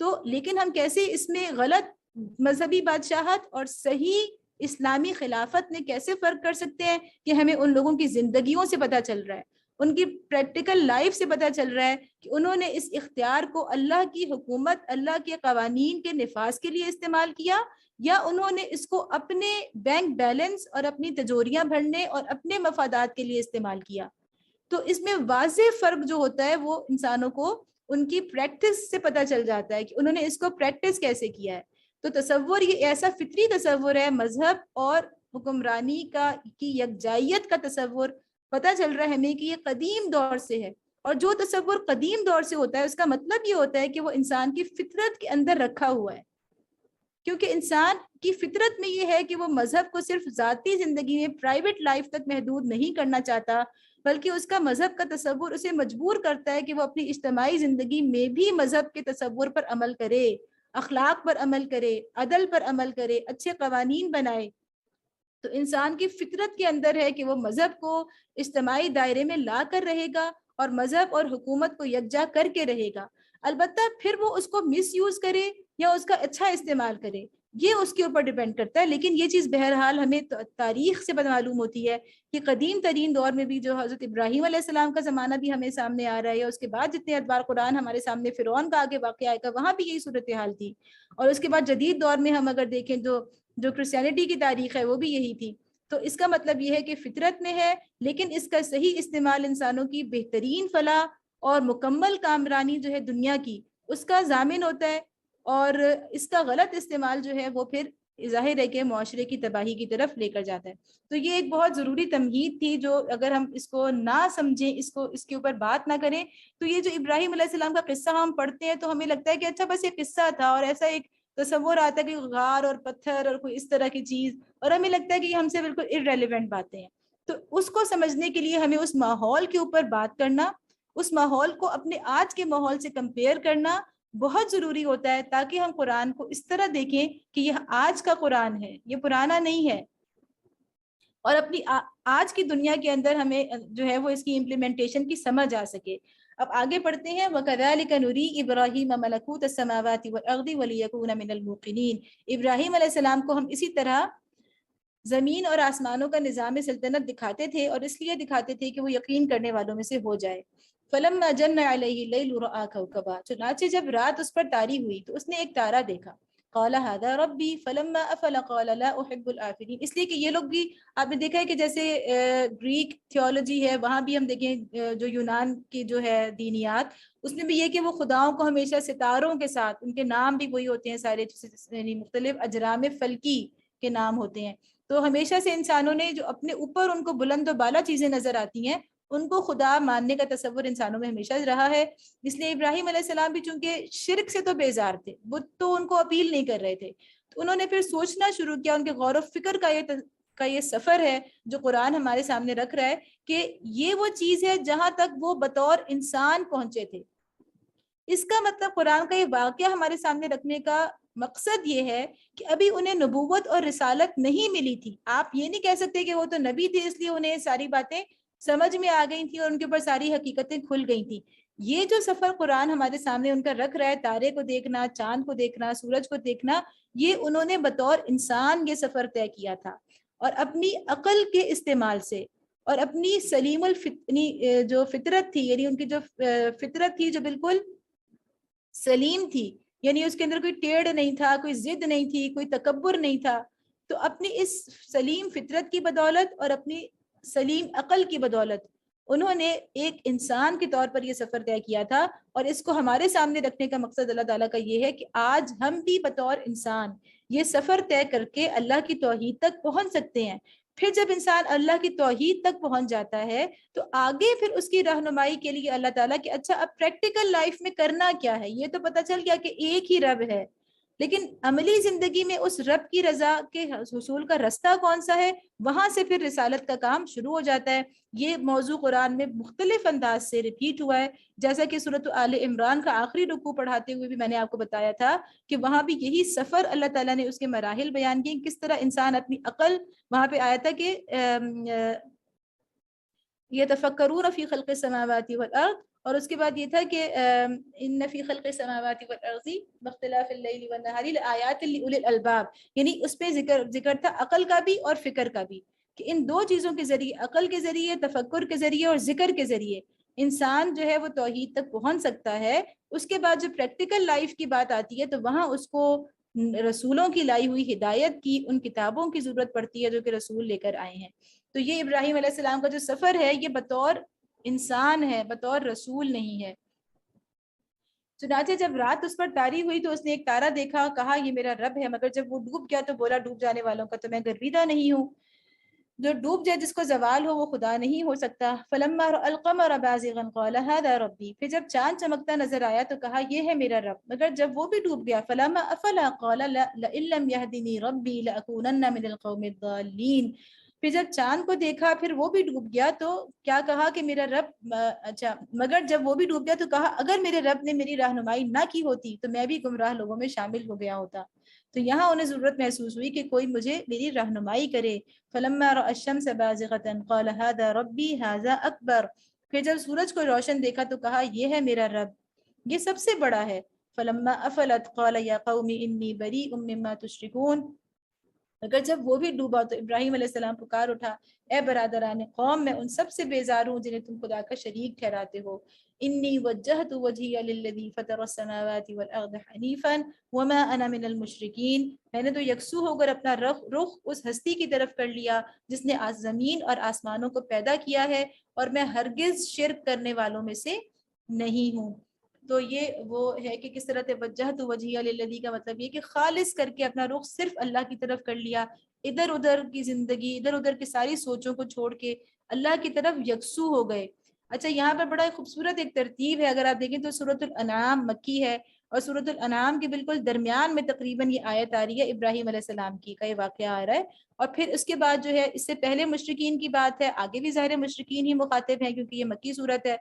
تو لیکن ہم کیسے اس میں غلط مذہبی بادشاہت اور صحیح اسلامی خلافت میں کیسے فرق کر سکتے ہیں کہ ہمیں ان لوگوں کی زندگیوں سے پتہ چل رہا ہے، ان کی پریکٹیکل لائف سے پتہ چل رہا ہے کہ انہوں نے اس اختیار کو اللہ کی حکومت، اللہ کے قوانین کے نفاذ کے لیے استعمال کیا، یا انہوں نے اس کو اپنے بینک بیلنس اور اپنی تجوریاں بھرنے اور اپنے مفادات کے لیے استعمال کیا. تو اس میں واضح فرق جو ہوتا ہے وہ انسانوں کو ان کی پریکٹس سے پتہ چل جاتا ہے کہ انہوں نے اس کو پریکٹس کیسے کیا ہے. تو تصور یہ ایسا فطری تصور ہے مذہب اور حکمرانی کا کی یکجائیت کا تصور، پتہ چل رہا ہے ہمیں کہ یہ قدیم دور سے ہے. اور جو تصور قدیم دور سے ہوتا ہے اس کا مطلب یہ ہوتا ہے کہ وہ انسان کی فطرت کے اندر رکھا ہوا ہے، کیونکہ انسان کی فطرت میں یہ ہے کہ وہ مذہب کو صرف ذاتی زندگی میں پرائیویٹ لائف تک محدود نہیں کرنا چاہتا، بلکہ اس کا مذہب کا تصور اسے مجبور کرتا ہے کہ وہ اپنی اجتماعی زندگی میں بھی مذہب کے تصور پر عمل کرے، اخلاق پر عمل کرے، عدل پر عمل کرے، اچھے قوانین بنائے. تو انسان کی فطرت کے اندر ہے کہ وہ مذہب کو اجتماعی دائرے میں لا کر رہے گا اور مذہب اور حکومت کو یکجا کر کے رہے گا. البتہ پھر وہ اس کو مس یوز کرے یا اس کا اچھا استعمال کرے، یہ اس کے اوپر ڈیپینڈ کرتا ہے. لیکن یہ چیز بہرحال ہمیں تاریخ سے معلوم ہوتی ہے کہ قدیم ترین دور میں بھی جو حضرت ابراہیم علیہ السلام کا زمانہ بھی ہمیں سامنے آ رہا ہے, اس کے بعد جتنے ادوار قرآن ہمارے سامنے فرعون کا آگے واقعہ آئے گا وہاں بھی یہی صورتحال تھی, اور اس کے بعد جدید دور میں ہم اگر دیکھیں جو کرسچینٹی کی تاریخ ہے وہ بھی یہی تھی. تو اس کا مطلب یہ ہے کہ فطرت میں ہے, لیکن اس کا صحیح استعمال انسانوں کی بہترین فلاح اور مکمل کامرانی جو ہے دنیا کی اس کا ضامن ہوتا ہے, اور اس کا غلط استعمال جو ہے وہ پھر ظاہر ہے کہ معاشرے کی تباہی کی طرف لے کر جاتا ہے. تو یہ ایک بہت ضروری تمہید تھی جو اگر ہم اس کو نہ سمجھیں, اس کے اوپر بات نہ کریں, تو یہ جو ابراہیم علیہ السلام کا قصہ ہم پڑھتے ہیں تو ہمیں لگتا ہے کہ اچھا بس یہ قصہ تھا, اور ایسا ایک تصور آتا ہے کہ غار اور پتھر اور کوئی اس طرح کی چیز, اور ہمیں لگتا ہے کہ یہ ہم سے بالکل ارریلیونٹ باتیں ہیں. تو اس کو سمجھنے کے لیے ہمیں اس ماحول کے اوپر بات کرنا, اس ماحول کو اپنے آج کے ماحول سے کمپیئر کرنا بہت ضروری ہوتا ہے, تاکہ ہم قرآن کو اس طرح دیکھیں کہ یہ آج کا قرآن ہے, یہ پرانا نہیں ہے, اور اپنی آج کی دنیا کے اندر ہمیں جو ہے وہ اس کی امپلیمنٹیشن کی سمجھ آ سکے. اب آگے پڑھتے ہیں. وَكَذَلِكَ نُرِي إِبْرَاهِيمَ مَلَكُوتَ السَّمَاوَاتِ وَالْأَرْضِ وَلِيَكُونَ مِنَ الْمُوقِنِينَ. ابراہیم علیہ السلام کو ہم اسی طرح زمین اور آسمانوں کا نظام سلطنت دکھاتے تھے, اور اس لیے دکھاتے تھے کہ وہ یقین کرنے والوں میں سے ہو جائے. فَلَمَّا جَنَّ عَلَيْهِ اللَّيْلُ رَأَىٰ كَوْكَبًا. چنانچہ جب رات اس پر تاری ہوئی تو اس نے ایک تارا دیکھا. قال هذا ربی فلما افل قال لا احب الآفلین. اس لیے کہ یہ لوگ بھی آپ نے دیکھا ہے کہ جیسے گریک تھیولوجی ہے, وہاں بھی ہم دیکھیں جو یونان کی جو ہے دینیات, اس میں بھی یہ کہ وہ خداؤں کو ہمیشہ ستاروں کے ساتھ, ان کے نام بھی وہی ہوتے ہیں سارے, مختلف اجرام فلکی کے نام ہوتے ہیں. تو ہمیشہ سے انسانوں نے جو اپنے اوپر ان کو بلند و بالا چیزیں نظر آتی ہیں ان کو خدا ماننے کا تصور انسانوں میں ہمیشہ رہا ہے. اس لیے ابراہیم علیہ السلام بھی چونکہ شرک سے تو بیزار تھے, بت تو ان کو اپیل نہیں کر رہے تھے, تو انہوں نے پھر سوچنا شروع کیا. ان کے غور و فکر کا یہ سفر ہے جو قرآن ہمارے سامنے رکھ رہا ہے کہ یہ وہ چیز ہے جہاں تک وہ بطور انسان پہنچے تھے. اس کا مطلب قرآن کا یہ واقعہ ہمارے سامنے رکھنے کا مقصد یہ ہے کہ ابھی انہیں نبوت اور رسالت نہیں ملی تھی. آپ یہ نہیں کہہ سکتے کہ وہ تو نبی تھے اس لیے انہیں ساری باتیں سمجھ میں آ گئی تھی اور ان کے اوپر ساری حقیقتیں کھل گئی تھی. یہ جو سفر قرآن ہمارے سامنے ان کا رکھ رہا ہے, تارے کو دیکھنا, چاند کو دیکھنا, سورج کو دیکھنا, یہ انہوں نے بطور انسان یہ سفر طے کیا تھا, اور اپنی عقل کے استعمال سے اور اپنی سلیم جو فطرت تھی, یعنی ان کی جو فطرت تھی جو بالکل سلیم تھی, یعنی اس کے اندر کوئی ٹیڑھ نہیں تھا, کوئی ضد نہیں تھی, کوئی تکبر نہیں تھا. تو اپنی اس سلیم فطرت کی بدولت اور اپنی سلیم عقل کی بدولت انہوں نے ایک انسان کے طور پر یہ سفر طے کیا تھا. اور اس کو ہمارے سامنے رکھنے کا مقصد اللہ تعالیٰ کا یہ ہے کہ آج ہم بھی بطور انسان یہ سفر طے کر کے اللہ کی توحید تک پہنچ سکتے ہیں. پھر جب انسان اللہ کی توحید تک پہنچ جاتا ہے تو آگے پھر اس کی رہنمائی کے لیے اللہ تعالیٰ کہ اچھا اب پریکٹیکل لائف میں کرنا کیا ہے. یہ تو پتہ چل گیا کہ ایک ہی رب ہے, لیکن عملی زندگی میں اس رب کی رضا کے حصول کا رستہ کون سا ہے, وہاں سے پھر رسالت کا کام شروع ہو جاتا ہے. یہ موضوع قرآن میں مختلف انداز سے ریپیٹ ہوا ہے, جیسا کہ سورۃ آل عمران کا آخری رکوع پڑھاتے ہوئے بھی میں نے آپ کو بتایا تھا کہ وہاں بھی یہی سفر اللہ تعالیٰ نے اس کے مراحل بیان کیے, کس طرح انسان اپنی عقل, وہاں پہ آیا تھا کہ یتفکرون فی خلق السماوات والارض, اور اس کے بعد یہ تھا کہ ان فی خلق السماوات والارض واختلاف اللیل والنہار لآیات لأولی الالباب, یعنی اس پہ ذکر تھا عقل کا بھی اور فکر کا بھی, کہ ان دو چیزوں کے ذریعے, عقل کے ذریعے, تفکر کے ذریعے اور ذکر کے ذریعے انسان جو ہے وہ توحید تک پہنچ سکتا ہے. اس کے بعد جو پریکٹیکل لائف کی بات آتی ہے تو وہاں اس کو رسولوں کی لائی ہوئی ہدایت کی, ان کتابوں کی ضرورت پڑتی ہے جو کہ رسول لے کر آئے ہیں. تو یہ ابراہیم علیہ السلام کا جو سفر ہے یہ بطور انسان ہے, بطور رسول نہیں ہے. چنانچہ جب رات اس پر تاری ہوئی تو اس نے ایک تارا دیکھا, کہا یہ میرا رب ہے, مگر جب وہ ڈوب گیا تو بولا ڈوب جانے والوں کا تو میں گرویدہ نہیں ہوں. جو ڈوب جائے, جس کو زوال ہو, وہ خدا نہیں ہو سکتا. فلما رأى القمر بازغا قال هذا ربي. پھر جب چاند چمکتا نظر آیا تو کہا یہ ہے میرا رب, مگر جب وہ بھی ڈوب گیا فلما افل قال لئن لم يهدني ربي لأكونن من القوم الضالين. پھر جب چاند کو دیکھا پھر وہ بھی ڈوب گیا تو کیا کہا کہ میرا رب, اچھا مگر جب وہ بھی ڈوب گیا تو کہا اگر میرے رب نے میری رہنمائی نہ کی ہوتی تو میں بھی گمراہ لوگوں میں شامل ہو گیا ہوتا. تو یہاں انہیں ضرورت محسوس ہوئی کہ کوئی مجھے میری رہنمائی کرے. فلما رأى الشمس بازغة قال هذا ربي هذا اکبر. پھر جب سورج کو روشن دیکھا تو کہا یہ ہے میرا رب, یہ سب سے بڑا ہے. فلما افلت قال یا قوم انی بریء مما تشرکون، اگر جب وہ بھی ڈوبا تو ابراہیم علیہ السلام پکار اٹھا، اے برادران قوم میں ان سب سے بیزار ہوں جنہیں تم خدا کا شریک ٹھہراتے ہو، انی وجہت وجہی للذی فطر السماوات والارض حنیفا وما انا من المشرکین، میں نے تو یکسو ہو کر اپنا رخ اس ہستی کی طرف کر لیا جس نے زمین اور آسمانوں کو پیدا کیا ہے، اور میں ہرگز شرک کرنے والوں میں سے نہیں ہوں۔ تو یہ وہ ہے کہ کس طرح توجہت وجہی للذی کا مطلب یہ کہ خالص کر کے اپنا رخ صرف اللہ کی طرف کر لیا، ادھر ادھر کی زندگی، ادھر ادھر کی ساری سوچوں کو چھوڑ کے اللہ کی طرف یکسو ہو گئے۔ اچھا، یہاں پر بڑا خوبصورت ایک ترتیب ہے، اگر آپ دیکھیں تو سورۃ الانعام مکی ہے، اور سورۃ الانعام کے بالکل درمیان میں تقریباً یہ آیت آ رہی ہے، ابراہیم علیہ السلام کی کا یہ واقعہ آ رہا ہے، اور پھر اس کے بعد جو ہے اس سے پہلے مشرکین کی بات ہے، آگے بھی ظاہر مشرکین ہی مخاطب ہیں کیونکہ یہ مکی صورت ہے،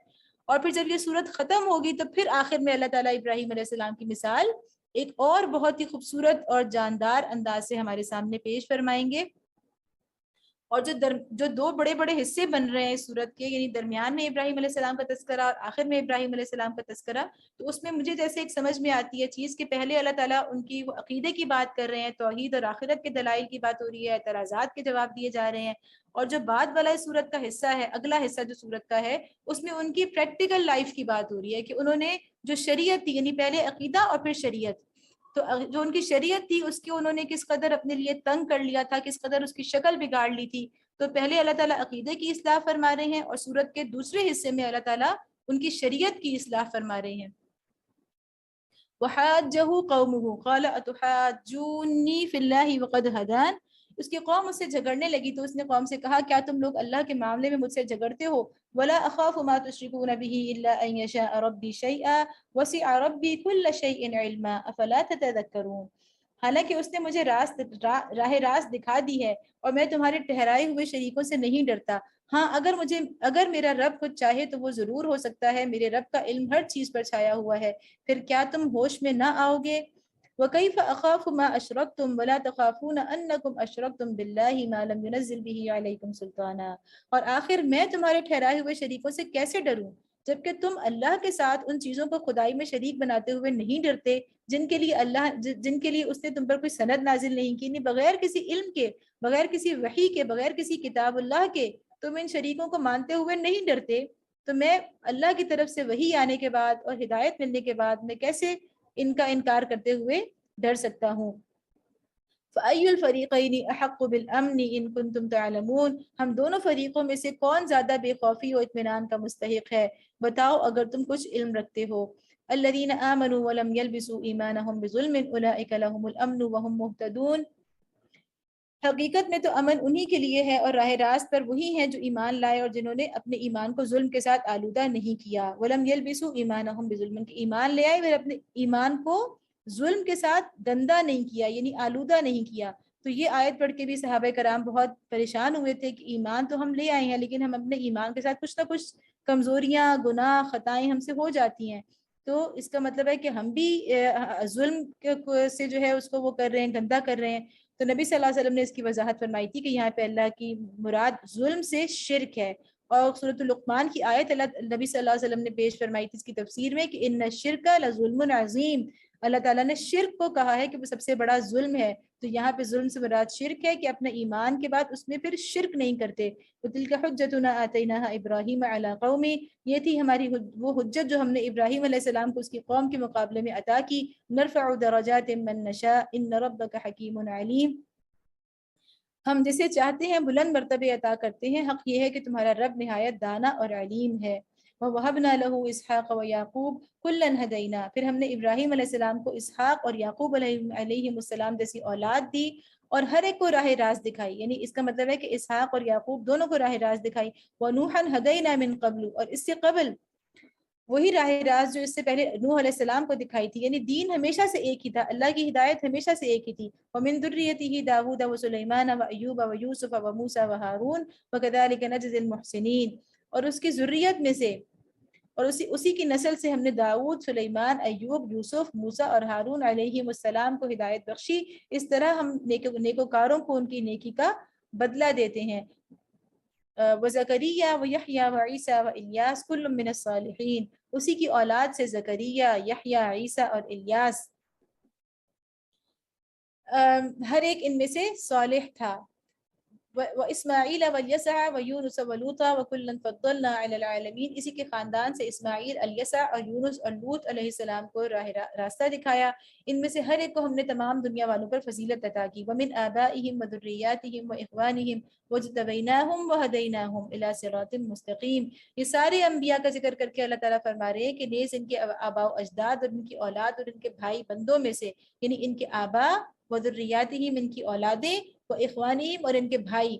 اور پھر جب یہ صورت ختم ہوگی تو پھر آخر میں اللہ تعالیٰ ابراہیم علیہ السلام کی مثال ایک اور بہت ہی خوبصورت اور جاندار انداز سے ہمارے سامنے پیش فرمائیں گے۔ اور جو دو بڑے بڑے حصے بن رہے ہیں اس صورت کے، یعنی درمیان میں ابراہیم علیہ السلام کا تذکرہ اور آخر میں ابراہیم علیہ السلام کا تذکرہ، تو اس میں مجھے جیسے ایک سمجھ میں آتی ہے چیز کہ پہلے اللہ تعالیٰ ان کی وہ عقیدے کی بات کر رہے ہیں، توحید اور آخرت کے دلائل کی بات ہو رہی ہے، اعتراضات کے جواب دیے جا رہے ہیں، اور جو بعد والا اس صورت کا حصہ ہے، اگلا حصہ جو صورت کا ہے، اس میں ان کی پریکٹیکل لائف کی بات ہو رہی ہے کہ انہوں نے جو شریعت تھی، یعنی پہلے عقیدہ اور پھر شریعت، تو جو ان کی شریعت تھی اس کی انہوں نے کس قدر اپنے لیے تنگ کر لیا تھا، کس قدر اس کی شکل بگاڑ لی تھی۔ تو پہلے اللہ تعالیٰ عقیدے کی اصلاح فرما رہے ہیں، اور سورت کے دوسرے حصے میں اللہ تعالیٰ ان کی شریعت کی اصلاح فرما رہے ہیں۔ وَحَاجَّهُ قَوْمُهُ قَالَ أَتُحَاجُّونِّي فِي اللَّهِ وَقَدْ هَدَانِ، اس کی قوم اس سے جھگڑنے لگی تو اس نے قوم سے کہا کیا تم لوگ اللہ کے معاملے میں مجھ سے جھگڑتے ہو؟ وَلَا أَخَافُ مَا تُشْرِكُونَ بِهِ إِلَّا أَن يَشَاءَ رَبِّي شَيْئًا وَسِعَ رَبِّي كُلَّ شَيْءٍ عِلْمًا أَفَلَا تَتَذَكَّرُونَ، حالانکہ اس نے مجھے راہ راست دکھا دی ہے، اور میں تمہارے ٹھہرائے ہوئے شریکوں سے نہیں ڈرتا۔ ہاں، اگر میرا رب کچھ چاہے تو وہ ضرور ہو سکتا ہے، میرے رب کا علم ہر چیز پر چھایا ہوا ہے، پھر کیا تم ہوش میں نہ آؤ گے؟ وَكَيْفَ أَخَافُ مَا أَشْرَكْتُمْ وَلَا تَخَافُونَ أَنَّكُمْ أَشْرَكْتُمْ بِاللَّهِ مَا لَمْ يُنَزِّلْ بِهِ عَلَيْكُمْ سُلْطَانًا، اور آخر میں تمہارے ٹھہرائے ہوئے شریکوں سے کیسے ڈروں جبکہ تم اللہ کے ساتھ ان چیزوں کو خدائی میں شریک بناتے ہوئے نہیں ڈرتے جن کے لیے اس نے تم پر کوئی سند نازل نہیں کی، نہیں بغیر کسی علم کے، بغیر کسی وحی کے، بغیر کسی کتاب اللہ کے تم ان شریکوں کو مانتے ہوئے نہیں ڈرتے، تو میں اللہ کی طرف سے وحی آنے کے بعد اور ہدایت ملنے کے بعد میں کیسے ان کا انکار کرتے ہوئے ڈر سکتا ہوں؟ فَأَيُّ الْفَرِيقَيْنِ أَحَقُّ بِالْأَمْنِ إِن كُنتُمْ تَعْلَمُونَ، ہم دونوں فریقوں میں سے کون زیادہ بے خوفی و اطمینان کا مستحق ہے، بتاؤ اگر تم کچھ علم رکھتے ہو۔ الَّذِينَ آمَنُوا وَلَمْ يَلْبِسُوا إِيمَانَهُمْ بِظُلْمٍ أُولَئِكَ لَهُمُ الْأَمْنُ وَهُمْ مُهْتَدُونَ، حقیقت میں تو امن انہی کے لیے ہے اور راہ راست پر وہی ہیں جو ایمان لائے اور جنہوں نے اپنے ایمان کو ظلم کے ساتھ آلودہ نہیں کیا۔ وَلَمْ يَلْبِسُوا إِيمَانَهُمْ بِظُلْمٍ، کہ ایمان لے آئے پھر اپنے ایمان کو ظلم کے ساتھ گندا نہیں کیا، یعنی آلودہ نہیں کیا۔ تو یہ آیت پڑھ کے بھی صحابہ کرام بہت پریشان ہوئے تھے کہ ایمان تو ہم لے آئے ہیں لیکن ہم اپنے ایمان کے ساتھ کچھ نہ کچھ کمزوریاں، گناہ، خطائیں ہم سے ہو جاتی ہیں، تو اس کا مطلب ہے کہ ہم بھی ظلم سے جو ہے اس کو وہ کر رہے ہیں، گندا کر رہے ہیں۔ تو نبی صلی اللہ علیہ وسلم نے اس کی وضاحت فرمائی تھی کہ یہاں پہ اللہ کی مراد ظلم سے شرک ہے، اور سورۃ لقمان کی آیت نبی صلی اللہ علیہ وسلم نے پیش فرمائی تھی اس کی تفسیر میں کہ ان الشرک لظلم عظیم، اللہ تعالیٰ نے شرک کو کہا ہے کہ وہ سب سے بڑا ظلم ہے، تو یہاں پہ ظلم سے مراد شرک ہے کہ اپنے ایمان کے بعد اس میں پھر شرک نہیں کرتے۔ وَتِلْكَ حُجَّتُنَا آتَيْنَاهَا إِبْرَاهِيمَ عَلَىٰ قَوْمِهِ، یہ تھی ہماری وہ حجت جو ہم نے ابراہیم علیہ السلام کو اس کی قوم کے مقابلے میں عطا کی۔ نرفع درجات من نشاء ان ربک حکیم علیم، ہم جسے چاہتے ہیں بلند مرتبے عطا کرتے ہیں، حق یہ ہے کہ تمہارا رب نہایت دانا اور علیم ہے۔ وَوَهَبْنَا لَهُ إِسْحَاقَ وَيَعْقُوبَ كُلًّا هَدَيْنَا، پھر ہم نے ابراہیم علیہ السلام کو اسحاق اور یعقوب علیہ السلام جیسی اولاد دی اور ہر ایک کو راہ راست دکھائی، یعنی اس کا مطلب ہے کہ اسحاق اور یعقوب دونوں کو راہ راست دکھائی۔ وَنُوحًا هَدَيْنَا مِن قَبْلُ، اور اس سے قبل وہی راہ راست جو اس سے پہلے نوح علیہ السلام کو دکھائی تھی، یعنی دین ہمیشہ سے ایک ہی تھا، اللہ کی ہدایت ہمیشہ سے ایک ہی تھی۔ وَمِن ذُرِّيَّتِهِ دَاوُودَ وَسُلَيْمَانَ وَأَيُّوبَ وَيُوسُفَ وَمُوسَى وَهَارُونَ وَكَذَلِكَ نَجْزِي الْمُحْسِنِينَ، اور اس کی ذریت میں سے اور اسی کی نسل سے ہم نے داؤد، سلیمان، ایوب، یوسف، موسیٰ اور ہارون علیہ السلام کو ہدایت بخشی، اس طرح ہم نیکوکاروں کو ان کی نیکی کا بدلہ دیتے ہیں۔ وزکریا ویحییٰ وعیسیٰ والیاس کل من الصالحین، اسی کی اولاد سے زکریا، یحییٰ، عیسیٰ اور الیاس ہر ایک ان میں سے صالح تھا. واسماعیل والیسع ویونس ولوطا وکلا فضلنا علی العالمین، اسی کے خاندان سے اسماعیل، الیسع اور یونس اور لوط علیہ السلام کو راستہ دکھایا. ان میں سے ہر ایک کو ہم نے تمام دنیا والوں پر فضیلت عطا کی. ومن آبائہم وذریاتہم واخوانہم واجتبیناہم وہدیناہم الی صراط مستقیم. یہ سارے انبیاء کا ذکر کر کے اللہ تعالیٰ فرما رہے ہیں کہ نیز ان کے آباء و اجداد اور ان کی اولاد اور ان کے بھائی بندوں میں سے، یعنی ان کے آباء وذریاتہم ان کی اولادیں، و اخوانیم اور ان کے بھائی،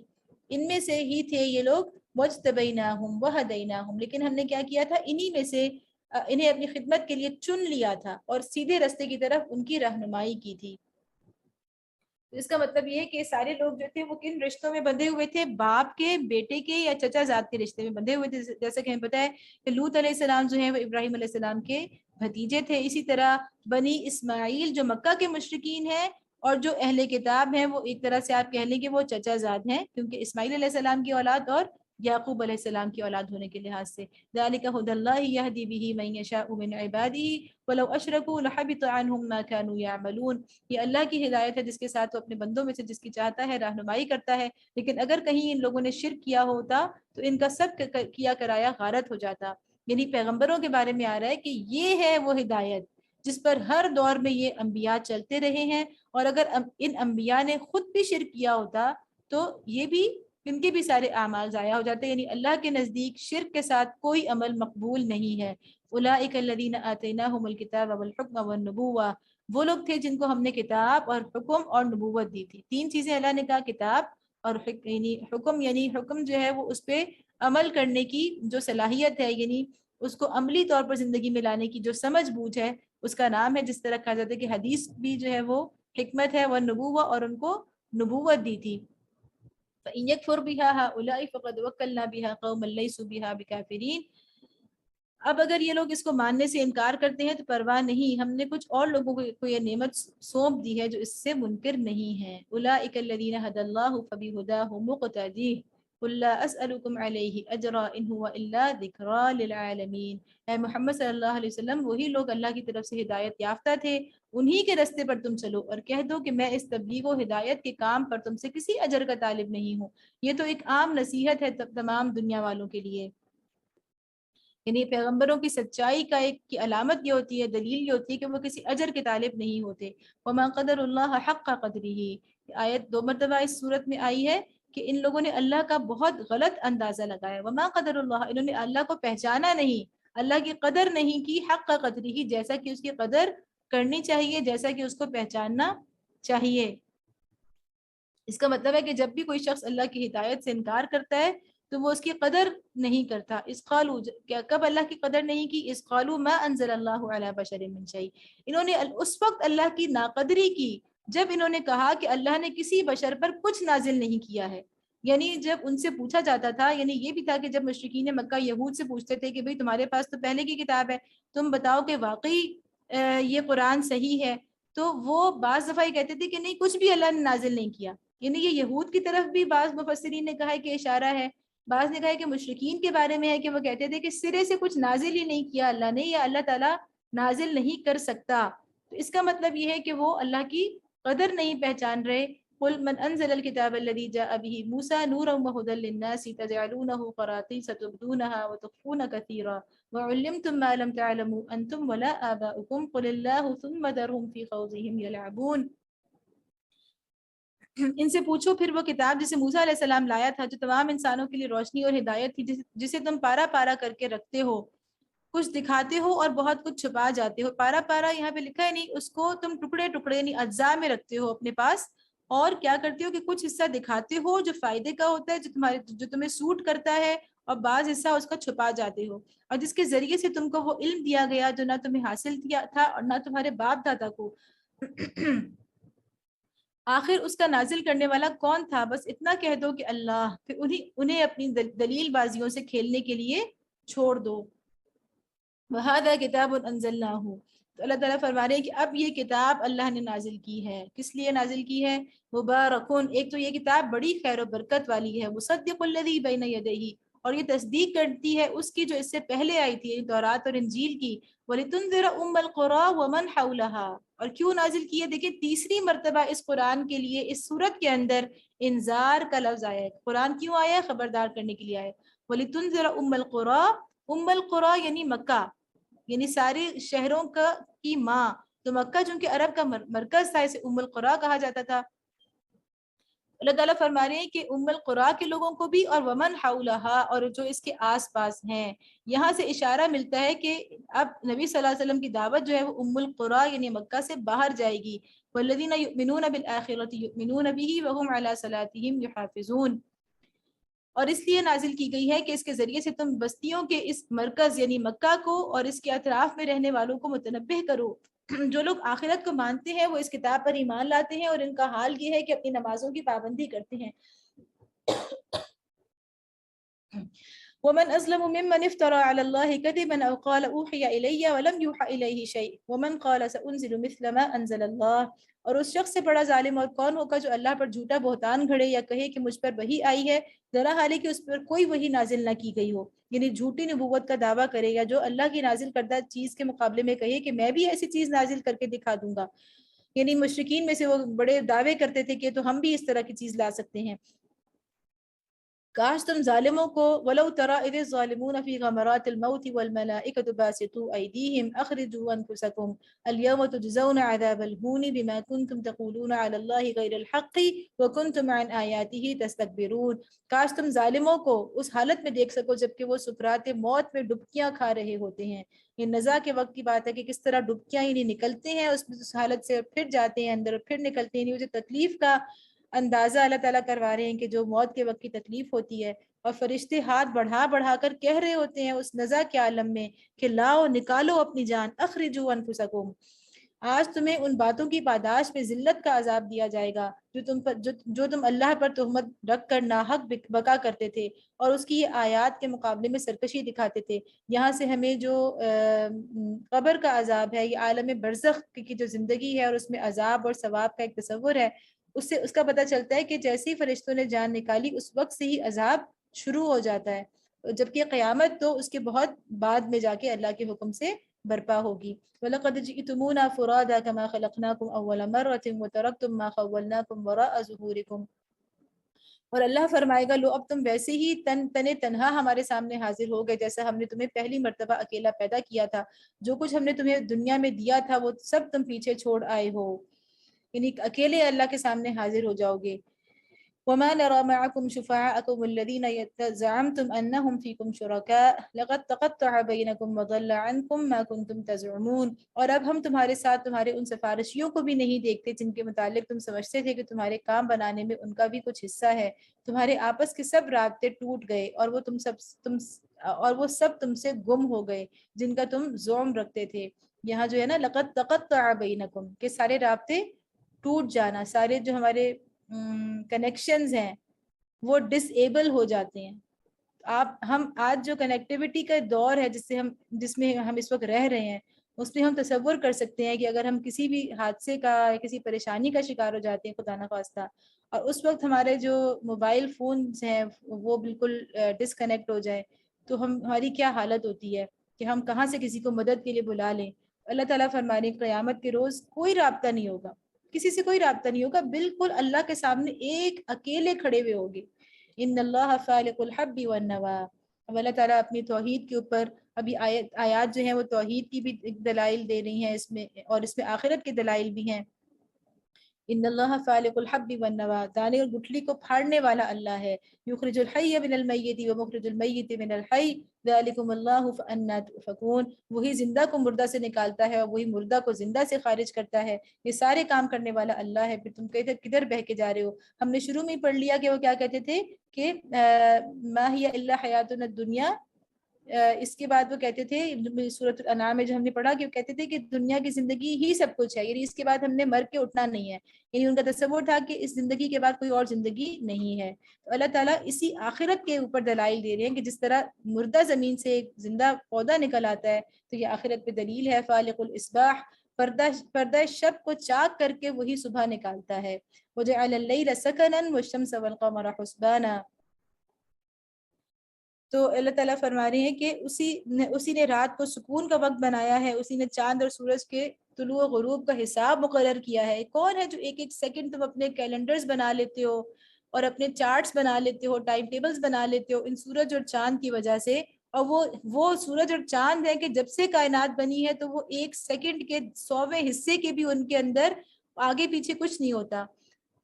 ان میں سے ہی تھے یہ لوگ. وجتبیناہم وہدیناہم، لیکن ہم نے کیا کیا تھا، انہی میں سے انہیں اپنی خدمت کے لیے چن لیا تھا اور سیدھے رستے کی طرف ان کی رہنمائی کی تھی. اس کا مطلب یہ ہے کہ سارے لوگ جو تھے وہ کن رشتوں میں بندھے ہوئے تھے؟ باپ کے، بیٹے کے یا چچا زاد کے رشتے میں بندھے ہوئے تھے. جیسا کہ ہمیں پتا ہے کہ لوط علیہ السلام جو ہیں وہ ابراہیم علیہ السلام کے بھتیجے تھے. اسی طرح بنی اسماعیل جو مکہ کے مشرکین ہیں اور جو اہل کتاب ہیں وہ ایک طرح سے آپ کہہ لیں کہ وہ چچا زاد ہیں، کیونکہ اسماعیل علیہ السلام کی اولاد اور یعقوب علیہ السلام کی اولاد ہونے کے لحاظ سے. ذالک ھدی اللہ یہدی بہ من یشاء من عبادہ ولو اشرکوا لحبط عنہم ما کانوا یعملون. یہ اللہ کی ہدایت ہے جس کے ساتھ وہ اپنے بندوں میں سے جس کی چاہتا ہے رہنمائی کرتا ہے، لیکن اگر کہیں ان لوگوں نے شرک کیا ہوتا تو ان کا سب کیا کرایا غارت ہو جاتا. یعنی پیغمبروں کے بارے میں آ رہا ہے کہ یہ ہے وہ ہدایت جس پر ہر دور میں یہ انبیاء چلتے رہے ہیں، اور اگر ان انبیاء نے خود بھی شرک کیا ہوتا تو یہ بھی، ان کے بھی سارے اعمال ضائع ہو جاتے. یعنی اللہ کے نزدیک شرک کے ساتھ کوئی عمل مقبول نہیں ہے. اولئک الذین آتیناہم الکتاب والحکم والنبوۃ، وہ لوگ تھے جن کو ہم نے کتاب اور حکم اور نبوت دی تھی. تین چیزیں اللہ نے کہا، کتاب اور حکم، یعنی حکم جو ہے وہ اس پہ عمل کرنے کی جو صلاحیت ہے، یعنی اس کو عملی طور پر زندگی میں لانے کی جو سمجھ بوجھ ہے، اس کا نام ہے. جس طرح کہا جاتا ہے کہ حدیث بھی جو ہے وہ حکمت ہے، والنبوۃ، اور ان کو نبوت دی تھی. فَإِن يَكْفُرْ بِهَا هَؤُلَاءِ فَقَدْ وَكَّلْنَا بِهَا قَوْمًا لَيْسُوا بِهَا بِكَافِرِينَ. اب اگر یہ لوگ اس کو ماننے سے انکار کرتے ہیں تو پرواہ نہیں، ہم نے کچھ اور لوگوں کو یہ نعمت سونپ دی ہے جو اس سے منکر نہیں ہیں. اولئک الذین ھدی اللہ فبہداہ مقتدی قل لا اسألکم علیہ اجرا ان هو الا ذکری للعالمین. اے محمد صلی اللہ علیہ وسلم، وہی لوگ اللہ کی طرف سے ہدایت یافتہ تھے، انہی کے رستے پر تم چلو، اور کہہ دو کہ میں اس تبلیغ و ہدایت کے کام پر تم سے کسی اجر کا طالب نہیں ہوں. یہ تو ایک عام نصیحت ہے تمام دنیا والوں کے لیے. یعنی پیغمبروں کی سچائی کا ایک کی علامت یہ ہوتی ہے، دلیل یہ ہوتی ہے کہ وہ کسی اجر کے طالب نہیں ہوتے. وما قدر اللہ حق قدرہ، آیت 2 مرتبہ اس صورت میں آئی ہے کہ ان لوگوں نے اللہ کا بہت غلط اندازہ لگایا. وما قدر اللہ، انہوں نے اللہ کو پہچانا نہیں، اللہ کی قدر نہیں کی، حق قدرہ، جیسا کہ اس کی قدر کرنی چاہیے، جیسا کہ اس کو پہچاننا چاہیے. اس کا مطلب ہے کہ جب بھی کوئی شخص اللہ کی ہدایت سے انکار کرتا ہے تو وہ اس کی قدر نہیں کرتا. اس قالو، کیا کب اللہ کی قدر نہیں کی؟ اس قالو ما انزل اللہ علی بشر من شیء، انہوں نے اس وقت اللہ کی ناقدری کی جب انہوں نے کہا کہ اللہ نے کسی بشر پر کچھ نازل نہیں کیا ہے. یعنی جب ان سے پوچھا جاتا تھا، یعنی یہ بھی تھا کہ جب مشرکین مکہ یہود سے پوچھتے تھے کہ بھئی تمہارے پاس تو پہلے کی کتاب ہے، تم بتاؤ کہ واقعی یہ قرآن صحیح ہے، تو وہ بعض دفعہ یہ کہتے تھے کہ نہیں، کچھ بھی اللہ نے نازل نہیں کیا. یعنی یہ یہود کی طرف بھی بعض مفسرین نے کہا ہے کہ اشارہ ہے، بعض نے کہا ہے کہ مشرکین کے بارے میں ہے کہ وہ کہتے تھے کہ سرے سے کچھ نازل ہی نہیں کیا اللہ نے، یا اللہ تعالیٰ نازل نہیں کر سکتا. تو اس کا مطلب یہ ہے کہ وہ اللہ کی قدر نہیں پہچان رہے. قل من انزل الكتاب الذي جاء به موسى نورا وهدى للناس تجعلونه قراطيس تبدونها وتخفون كثيرا وعلمتم ما لم تعلموا انتم ولا آباؤكم قل الله ثم ذرهم في خوضهم يلعبون. ان سے پوچھو پھر وہ کتاب جسے موسیٰ علیہ السلام لایا تھا، جو تمام انسانوں کے لیے روشنی اور ہدایت تھی، جسے تم پارا پارا کر کے رکھتے ہو، کچھ دکھاتے ہو اور بہت کچھ چھپا جاتے ہو. پارا پارا یہاں پہ لکھا ہے نہیں، اس کو تم ٹکڑے ٹکڑے یعنی اجزاء میں رکھتے ہو اپنے پاس، اور کیا کرتے ہو کہ کچھ حصہ دکھاتے ہو جو فائدے کا ہوتا ہے، جو تمہیں سوٹ کرتا ہے، اور بعض حصہ اس کا چھپا جاتے ہو، اور جس کے ذریعے سے تم کو وہ علم دیا گیا جو نہ تمہیں حاصل کیا تھا اور نہ تمہارے باپ دادا کو. آخر اس کا نازل کرنے والا کون تھا؟ بس اتنا کہہ دو کہ اللہ، پھر انہیں اپنی دلیل بازیوں سے کھیلنے کے لیے چھوڑ دو. وَهَذَا كِتَابٌ أَنزَلْنَاهُ، تو اللہ تعالیٰ فرما رہے ہیں کہ اب یہ کتاب اللہ نے نازل کی ہے. کس لیے نازل کی ہے؟ مبارکون، ایک تو یہ کتاب بڑی خیر و برکت والی ہے، مصدق الذی بین یدیہ، اور یہ تصدیق کرتی ہے اس کی جو اس سے پہلے آئی تھی، یعنی تورات اور انجیل کی. وَلِتُنذِرَ أُمَّ الْقُرَىٰ وَمَنْ حَوْلَهَا، اور کیوں نازل کی ہے؟ دیکھیں تیسری مرتبہ اس قرآن کے لیے اس سورت کے اندر انذار کا لفظ آیا ہے. قرآن کیوں آیا ہے؟ خبردار کرنے کے لیے آیا ہے. وَلِتُنذِرَ أُمَّ الْقُرَىٰ، أُمَّ الْقُرَىٰ یعنی مکہ، یعنی سارے شہروں کی ماں. تو مکہ چونکہ عرب کا مرکز تھا، اسے ام القریٰ کہا جاتا تھا. اللہ تعالیٰ فرما رہے ہیں کہ ام القریٰ کے لوگوں کو بھی، اور ومن حولہا، اور جو اس کے آس پاس ہیں. یہاں سے اشارہ ملتا ہے کہ اب نبی صلی اللہ علیہ وسلم کی دعوت جو ہے وہ ام القریٰ یعنی مکہ سے باہر جائے گی. والذین یؤمنون بالآخرۃ یؤمنون بہ وہم علی صلاتہم یحافظون. اور اس لیے نازل کی گئی ہے کہ اس کے ذریعے سے تم بستیوں کے اس مرکز یعنی مکہ کو اور اس کے اطراف میں رہنے والوں کو متنبہ کرو. جو لوگ آخرت کو مانتے ہیں وہ اس کتاب پر ایمان لاتے ہیں، اور ان کا حال یہ ہے کہ اپنی نمازوں کی پابندی کرتے ہیں. ومن أظلم ممن افترى على الله كذبا أو قال أوحي إلي ولم يوحى إليه شيء ومن قال سأنزل مثل ما أنزل الله. اور اس شخص سے بڑا ظالم اور کون ہوگا جو اللہ پر جھوٹا بہتان گھڑے یا کہے کہ مجھ پر وحی آئی ہے، ذرا حال کہ اس پر کوئی وحی نازل نہ کی گئی ہو. یعنی جھوٹی نبوت کا دعویٰ کرے، یا جو اللہ کی نازل کردہ چیز کے مقابلے میں کہے کہ میں بھی ایسی چیز نازل کر کے دکھا دوں گا. یعنی مشرکین میں سے وہ بڑے دعوے کرتے تھے کہ تو ہم بھی اس طرح کی چیز لا سکتے ہیں. کاش تم ظالموں کو ولو ترى اذ الظالمون في غمرات الموت والملائكة باسطوا ايديهم اخرجوا انفسكم اليوم تجزون عذاب الهون بما كنتم تقولون على الله غير الحق وكنتم عن آياته تستكبرون. کاش تم ظالموں کو اس حالت میں دیکھ سکو جبکہ وہ سکرات موت میں ڈبکیاں کھا رہے ہوتے ہیں. یہ نزا کے وقت کی بات ہے کہ کس طرح ڈبکیاں ہی نہیں نکلتے ہیں اس حالت سے، پھر جاتے ہیں اندر پھر نکلتے ہیں. وہ جو تکلیف کا اندازہ اللہ تعالیٰ کروا رہے ہیں کہ جو موت کے وقت کی تکلیف ہوتی ہے، اور فرشتے ہاتھ بڑھا بڑھا کر کہہ رہے ہوتے ہیں اس نزا کے عالم میں کہ لاؤ نکالو اپنی جان، اخرجوا انفسکم. آج تمہیں ان باتوں کی پاداش میں ذلت کا عذاب دیا جائے گا جو تم اللہ پر تہمت رکھ کر ناحق بکا کرتے تھے اور اس کی یہ آیات کے مقابلے میں سرکشی دکھاتے تھے. یہاں سے ہمیں جو قبر کا عذاب ہے، یہ عالم برزخ کی جو زندگی ہے اور اس میں عذاب اور ثواب کا ایک تصور ہے، اس سے اس کا پتہ چلتا ہے کہ جیسی فرشتوں نے جان نکالی اس وقت سے ہی عذاب شروع ہو جاتا ہے، جبکہ قیامت تو اس کے بہت بعد میں جا کے اللہ کے حکم سے برپا ہوگی. وَلَقَدْ جِئْتُمُونَا فُرَادَىٰ كَمَا خَلَقْنَاكُمْ أَوَّلَ مَرَّةٍ وَتَرَكْتُم مَّا خَوَّلْنَاكُمْ وَرَاءَ ظُهُورِكُمْ. اور اللہ فرمائے گا لو اب تم ویسے ہی تنہا ہمارے سامنے حاضر ہو گئے جیسا ہم نے تمہیں پہلی مرتبہ اکیلا پیدا کیا تھا. جو کچھ ہم نے تمہیں دنیا میں دیا تھا وہ سب تم پیچھے چھوڑ آئے ہو، یعنی اکیلے اللہ کے سامنے حاضر ہو جاؤ گے. وما نرى معكم شفعاءكم الذين زعمتم انهم فيكم شركاء لقد تقطع بينكم وضل عنكم ما كنتم تزعمون. اور اب ہم تمہارے ساتھ تمہارے ان سفارشیوں کو بھی نہیں دیکھتے جن کے متعلق تم سمجھتے تھے کہ تمہارے کام بنانے میں ان کا بھی کچھ حصہ ہے. تمہارے آپس کے سب رابطے ٹوٹ گئے اور وہ سب تم سے گم ہو گئے جن کا تم زعم رکھتے تھے. یہاں جو ہے نا لقد تقطع بینکم کہ سارے رابطے ٹوٹ جانا، سارے جو ہمارے کنیکشنز ہیں وہ ڈس ایبل ہو جاتے ہیں. ہم آج جو کنیکٹیوٹی کا دور ہے جس میں ہم اس وقت رہ رہے ہیں، اس میں ہم تصور کر سکتے ہیں کہ اگر ہم کسی بھی حادثے کا یا کسی پریشانی کا شکار ہو جاتے ہیں خدا نخواستہ، اور اس وقت ہمارے جو موبائل فونز ہیں وہ بالکل ڈسکنیکٹ ہو جائے تو ہماری کیا حالت ہوتی ہے کہ ہم کہاں سے کسی کو مدد کے لیے بلا لیں. اللہ تعالیٰ فرما رہے ہیں قیامت کے روز کوئی رابطہ نہیں ہوگا، کسی سے کوئی رابطہ نہیں ہوگا، بالکل اللہ کے سامنے ایک اکیلے کھڑے ہوئے ہوگے. ان اللہ فالق الحب والنوا. اب اللہ تعالیٰ اپنی توحید کے اوپر ابھی آیات جو ہیں وہ توحید کی بھی دلائل دے رہی ہیں اس میں، اور اس میں آخرت کے دلائل بھی ہیں. ان اللہ فالق الحب والنوا، دانے اور گٹھلی کو پھاڑنے والا اللہ ہے. یخرج الحی من المیت ومخرج المیت من الحی ذالکم اللہ فانا تؤفکون. وہی زندہ کو مردہ سے نکالتا ہے اور وہی مردہ کو زندہ سے خارج کرتا ہے. یہ سارے کام کرنے والا اللہ ہے. پھر تم کہتے کدھر بہ کے جا رہے ہو؟ ہم نے شروع میں ہی پڑھ لیا کہ وہ کیا کہتے تھے کہ ما ہی الا حیاتنا الدنیا اس کے بعد وہ کہتے تھے سورۃ الانعام میں جو ہم نے پڑھا کہ وہ کہتے تھے کہ دنیا کی زندگی ہی سب کچھ ہے، یعنی اس کے بعد ہم نے مر کے اٹھنا نہیں ہے، یعنی ان کا تصور تھا کہ اس زندگی کے بعد کوئی اور زندگی نہیں ہے۔ تو اللہ تعالیٰ اسی آخرت کے اوپر دلائل دے رہے ہیں کہ جس طرح مردہ زمین سے ایک زندہ پودا نکل آتا ہے تو یہ آخرت پہ دلیل ہے۔ فالق الاصباح، پردہ شب کو چاک کر کے وہی صبح نکالتا ہے۔ وجعل اللیل سکنا والشمس والقمر حسبانا، تو اللہ تعالیٰ فرما رہے ہیں کہ اسی نے رات کو سکون کا وقت بنایا ہے، اسی نے چاند اور سورج کے طلوع و غروب کا حساب مقرر کیا ہے۔ کون ہے جو ایک ایک سیکنڈ تم اپنے کیلنڈرز بنا لیتے ہو اور اپنے چارٹس بنا لیتے ہو، ٹائم ٹیبلز بنا لیتے ہو ان سورج اور چاند کی وجہ سے؟ اور وہ سورج اور چاند ہے کہ جب سے کائنات بنی ہے تو وہ ایک سیکنڈ کے 100ویں حصے کے بھی ان کے اندر آگے پیچھے کچھ نہیں ہوتا،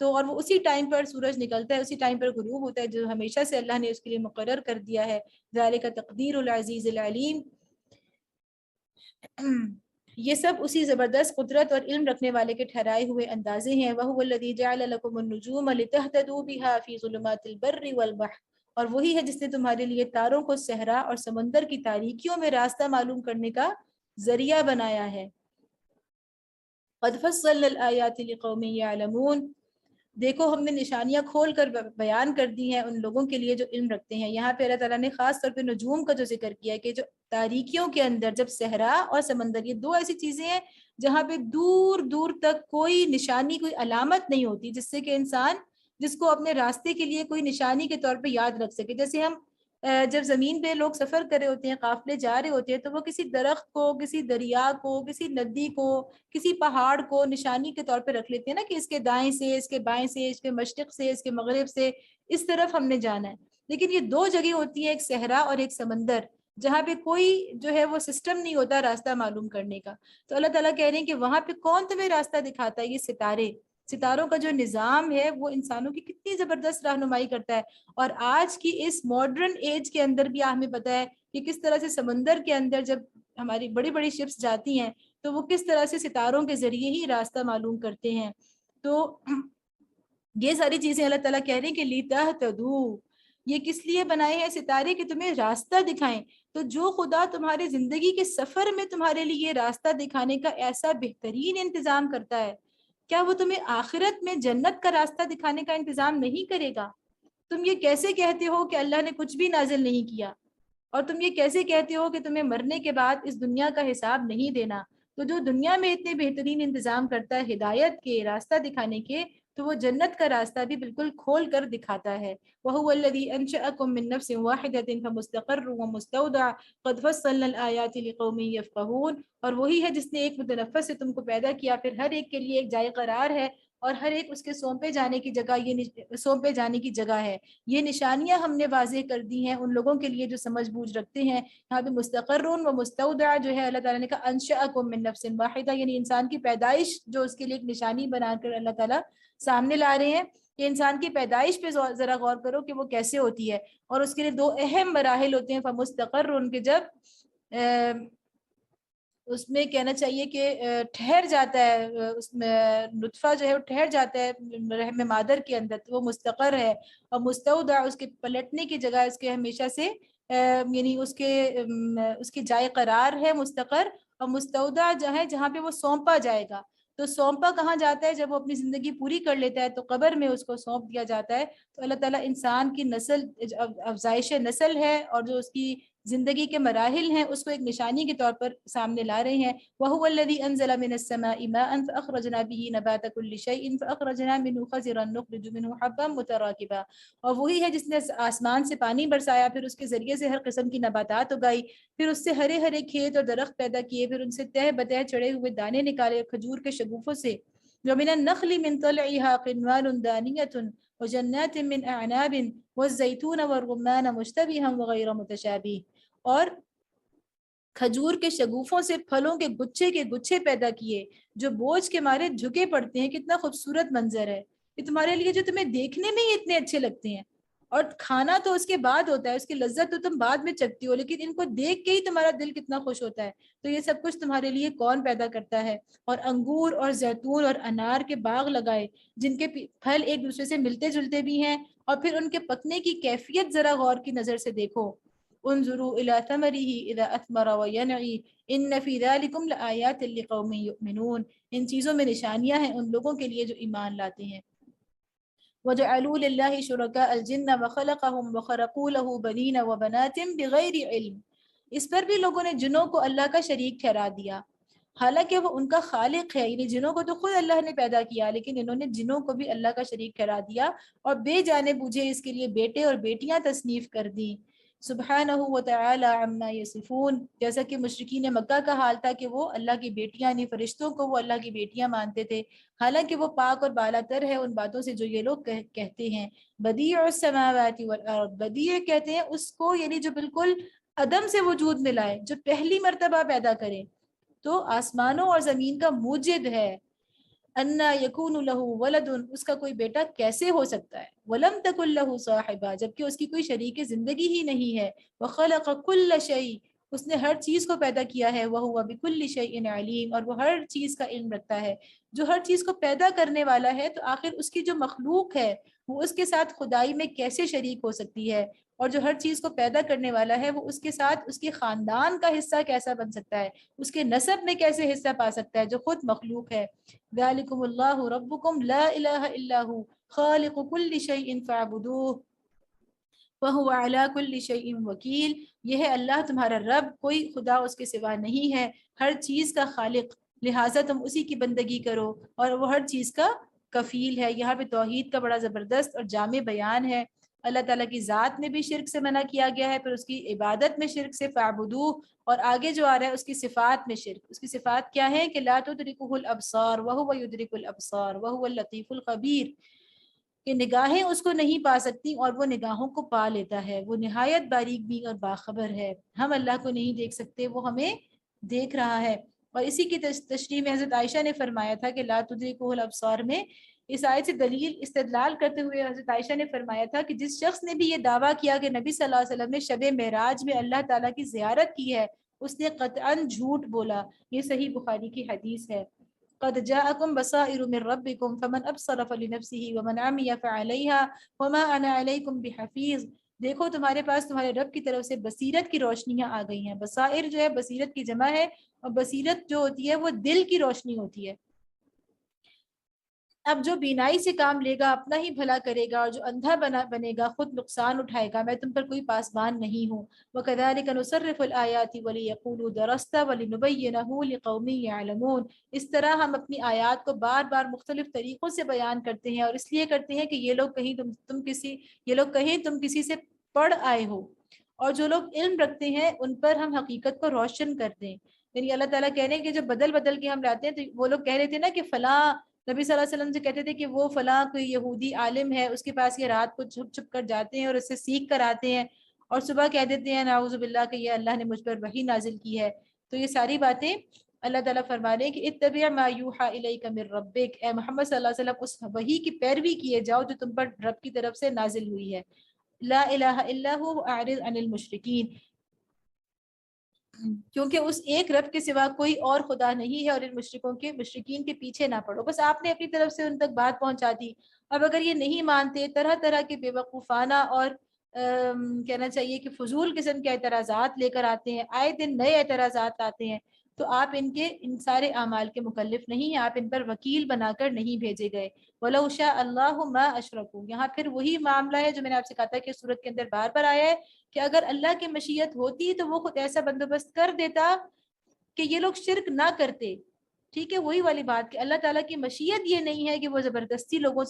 تو اور وہ اسی ٹائم پر سورج نکلتا ہے، اسی ٹائم پر غروب ہوتا ہے، جو ہمیشہ سے اللہ نے اس کے لیے مقرر کر دیا ہے۔ ذالک تقدیر العزیز العلیم، یہ سب اسی زبردست قدرت اور علم رکھنے والے کے ٹھہرائے ہوئے اندازے ہیں۔ وَهُوَ الَّذِي جَعَلَ لَكُمُ النُّجُومَ لِتَهْتَدُوا بِهَا فِي ظُلُمَاتِ الْبَرِّ وَالْبَحْرِ، اور وہی ہے جس نے تمہارے لیے تاروں کو صحرا اور سمندر کی تاریکیوں میں راستہ معلوم کرنے کا ذریعہ بنایا ہے۔ قَدْ فَصَّلْنَا الْآيَاتِ لِقَوْمٍ يَعْلَمُونَ، دیکھو ہم نے نشانیاں کھول کر بیان کر دی ہیں ان لوگوں کے لیے جو علم رکھتے ہیں۔ یہاں پہ اللہ تعالیٰ نے خاص طور پہ نجوم کا جو ذکر کیا ہے کہ جو تاریکیوں کے اندر جب صحرا اور سمندر، یہ دو ایسی چیزیں ہیں جہاں پہ دور دور تک کوئی نشانی، کوئی علامت نہیں ہوتی جس سے کہ انسان جس کو اپنے راستے کے لیے کوئی نشانی کے طور پہ یاد رکھ سکے۔ جیسے ہم جب زمین پہ لوگ سفر کر رہے ہوتے ہیں، قافلے جا رہے ہوتے ہیں، تو وہ کسی درخت کو، کسی دریا کو، کسی ندی کو، کسی پہاڑ کو نشانی کے طور پہ رکھ لیتے ہیں نا کہ اس کے دائیں سے، اس کے بائیں سے، اس کے مشرق سے، اس کے مغرب سے اس طرف ہم نے جانا ہے۔ لیکن یہ دو جگہ ہوتی ہیں، ایک صحرا اور ایک سمندر، جہاں پہ کوئی جو ہے وہ سسٹم نہیں ہوتا راستہ معلوم کرنے کا۔ تو اللہ تعالیٰ کہہ رہے ہیں کہ وہاں پہ کون تمہیں راستہ دکھاتا ہے؟ یہ ستارے، ستاروں کا جو نظام ہے وہ انسانوں کی کتنی زبردست رہنمائی کرتا ہے۔ اور آج کی اس ماڈرن ایج کے اندر بھی ہمیں پتہ ہے کہ کس طرح سے سمندر کے اندر جب ہماری بڑی بڑی شپس جاتی ہیں تو وہ کس طرح سے ستاروں کے ذریعے ہی راستہ معلوم کرتے ہیں۔ تو یہ ساری چیزیں اللہ تعالیٰ کہہ رہے ہیں کہ لِتَهْتَدُوا، یہ کس لیے بنائے ہیں ستارے؟ کہ تمہیں راستہ دکھائیں۔ تو جو خدا تمہارے زندگی کے سفر میں تمہارے لیے راستہ دکھانے کا ایسا بہترین انتظام کرتا ہے، کیا وہ تمہیں آخرت میں جنت کا راستہ دکھانے کا انتظام نہیں کرے گا؟ تم یہ کیسے کہتے ہو کہ اللہ نے کچھ بھی نازل نہیں کیا؟ اور تم یہ کیسے کہتے ہو کہ تمہیں مرنے کے بعد اس دنیا کا حساب نہیں دینا؟ تو جو دنیا میں اتنے بہترین انتظام کرتا ہے ہدایت کے، راستہ دکھانے کے، تو وہ جنت کا راستہ بھی بالکل کھول کر دکھاتا ہے۔ وَهُوَ الَّذِي أَنشَأَكُم مِّن نَّفْسٍ وَاحِدَةٍ فَمُسْتَقَرٌّ وَمُسْتَوْدَعٌ قَدْ فَصَّلْنَا الْآيَاتِ لِقَوْمٍ يَفْقَهُونَ، اور وہی ہے جس نے ایک متنفس سے تم کو پیدا کیا، پھر ہر ایک کے لیے ایک جائے قرار ہے اور ہر ایک اس کے سونپے جانے کی جگہ، سونپے جانے کی جگہ ہے۔ یہ نشانیاں ہم نے واضح کر دی ہیں ان لوگوں کے لیے جو سمجھ بوجھ رکھتے ہیں۔ یہاں پہ مستقرون و مستودع جو ہے اللہ تعالیٰ نے کہا انشأکم من نفس واحدہ، یعنی انسان کی پیدائش جو اس کے لیے ایک نشانی بنا کر اللہ تعالیٰ سامنے لا رہے ہیں کہ انسان کی پیدائش پہ ذرا غور کرو کہ وہ کیسے ہوتی ہے۔ اور اس کے لیے دو اہم مراحل ہوتے ہیں، فمستقر کے جب اس میں کہنا چاہیے کہ ٹھہر جاتا ہے، اس میں نطفہ جو ہے وہ ٹھہر جاتا ہے رحم مادر کے اندر، تو وہ مستقر ہے۔ اور مستودع اس کے پلٹنے کی جگہ اس کے ہمیشہ سے یعنی اس کی جائے قرار ہے مستقر، اور مستودع جو ہے جہاں پہ وہ سونپا جائے گا۔ تو سونپا کہاں جاتا ہے؟ جب وہ اپنی زندگی پوری کر لیتا ہے تو قبر میں اس کو سونپ دیا جاتا ہے۔ تو اللہ تعالیٰ انسان کی نسل، افزائش نسل ہے اور جو اس کی زندگی کے مراحل ہیں اس کو ایک نشانی کے طور پر سامنے لا رہے ہیں۔ وَهُوَ الَّذِي أَنزَلَ مِنَ السَّمَاءِ مَاءً فَأَخْرَجْنَا بِهِ نَبَاتَ كُلِّ شَيْءٍ فَأَخْرَجْنَا مِنْهُ خَضِرًا نُخْرِجُ مِنْهُ حَبًّا مُتَرَاكِبًا، اور وہی ہے جس نے آسمان سے پانی برسایا، پھر اس کے ذریعے سے ہر قسم کی نباتات اگائی، پھر اس سے ہرے ہرے کھیت اور درخت پیدا کیے، پھر ان سے تہ بتہ چڑھے ہوئے دانے نکالے کھجور کے شگوفوں سے۔ وَمِنَ النَّخْلِ مِنْ طَلْعِهَا قِنْوَانٌ دَانِيَةٌ وَجَنَّاتٍ مِنْ أَعْنَابٍ وَالزَّيْتُونَ وَالرُّمَّانَ مُشْتَبِهًا وَغَيْرَ مُتَشَابِهٍ، اور کھجور کے شگوفوں سے پھلوں کے گچھے پیدا کیے جو بوجھ کے مارے جھکے پڑتے ہیں۔ کتنا خوبصورت منظر ہے یہ تمہارے لیے، جو تمہیں دیکھنے میں ہی اتنے اچھے لگتے ہیں، اور کھانا تو اس کے بعد ہوتا ہے، اس کی لذت تو تم بعد میں چکھتی ہو، لیکن ان کو دیکھ کے ہی تمہارا دل کتنا خوش ہوتا ہے۔ تو یہ سب کچھ تمہارے لیے کون پیدا کرتا ہے؟ اور انگور اور زیتون اور انار کے باغ لگائے جن کے پھل ایک دوسرے سے ملتے جلتے بھی ہیں، اور پھر ان کے پکنے کی کیفیت ذرا غور کی نظر سے دیکھو، انظروا الى ثمره اذا اثمر وينعي ان في ذلكم لآیات لقوم یؤمنون، ان چیزوں میں نشانیاں ہیں ان لوگوں کے لیے جو ایمان لاتے ہیں۔ وجعلوا لله شركاء الجن وخلقهم وخرقوا له بنين وبنات بغیر علم، اس پر بھی لوگوں نے جنوں کو اللہ کا شریک ٹھہرا دیا، حالانکہ وہ ان کا خالق ہے، یعنی جنوں کو تو خود اللہ نے پیدا کیا لیکن انہوں نے جنوں کو بھی اللہ کا شریک ٹھہرا دیا اور بے جانے بوجھے اس کے لیے بیٹے اور بیٹیاں تصنیف کر دی۔ سبحانہ و تعالی عما یصفون، جیسا کہ مشرکین مکہ کا حال تھا کہ وہ اللہ کی بیٹیاں یعنی فرشتوں کو وہ اللہ کی بیٹیاں مانتے تھے، حالانکہ وہ پاک اور بالا تر ہے ان باتوں سے جو یہ لوگ کہتے ہیں۔ بدیع السماوات والارض، بدیع کہتے ہیں اس کو یعنی جو بالکل عدم سے وجود میں لائے، جو پہلی مرتبہ پیدا کرے، تو آسمانوں اور زمین کا موجد ہے۔ انا یکون لہ ولد، اس کا کوئی بیٹا کیسے ہو سکتا ہے، ولم تکن لہ صاحبہ، جبکہ اس کی کوئی شریک زندگی ہی نہیں ہے، وخلق کل شیء، اس نے ہر چیز کو پیدا کیا ہے، وہو بکل شیء علیم، اور وہ ہر چیز کا علم رکھتا ہے۔ جو ہر چیز کو پیدا کرنے والا ہے تو آخر اس کی جو مخلوق ہے وہ اس کے ساتھ خدائی میں کیسے شریک ہو سکتی ہے، اور جو ہر چیز کو پیدا کرنے والا ہے وہ اس کے ساتھ اس کے خاندان کا حصہ کیسا بن سکتا ہے، اس کے نسب میں کیسے حصہ پا سکتا ہے جو خود مخلوق ہے۔ ذالکم اللہ ربکم لا الہ الا ہو خالق کل شیء فاعبدوہ وہو علی کل شیء وکیل، یہ ہے اللہ تمہارا رب، کوئی خدا اس کے سوا نہیں ہے، ہر چیز کا خالق، لہٰذا تم اسی کی بندگی کرو، اور وہ ہر چیز کا کفیل ہے۔ یہاں پہ توحید کا بڑا زبردست اور جامع بیان ہے۔ اللہ تعالیٰ کی ذات میں بھی شرک سے منع کیا گیا ہے، پھر اس کی عبادت میں شرک سے فاعبدوہ، اور آگے جو آ رہا ہے اس کی صفات میں شرک۔ اس کی صفات کیا ہیں کہ لا تدرکہ الابصار وہو یدرک الابصار وہو اللطیف الخبیر، کہ نگاہیں اس کو نہیں پا سکتی اور وہ نگاہوں کو پا لیتا ہے، وہ نہایت باریک بھی اور باخبر ہے۔ ہم اللہ کو نہیں دیکھ سکتے، وہ ہمیں دیکھ رہا ہے۔ اور اسی کی تشریح میں حضرت عائشہ نے فرمایا تھا کہ لا تدرکہ الابصار میں اس آیت سے دلیل استدلال کرتے ہوئے حضرت عائشہ نے فرمایا تھا کہ جس شخص نے بھی یہ دعویٰ کیا کہ نبی صلی اللہ علیہ وسلم نے شب معراج میں اللہ تعالیٰ کی زیارت کی ہے، اس نے قطعاً جھوٹ بولا۔ یہ صحیح بخاری کی حدیث ہے۔ قد جاءکم بصائر من ربکم فمن ابصر فلنفسہ ومن عمی فعلیہا وما انا علیکم بحفیظ، دیکھو تمہارے پاس تمہارے رب کی طرف سے بصیرت کی روشنیاں آ گئی ہیں۔ بصائر جو ہے بصیرت کی جمع ہے، اور بصیرت جو ہوتی ہے وہ دل کی روشنی ہوتی ہے۔ اب جو بینائی سے کام لے گا اپنا ہی بھلا کرے گا، اور جو اندھا بنے گا خود نقصان اٹھائے گا، میں تم پر کوئی پاسبان نہیں ہوں۔ وَكَذَلِكَ نُصَرِّفُ الْآيَاتِ وَلِيَقُولُوا دَرَسْتَ وَلِنُبَيِّنَهُ لِقَوْمٍ يَعْلَمُونَ، اس طرح ہم اپنی آیات کو بار بار مختلف طریقوں سے بیان کرتے ہیں، اور اس لیے کرتے ہیں کہ یہ لوگ کہیں تم کسی سے پڑھ آئے ہو، اور جو لوگ علم رکھتے ہیں ان پر ہم حقیقت کو روشن کر دیں۔ یعنی اللہ تعالیٰ کہہ رہے ہیں کہ جو بدل بدل کے ہم لاتے ہیں، تو وہ لوگ کہہ رہے تھے نا کہ فلاں نبی صلی اللہ علیہ وسلم سے کہتے تھے کہ وہ فلاں کوئی یہودی عالم ہے، اس کے پاس یہ رات کو چھپ چھپ کر جاتے ہیں اور اس سے سیکھ کر آتے ہیں، اور صبح کہہ دیتے ہیں نعوذ باللہ کہ یہ اللہ نے مجھ پر وحی نازل کی ہے۔ تو یہ ساری باتیں اللہ تعالیٰ فرما رہے ہیں کہ اتبع ما یوحى الیک من ربک، اے محمد صلی اللہ علیہ وسلم اس وحی کی پیروی کیے جاؤ جو تم پر رب کی طرف سے نازل ہوئی ہے۔ لا الہ الا هو اعرض عن المشرکین، کیونکہ اس ایک رب کے سوا کوئی اور خدا نہیں ہے، اور ان مشرکین کے پیچھے نہ پڑو، بس آپ نے اپنی طرف سے ان تک بات پہنچا دی۔ اب اگر یہ نہیں مانتے، طرح طرح کے بے وقوفانہ اور کہنا چاہیے کہ فضول قسم کے اعتراضات لے کر آتے ہیں، آئے دن نئے اعتراضات آتے ہیں، تو آپ ان سارے اعمال کے مکلف نہیں ہیں، آپ ان پر وکیل بنا کر نہیں بھیجے گئے۔ وَلَوْ شَاءَ اللَّهُ مَا أَشْرَكُوا، یہاں پھر وہی معاملہ ہے جو میں نے آپ سے کہا تھا کہ سورت کے اندر بار بار آیا ہے کہ اگر اللہ کی مشیت ہوتی تو وہ خود ایسا بندوبست کر دیتا کہ یہ لوگ شرک نہ کرتے۔ ٹھیک ہے، وہی والی بات کہ اللہ تعالیٰ کی مشیت یہ نہیں ہے کہ وہ زبردستی لوگوں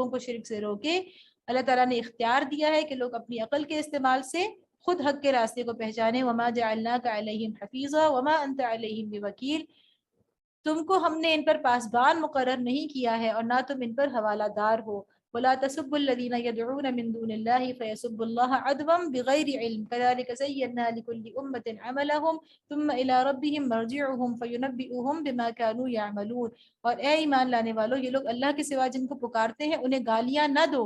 کو شرک سے روکے۔ اللہ تعالیٰ نے اختیار دیا ہے کہ لوگ اپنی عقل کے استعمال سے خود حق کے راستے کو پہچانے۔ وما جعلناک علیہم حفیظا وما انت علیہم بوکیل، تم کو ہم نے ان پر پاسبان مقرر نہیں کیا ہے اور نہ تم ان پر حوالہ دار ہو۔ ولا تسبوا الذين يدعون من دون الله فيسبوا الله عدوا بغير علم كذلك زينا لكل أمة عملهم ثم إلى ربهم مرجعهم فينبئهم بما كانوا يعملون، اور اے ایمان لانے والو، یہ لوگ اللہ کے سوا جن کو پکارتے ہیں انہیں گالیاں نہ دو،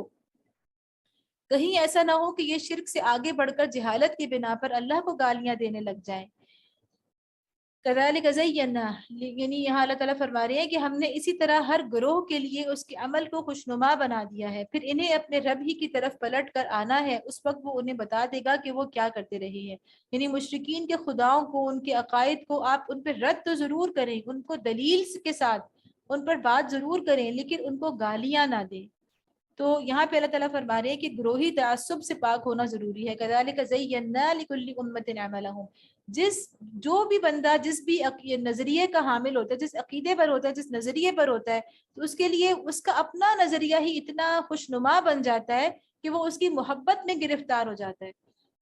کہیں ایسا نہ ہو کہ یہ شرک سے آگے بڑھ کر جہالت کی بنا پر اللہ کو گالیاں دینے لگ جائیں۔ کذالک زینا، یعنی یہاں اللہ تعالیٰ فرما رہے ہیں کہ ہم نے اسی طرح ہر گروہ کے لیے اس کے عمل کو خوشنما بنا دیا ہے، پھر انہیں اپنے رب ہی کی طرف پلٹ کر آنا ہے، اس وقت وہ انہیں بتا دے گا کہ وہ کیا کرتے رہے ہیں۔ یعنی مشرکین کے خداؤں کو، ان کے عقائد کو آپ ان پہ رد تو ضرور کریں، ان کو دلیل کے ساتھ ان پر بات ضرور کریں، لیکن ان کو گالیاں نہ دیں۔ تو یہاں پہ اللہ تعالیٰ فرما رہے ہیں کہ گروہی تعصب سے پاک ہونا ضروری ہے۔ کذالک زینا لکل امۃ عملہم، جو بھی بندہ جس بھی نظریے کا حامل ہوتا ہے، جس عقیدے پر ہوتا ہے، جس نظریے پر ہوتا ہے، تو اس کے لیے اس کا اپنا نظریہ ہی اتنا خوشنما بن جاتا ہے کہ وہ اس کی محبت میں گرفتار ہو جاتا ہے۔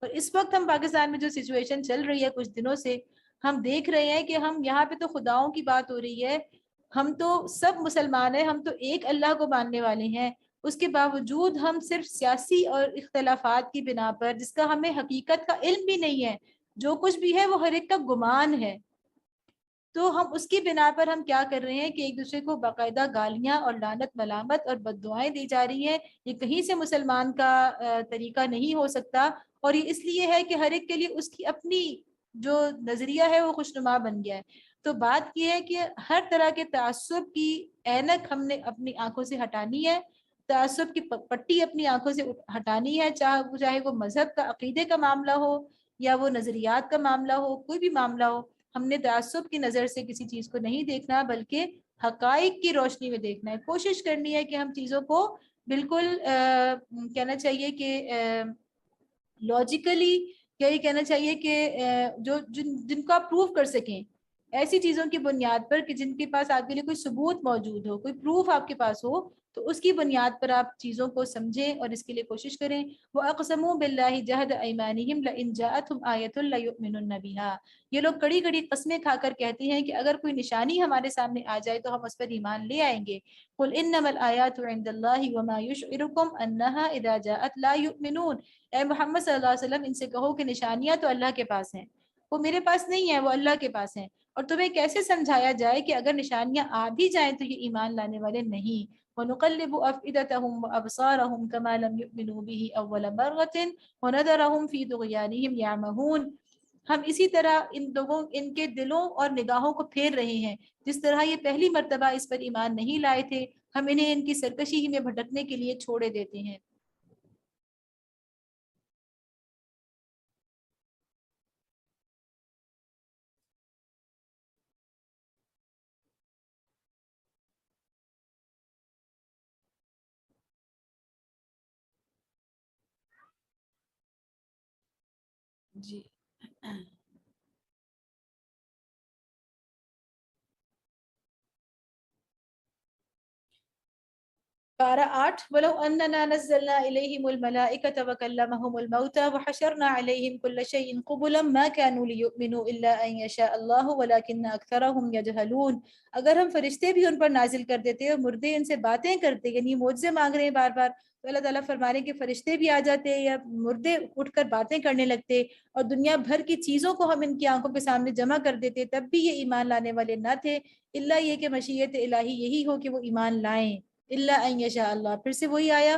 اور اس وقت ہم پاکستان میں جو سچویشن چل رہی ہے کچھ دنوں سے، ہم دیکھ رہے ہیں کہ ہم یہاں پہ تو خداؤں کی بات ہو رہی ہے، ہم تو سب مسلمان ہیں، ہم تو ایک اللہ کو ماننے والے ہیں، اس کے باوجود ہم صرف سیاسی اور اختلافات کی بنا پر، جس کا ہمیں حقیقت کا علم بھی نہیں ہے، جو کچھ بھی ہے وہ ہر ایک کا گمان ہے، تو ہم اس کی بنا پر ہم کیا کر رہے ہیں کہ ایک دوسرے کو باقاعدہ گالیاں اور لعنت ملامت اور بد دعائیں دی جا رہی ہیں۔ یہ کہیں سے مسلمان کا طریقہ نہیں ہو سکتا، اور یہ اس لیے ہے کہ ہر ایک کے لیے اس کی اپنی جو نظریہ ہے وہ خوشنما بن گیا ہے۔ تو بات یہ ہے کہ ہر طرح کے تعصب کی اینک ہم نے اپنی آنکھوں سے ہٹانی ہے، تعصب کی پٹی اپنی آنکھوں سے ہٹانی ہے، چاہے وہ مذہب کا عقیدے کا معاملہ ہو یا وہ نظریات کا معاملہ ہو، کوئی بھی معاملہ ہو، ہم نے تعصب کی نظر سے کسی چیز کو نہیں دیکھنا، بلکہ حقائق کی روشنی میں دیکھنا ہے۔ کوشش کرنی ہے کہ ہم چیزوں کو بالکل کہنا چاہیے کہ لاجیکلی، یہی کہنا چاہیے کہ جن کو آپ پروف کر سکیں، ایسی چیزوں کی بنیاد پر کہ جن کے پاس آپ کے لیے کوئی ثبوت موجود ہو، کوئی پروف آپ کے پاس ہو، تو اس کی بنیاد پر آپ چیزوں کو سمجھیں اور اس کے لیے کوشش کریں۔ وَأَقْسَمُوا بِاللَّهِ جَهْدَ أَيْمَانِهِمْ لَئِنْ جَاءَتْهُمْ آيَةٌ لَيُؤْمِنُنَّ بِهَا، یہ لوگ کڑی کڑی قسمیں کھا کر کہتے ہیں کہ اگر کوئی نشانی ہمارے سامنے آ جائے تو ہم اس پر ایمان لے آئیں گے۔ قُلْ إِنَّمَا الْآيَاتُ عِندَ اللَّهِ وَمَا يُشْعِرُكُمْ أَنَّهَا إِذَا جَاءَتْ لَا يُؤْمِنُونَ، اے محمد صلی اللہ علیہ وسلم ان سے کہو کہ نشانیاں تو اللہ کے پاس ہیں، وہ میرے پاس نہیں ہیں، وہ اللہ کے پاس ہیں، اور تمہیں کیسے سمجھایا جائے کہ اگر نشانیاں آ بھی جائیں تو یہ ایمان لانے والے نہیں۔ وَنُقَلِّبُ أَفْئِدَتَهُمْ وَأَبْصَارَهُمْ كَمَا لَمْ يُؤْمِنُوا بِهِ أَوَّلَ مَرَّةٍ وَنَذَرَهُمْ فِي طُغْيَانِهِمْ يَعْمَهُونَ، ہم اسی طرح ان کے دلوں اور نگاہوں کو پھیر رہے ہیں جس طرح یہ پہلی مرتبہ اس پر ایمان نہیں لائے تھے، ہم انہیں ان کی سرکشی ہی میں بھٹکنے کے لیے چھوڑے دیتے ہیں۔ جی پارہ 8، وَلَوْ أَنَّنَا نَزَّلْنَا إِلَيْهِمُ الْمَلَائِكَةَ وَكَلَّمَهُمُ الْمَوْتَى وَحَشَرْنَا عَلَيْهِمْ كُلَّ شَيْءٍ قُبُلًا مَا كَانُوا لِيُؤْمِنُوا إِلَّا أَن يَشَاءَ اللَّهُ وَلَكِنَّ أَكْثَرَهُمْ يَجْهَلُونَ، اگر ہم فرشتے بھی ان پر نازل کر دیتے اور مردے ان سے باتیں کرتے، یعنی معجزے مانگ رہے ہیں بار بار، تو اللہ تعالیٰ فرما رہے ہیں کہ فرشتے بھی آ جاتے یا مردے اٹھ کر باتیں کرنے لگتے اور دنیا بھر کی چیزوں کو ہم ان کی آنکھوں کے سامنے جمع کر دیتے، تب بھی یہ ایمان لانے والے نہ تھے، الا یہ کہ مشیت الہی یہی ہو کہ وہ ایمان لائیں، الا ان یشاء اللہ، پھر سے وہی آیا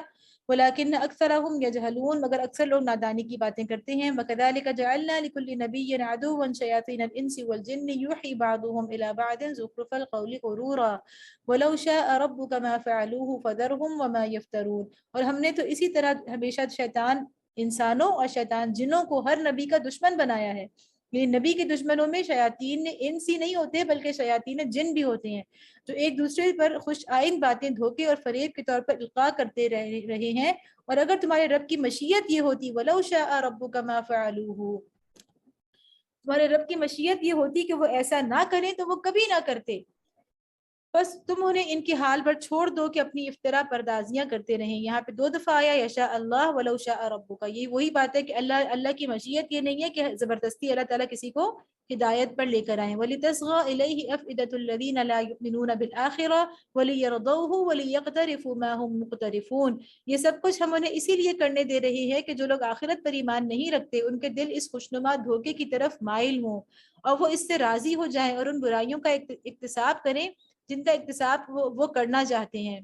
ولیکن اکثرهم یجہلون، مگر اکثر لوگ نادانی کی باتیں کرتے ہیں۔ وکذالک جعلنا لکل نبی عدوا شیاطین الانس والجن یوحی بعضهم الى بعض زخرف القول غرورا ولو شاء ربک ما فعلوه فذرهم وما یفترون، اور ہم نے تو اسی طرح ہمیشہ شیطان انسانوں اور شیطان جنوں کو ہر نبی کا دشمن بنایا ہے، یعنی نبی کے دشمنوں میں شیاطین انسی نہیں ہوتے بلکہ شیاطین جن بھی ہوتے ہیں، جو ایک دوسرے پر خوش آئند باتیں دھوکے اور فریب کے طور پر القاء کرتے رہے ہیں، اور اگر تمہارے رب کی مشیت یہ ہوتی وَلَوْ شَاءَ رَبُّكَ مَا فَعَلُوهُ، تمہارے رب کی مشیت یہ ہوتی کہ وہ ایسا نہ کریں تو وہ کبھی نہ کرتے، بس تم انہیں ان کے حال پر چھوڑ دو کہ اپنی افترا پردازیاں کرتے رہیں۔ یہاں پہ 2 دفعہ آیا یشاء اللہ ولو شاء ربک، یہ وہی بات ہے کہ اللہ کی مشیت یہ نہیں ہے کہ زبردستی اللہ تعالیٰ کسی کو ہدایت پر لے کر آئیں۔ وَلِتَصْغَى إِلَيْهِ أَفْئِدَةُ الَّذِينَ لَا يُؤْمِنُونَ بِالْآخِرَةِ وَلِيَرْضَوْهُ وَلِيَقْتَرِفُوا مَا هُمْ مُقْتَرِفُونَ، یہ سب کچھ ہم انہیں اسی لیے کرنے دے رہے ہیں کہ جو لوگ آخرت پر ایمان نہیں رکھتے ان کے دل اس خوشنما دھوکے کی طرف مائل ہوں اور وہ اس سے راضی ہو جائیں اور ان برائیوں کا اکتساب کریں جن کا اکتساب وہ کرنا چاہتے ہیں۔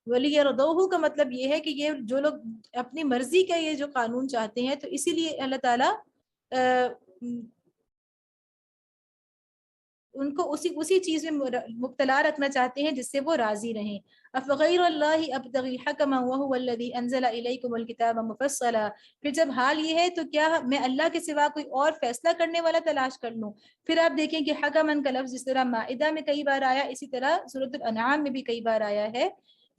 ولی یرضوہ کا مطلب یہ ہے کہ یہ جو لوگ اپنی مرضی کا یہ جو قانون چاہتے ہیں تو اسی لیے اللہ تعالیٰ ان کو اسی چیز میں مبتلا رکھنا چاہتے ہیں جس سے وہ راضی رہیں. افغیر اللہ ابتغی حکما وهو الذی انزل الیکم الکتاب مفصلا. پھر جب حال یہ ہے تو کیا میں اللہ کے سوا کوئی اور فیصلہ کرنے والا تلاش کر لوں؟ پھر آپ دیکھیں کہ حکمن کا لفظ جس طرح مائدہ میں کئی بار آیا، اسی طرح سورۃ الانعام میں بھی کئی بار آیا ہے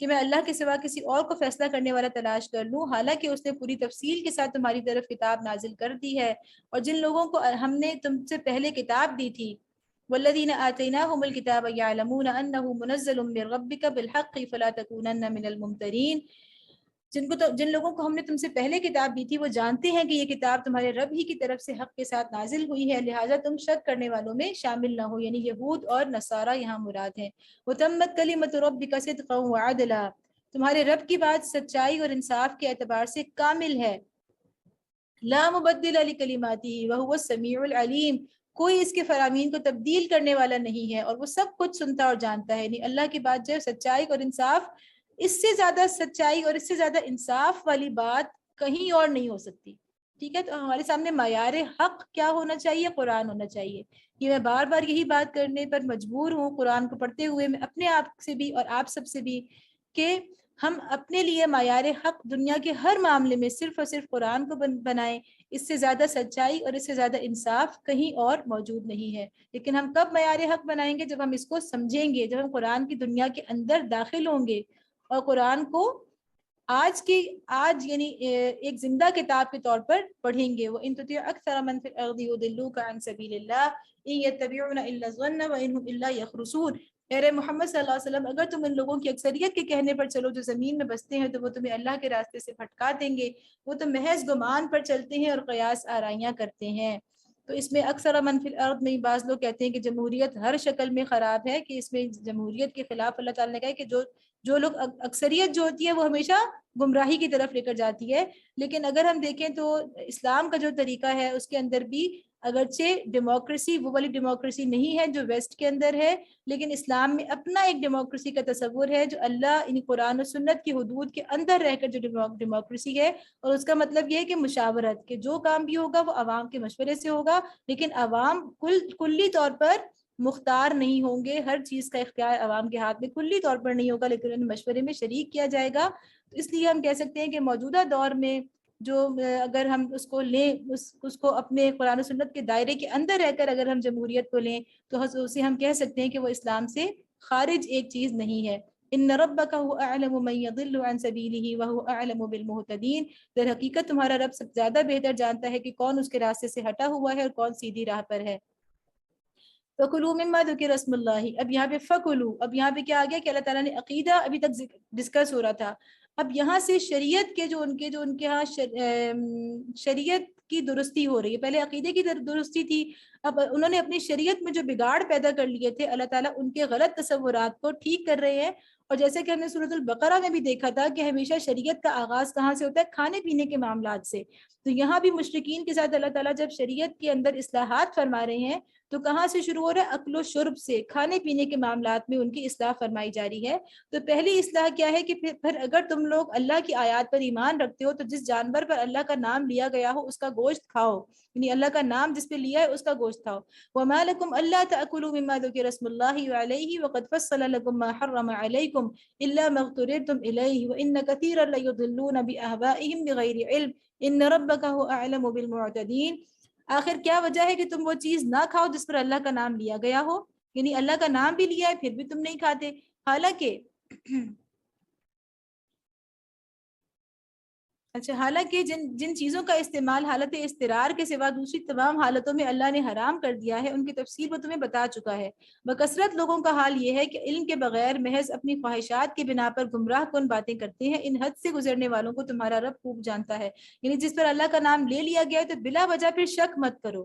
کہ میں اللہ کے سوا کسی اور کو فیصلہ کرنے والا تلاش کر لوں، حالانکہ اس نے پوری تفصیل کے ساتھ تمہاری طرف کتاب نازل کر دی ہے. اور جن لوگوں کو ہم نے تم سے پہلے کتاب دی تھی، والذین آتیناہم الکتاب یعلمون انہ منزل من ربک بالحق فلا تکونن من الممترین. جن لوگوں کو ہم نے تم سے پہلے کتاب دی تھی وہ جانتے ہیں کہ یہ کتاب تمہارے رب ہی کی طرف سے حق کے ساتھ نازل ہوئی ہے، لہٰذا تم شک کرنے والوں میں شامل نہ ہو. یعنی یہود اور نصارہ یہاں مراد ہیں. وتمت کلمۃ ربک صدقا وعدلا. تمہارے رب کی بات سچائی اور انصاف کے اعتبار سے کامل ہے. لا مبدل لکلماتہ وہو السمیع العلیم. کوئی اس کے فرامین کو تبدیل کرنے والا نہیں ہے اور وہ سب کچھ سنتا اور جانتا ہے. یعنی اللہ کی بات جو ہے سچائی اور انصاف، اس سے زیادہ سچائی اور اس سے زیادہ انصاف والی بات کہیں اور نہیں ہو سکتی. ٹھیک ہے، تو ہمارے سامنے معیار حق کیا ہونا چاہیے؟ قرآن ہونا چاہیے. یہ میں بار بار یہی بات کرنے پر مجبور ہوں قرآن کو پڑھتے ہوئے، میں اپنے آپ سے بھی اور آپ سب سے بھی، کہ ہم اپنے لیے معیار حق دنیا کے ہر معاملے میں صرف اور صرف قرآن کو بنائیں. اس سے زیادہ سچائی اور اس سے زیادہ انصاف کہیں اور موجود نہیں ہے. لیکن ہم کب معیار حق بنائیں گے؟ جب ہم اس کو سمجھیں گے، جب ہم قرآن کی دنیا کے اندر داخل ہوں گے اور قرآن کو آج یعنی ایک زندہ کتاب کے طور پر پڑھیں گے. وَإِن تُطِعْ أَكْثَرَ مَن فِي الْأَرْضِ يُضِلُّوكَ عَن سَبِيلِ اللَّهِ إِن يَتَّبِعُونَ إِلَّا الظَّنَّ وَإِنْ هُمْ إِلَّا يَخْرُصُونَ. اے محمد صلی اللہ علیہ وسلم، اگر تم ان لوگوں کی اکثریت کے کہنے پر چلو جو زمین میں بستے ہیں تو وہ تمہیں اللہ کے راستے سے بھٹکا دیں گے. وہ تو محض گمان پر چلتے ہیں اور قیاس آرائیاں کرتے ہیں. تو اس میں اکثر من فی الارض میں بعض لوگ کہتے ہیں کہ جمہوریت ہر شکل میں خراب ہے، کہ اس میں جمہوریت کے خلاف اللہ تعالیٰ نے کہا ہے کہ جو لوگ اکثریت جو ہوتی ہے وہ ہمیشہ گمراہی کی طرف لے کر جاتی ہے. لیکن اگر ہم دیکھیں تو اسلام کا جو طریقہ ہے اس کے اندر بھی اگرچہ ڈیموکریسی وہ والی ڈیموکریسی نہیں ہے جو ویسٹ کے اندر ہے، لیکن اسلام میں اپنا ایک ڈیموکریسی کا تصور ہے جو اللہ یعنی قرآن و سنت کی حدود کے اندر رہ کر جو ڈیموکریسی ہے. اور اس کا مطلب یہ ہے کہ مشاورت، کہ جو کام بھی ہوگا وہ عوام کے مشورے سے ہوگا، لیکن عوام کلی طور پر مختار نہیں ہوں گے. ہر چیز کا اختیار عوام کے ہاتھ میں کلی طور پر نہیں ہوگا، لیکن ان مشورے میں شریک کیا جائے گا. تو اس لیے ہم کہہ سکتے ہیں کہ موجودہ دور میں جو اگر ہم اس کو لیں، اس کو اپنے قرآن و سنت کے دائرے کے اندر رہ کر اگر ہم جمہوریت کو لیں تو اسے ہم کہہ سکتے ہیں کہ وہ اسلام سے خارج ایک چیز نہیں ہے. ان ربک هو اعلم من يضل عن سبیلہ وهو اعلم بالمهتدین. در حقیقت تمہارا رب سب زیادہ بہتر جانتا ہے کہ کون اس کے راستے سے ہٹا ہوا ہے اور کون سیدھی راہ پر ہے. فَكُلُوا مِمَّا ذُكِرَ اسْمُ اللَّهِ. اب یہاں پہ فَكُلُوا، اب یہاں پہ کیا آ گیا کہ اللہ تعالیٰ نے عقیدہ ابھی تک ڈسکس ہو رہا تھا. اب یہاں سے شریعت کے جو ان کے ہاں شریعت کی درستی ہو رہی ہے. پہلے عقیدے کی درستی تھی، اب انہوں نے اپنی شریعت میں جو بگاڑ پیدا کر لیے تھے اللہ تعالیٰ ان کے غلط تصورات کو ٹھیک کر رہے ہیں. اور جیسے کہ ہم نے سورۃ البقرہ میں بھی دیکھا تھا کہ ہمیشہ شریعت کا آغاز کہاں سے ہوتا ہے؟ کھانے پینے کے معاملات سے. تو یہاں بھی مشرکین کے ساتھ اللہ تعالیٰ جب شریعت کے اندر اصلاحات فرما رہے ہیں تو کہاں سے شروع ہو رہا ہے؟ اکل و شرب سے، کھانے پینے کے معاملات میں ان کی اصلاح فرمائی جا رہی ہے. تو پہلی اصلاح کیا ہے کہ پھر اگر تم لوگ اللہ کی آیات پر ایمان رکھتے ہو تو جس جانور پر اللہ کا نام لیا گیا ہو اس کا گوشت کھاؤ، یعنی اللہ کا نام جس پہ لیا ہے اس کا گوشت کھاؤ. وَمَا لَكُمْ أَلَّا تَأْكُلُوا مِمَّا ذُكِرَ اسْمُ اللَّهِ عَلَيْهِ وَقَدْ فَصَّلَ لَكُم مَّا حَرَّمَ عَلَيْكُمْ إِلَّا مَا اضْطُرِرْتُمْ إِلَيْهِ وَإِنَّ كَثِيرًا لَّيُضِلُّونَ بِأَهْوَائِهِمْ بِغَيْرِ عِلْمٍ إِنَّ رَبَّكَ هُوَ أَعْلَمُ بِالْمُعْتَدِينَ. آخر کیا وجہ ہے کہ تم وہ چیز نہ کھاؤ جس پر اللہ کا نام لیا گیا ہو؟ یعنی اللہ کا نام بھی لیا ہے پھر بھی تم نہیں کھاتے. حالانکہ جن چیزوں کا استعمال حالت اضطرار کے سوا دوسری تمام حالتوں میں اللہ نے حرام کر دیا ہے ان کی تفصیل وہ تمہیں بتا چکا ہے. بکثرت لوگوں کا حال یہ ہے کہ علم کے بغیر محض اپنی خواہشات کے بنا پر گمراہ کن باتیں کرتے ہیں. ان حد سے گزرنے والوں کو تمہارا رب خوب جانتا ہے. یعنی جس پر اللہ کا نام لے لیا گیا ہے تو بلا وجہ پھر شک مت کرو.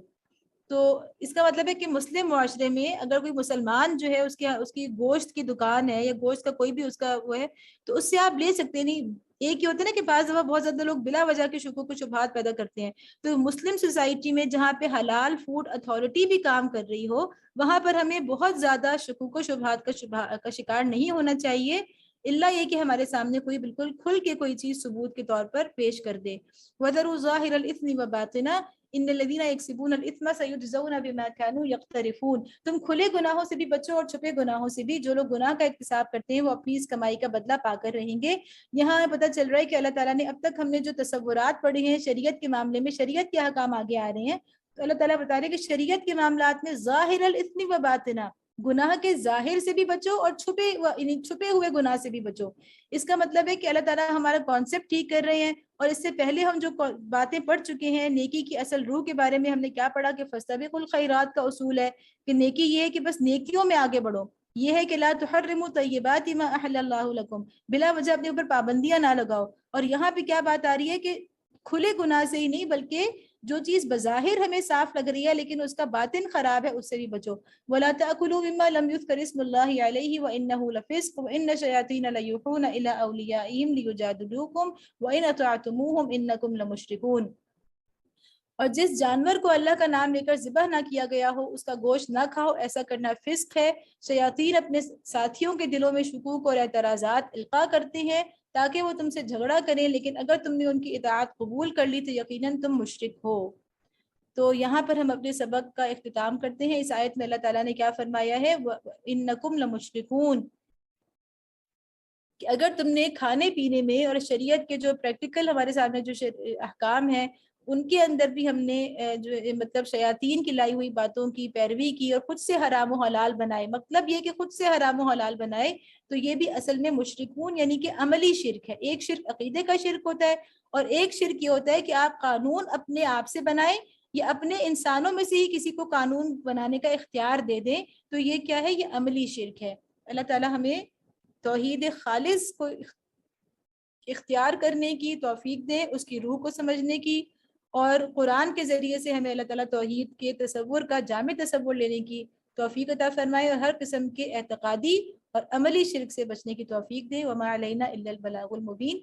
تو اس کا مطلب ہے کہ مسلم معاشرے میں اگر کوئی مسلمان جو ہے اس کی گوشت کی دکان ہے یا گوشت کا کوئی بھی اس کا وہ ہے تو اس سے آپ لے سکتے ہیں. نہیں ایک ہی ہوتا ہے نا کہ بعض دفعہ بہت زیادہ لوگ بلا وجہ کے شکوک و شبہات پیدا کرتے ہیں. تو مسلم سوسائٹی میں جہاں پہ حلال فوڈ اتھارٹی بھی کام کر رہی ہو وہاں پر ہمیں بہت زیادہ شکوک و شبہات کا شکار نہیں ہونا چاہیے، اللہ یہ کہ ہمارے سامنے کوئی بالکل کھل کے کوئی چیز ثبوت کے طور پر پیش کر دے. وَذَرُوا ظَاهِرَ الْإِثْمِ وَبَاطِنَهُ. ان الذین یکسبون الاثم سیجزون بما كانوا یقترفون، تم کھلے گناہوں سے بھی بچو اور چھپے گناہوں سے بھی، جو لوگ گناہ کا اکتساب کرتے ہیں وہ اپنی اس کمائی کا بدلہ پا کر رہیں گے۔ یہاں پتہ چل رہا ہے کہ اللہ تعالیٰ نے اب تک ہم نے جو تصورات پڑھے ہیں شریعت کے معاملے میں، شریعت کے احکام آگے آ رہے ہیں، تو اللہ تعالیٰ بتا رہے ہیں کہ شریعت کے معاملات میں ظاہر الاثم و باطنا، گناہ کے ظاہر سے بھی بچو اور چھپے ہوئے گناہ سے بھی بچو۔ اس کا مطلب ہے کہ اللہ تعالیٰ ہمارا کانسیپٹ ٹھیک کر رہے ہیں، اور اس سے پہلے ہم جو باتیں پڑھ چکے ہیں نیکی کی اصل روح کے بارے میں، ہم نے کیا پڑھا کہ فاستبقوا الخیرات کا اصول ہے کہ نیکی یہ ہے کہ بس نیکیوں میں آگے بڑھو، یہ ہے کہ لا تحرموا طیبات ما احل اللہ لکم، بلا وجہ اپنے اوپر پابندیاں نہ لگاؤ۔ اور یہاں پہ کیا بات آ رہی ہے کہ کھلے گناہ سے ہی نہیں بلکہ جو چیز بظاہر ہمیں صاف لگ رہی ہے لیکن اس کا باطن خراب ہے اس سے بھی بچو۔ وَلَا تَأْكُلُوا مِمَّا لَمْ يُذْكَرِ اسْمُ اللَّهِ عَلَيْهِ وَإِنَّهُ لَفِسْقٌ وَإِنَّ الشَّيَاطِينَ لَيُوحُونَ إِلَىٰ أَوْلِيَائِهِمْ لِيُجَادِلُوكُمْ وَإِنْ أَطَعْتُمُوهُمْ إِنَّكُمْ لَمُشْرِكُونَ۔ اور جس جانور کو اللہ کا نام لے کر ذبح نہ کیا گیا ہو اس کا گوشت نہ کھاؤ، ایسا کرنا فسق ہے۔ شیاطین اپنے ساتھیوں کے دلوں میں شکوک اور اعتراضات القاء کرتے ہیں تاکہ وہ تم سے جھگڑا کریں، لیکن اگر تم نے ان کی اطاعت قبول کر لی تو یقیناً تم مشرک ہو۔ تو یہاں پر ہم اپنے سبق کا اختتام کرتے ہیں۔ اس آیت میں اللہ تعالیٰ نے کیا فرمایا ہے؟ وَإِنَّكُمْ لَمُشْرِكُونَ، کہ اگر تم نے کھانے پینے میں اور شریعت کے جو پریکٹیکل ہمارے سامنے جو احکام ہیں ان کے اندر بھی ہم نے جو مطلب شیاطین کی لائی ہوئی باتوں کی پیروی کی اور خود سے حرام و حلال بنائے، مطلب یہ کہ خود سے حرام و حلال بنائے، تو یہ بھی اصل میں مشرکون یعنی کہ عملی شرک ہے۔ ایک شرک عقیدے کا شرک ہوتا ہے اور ایک شرک یہ ہوتا ہے کہ آپ قانون اپنے آپ سے بنائیں یا اپنے انسانوں میں سے ہی کسی کو قانون بنانے کا اختیار دے دیں، تو یہ کیا ہے؟ یہ عملی شرک ہے۔ اللہ تعالیٰ ہمیں توحید خالص کو اختیار کرنے کی توفیق دے، اس کی روح کو سمجھنے کی، اور قرآن کے ذریعے سے ہمیں اللہ تعالیٰ توحید کے تصور کا جامع تصور لینے کی توفیق عطا فرمائے اور ہر قسم کے اعتقادی اور عملی شرک سے بچنے کی توفیق دے۔ وما علینا الا البلاغ المبین۔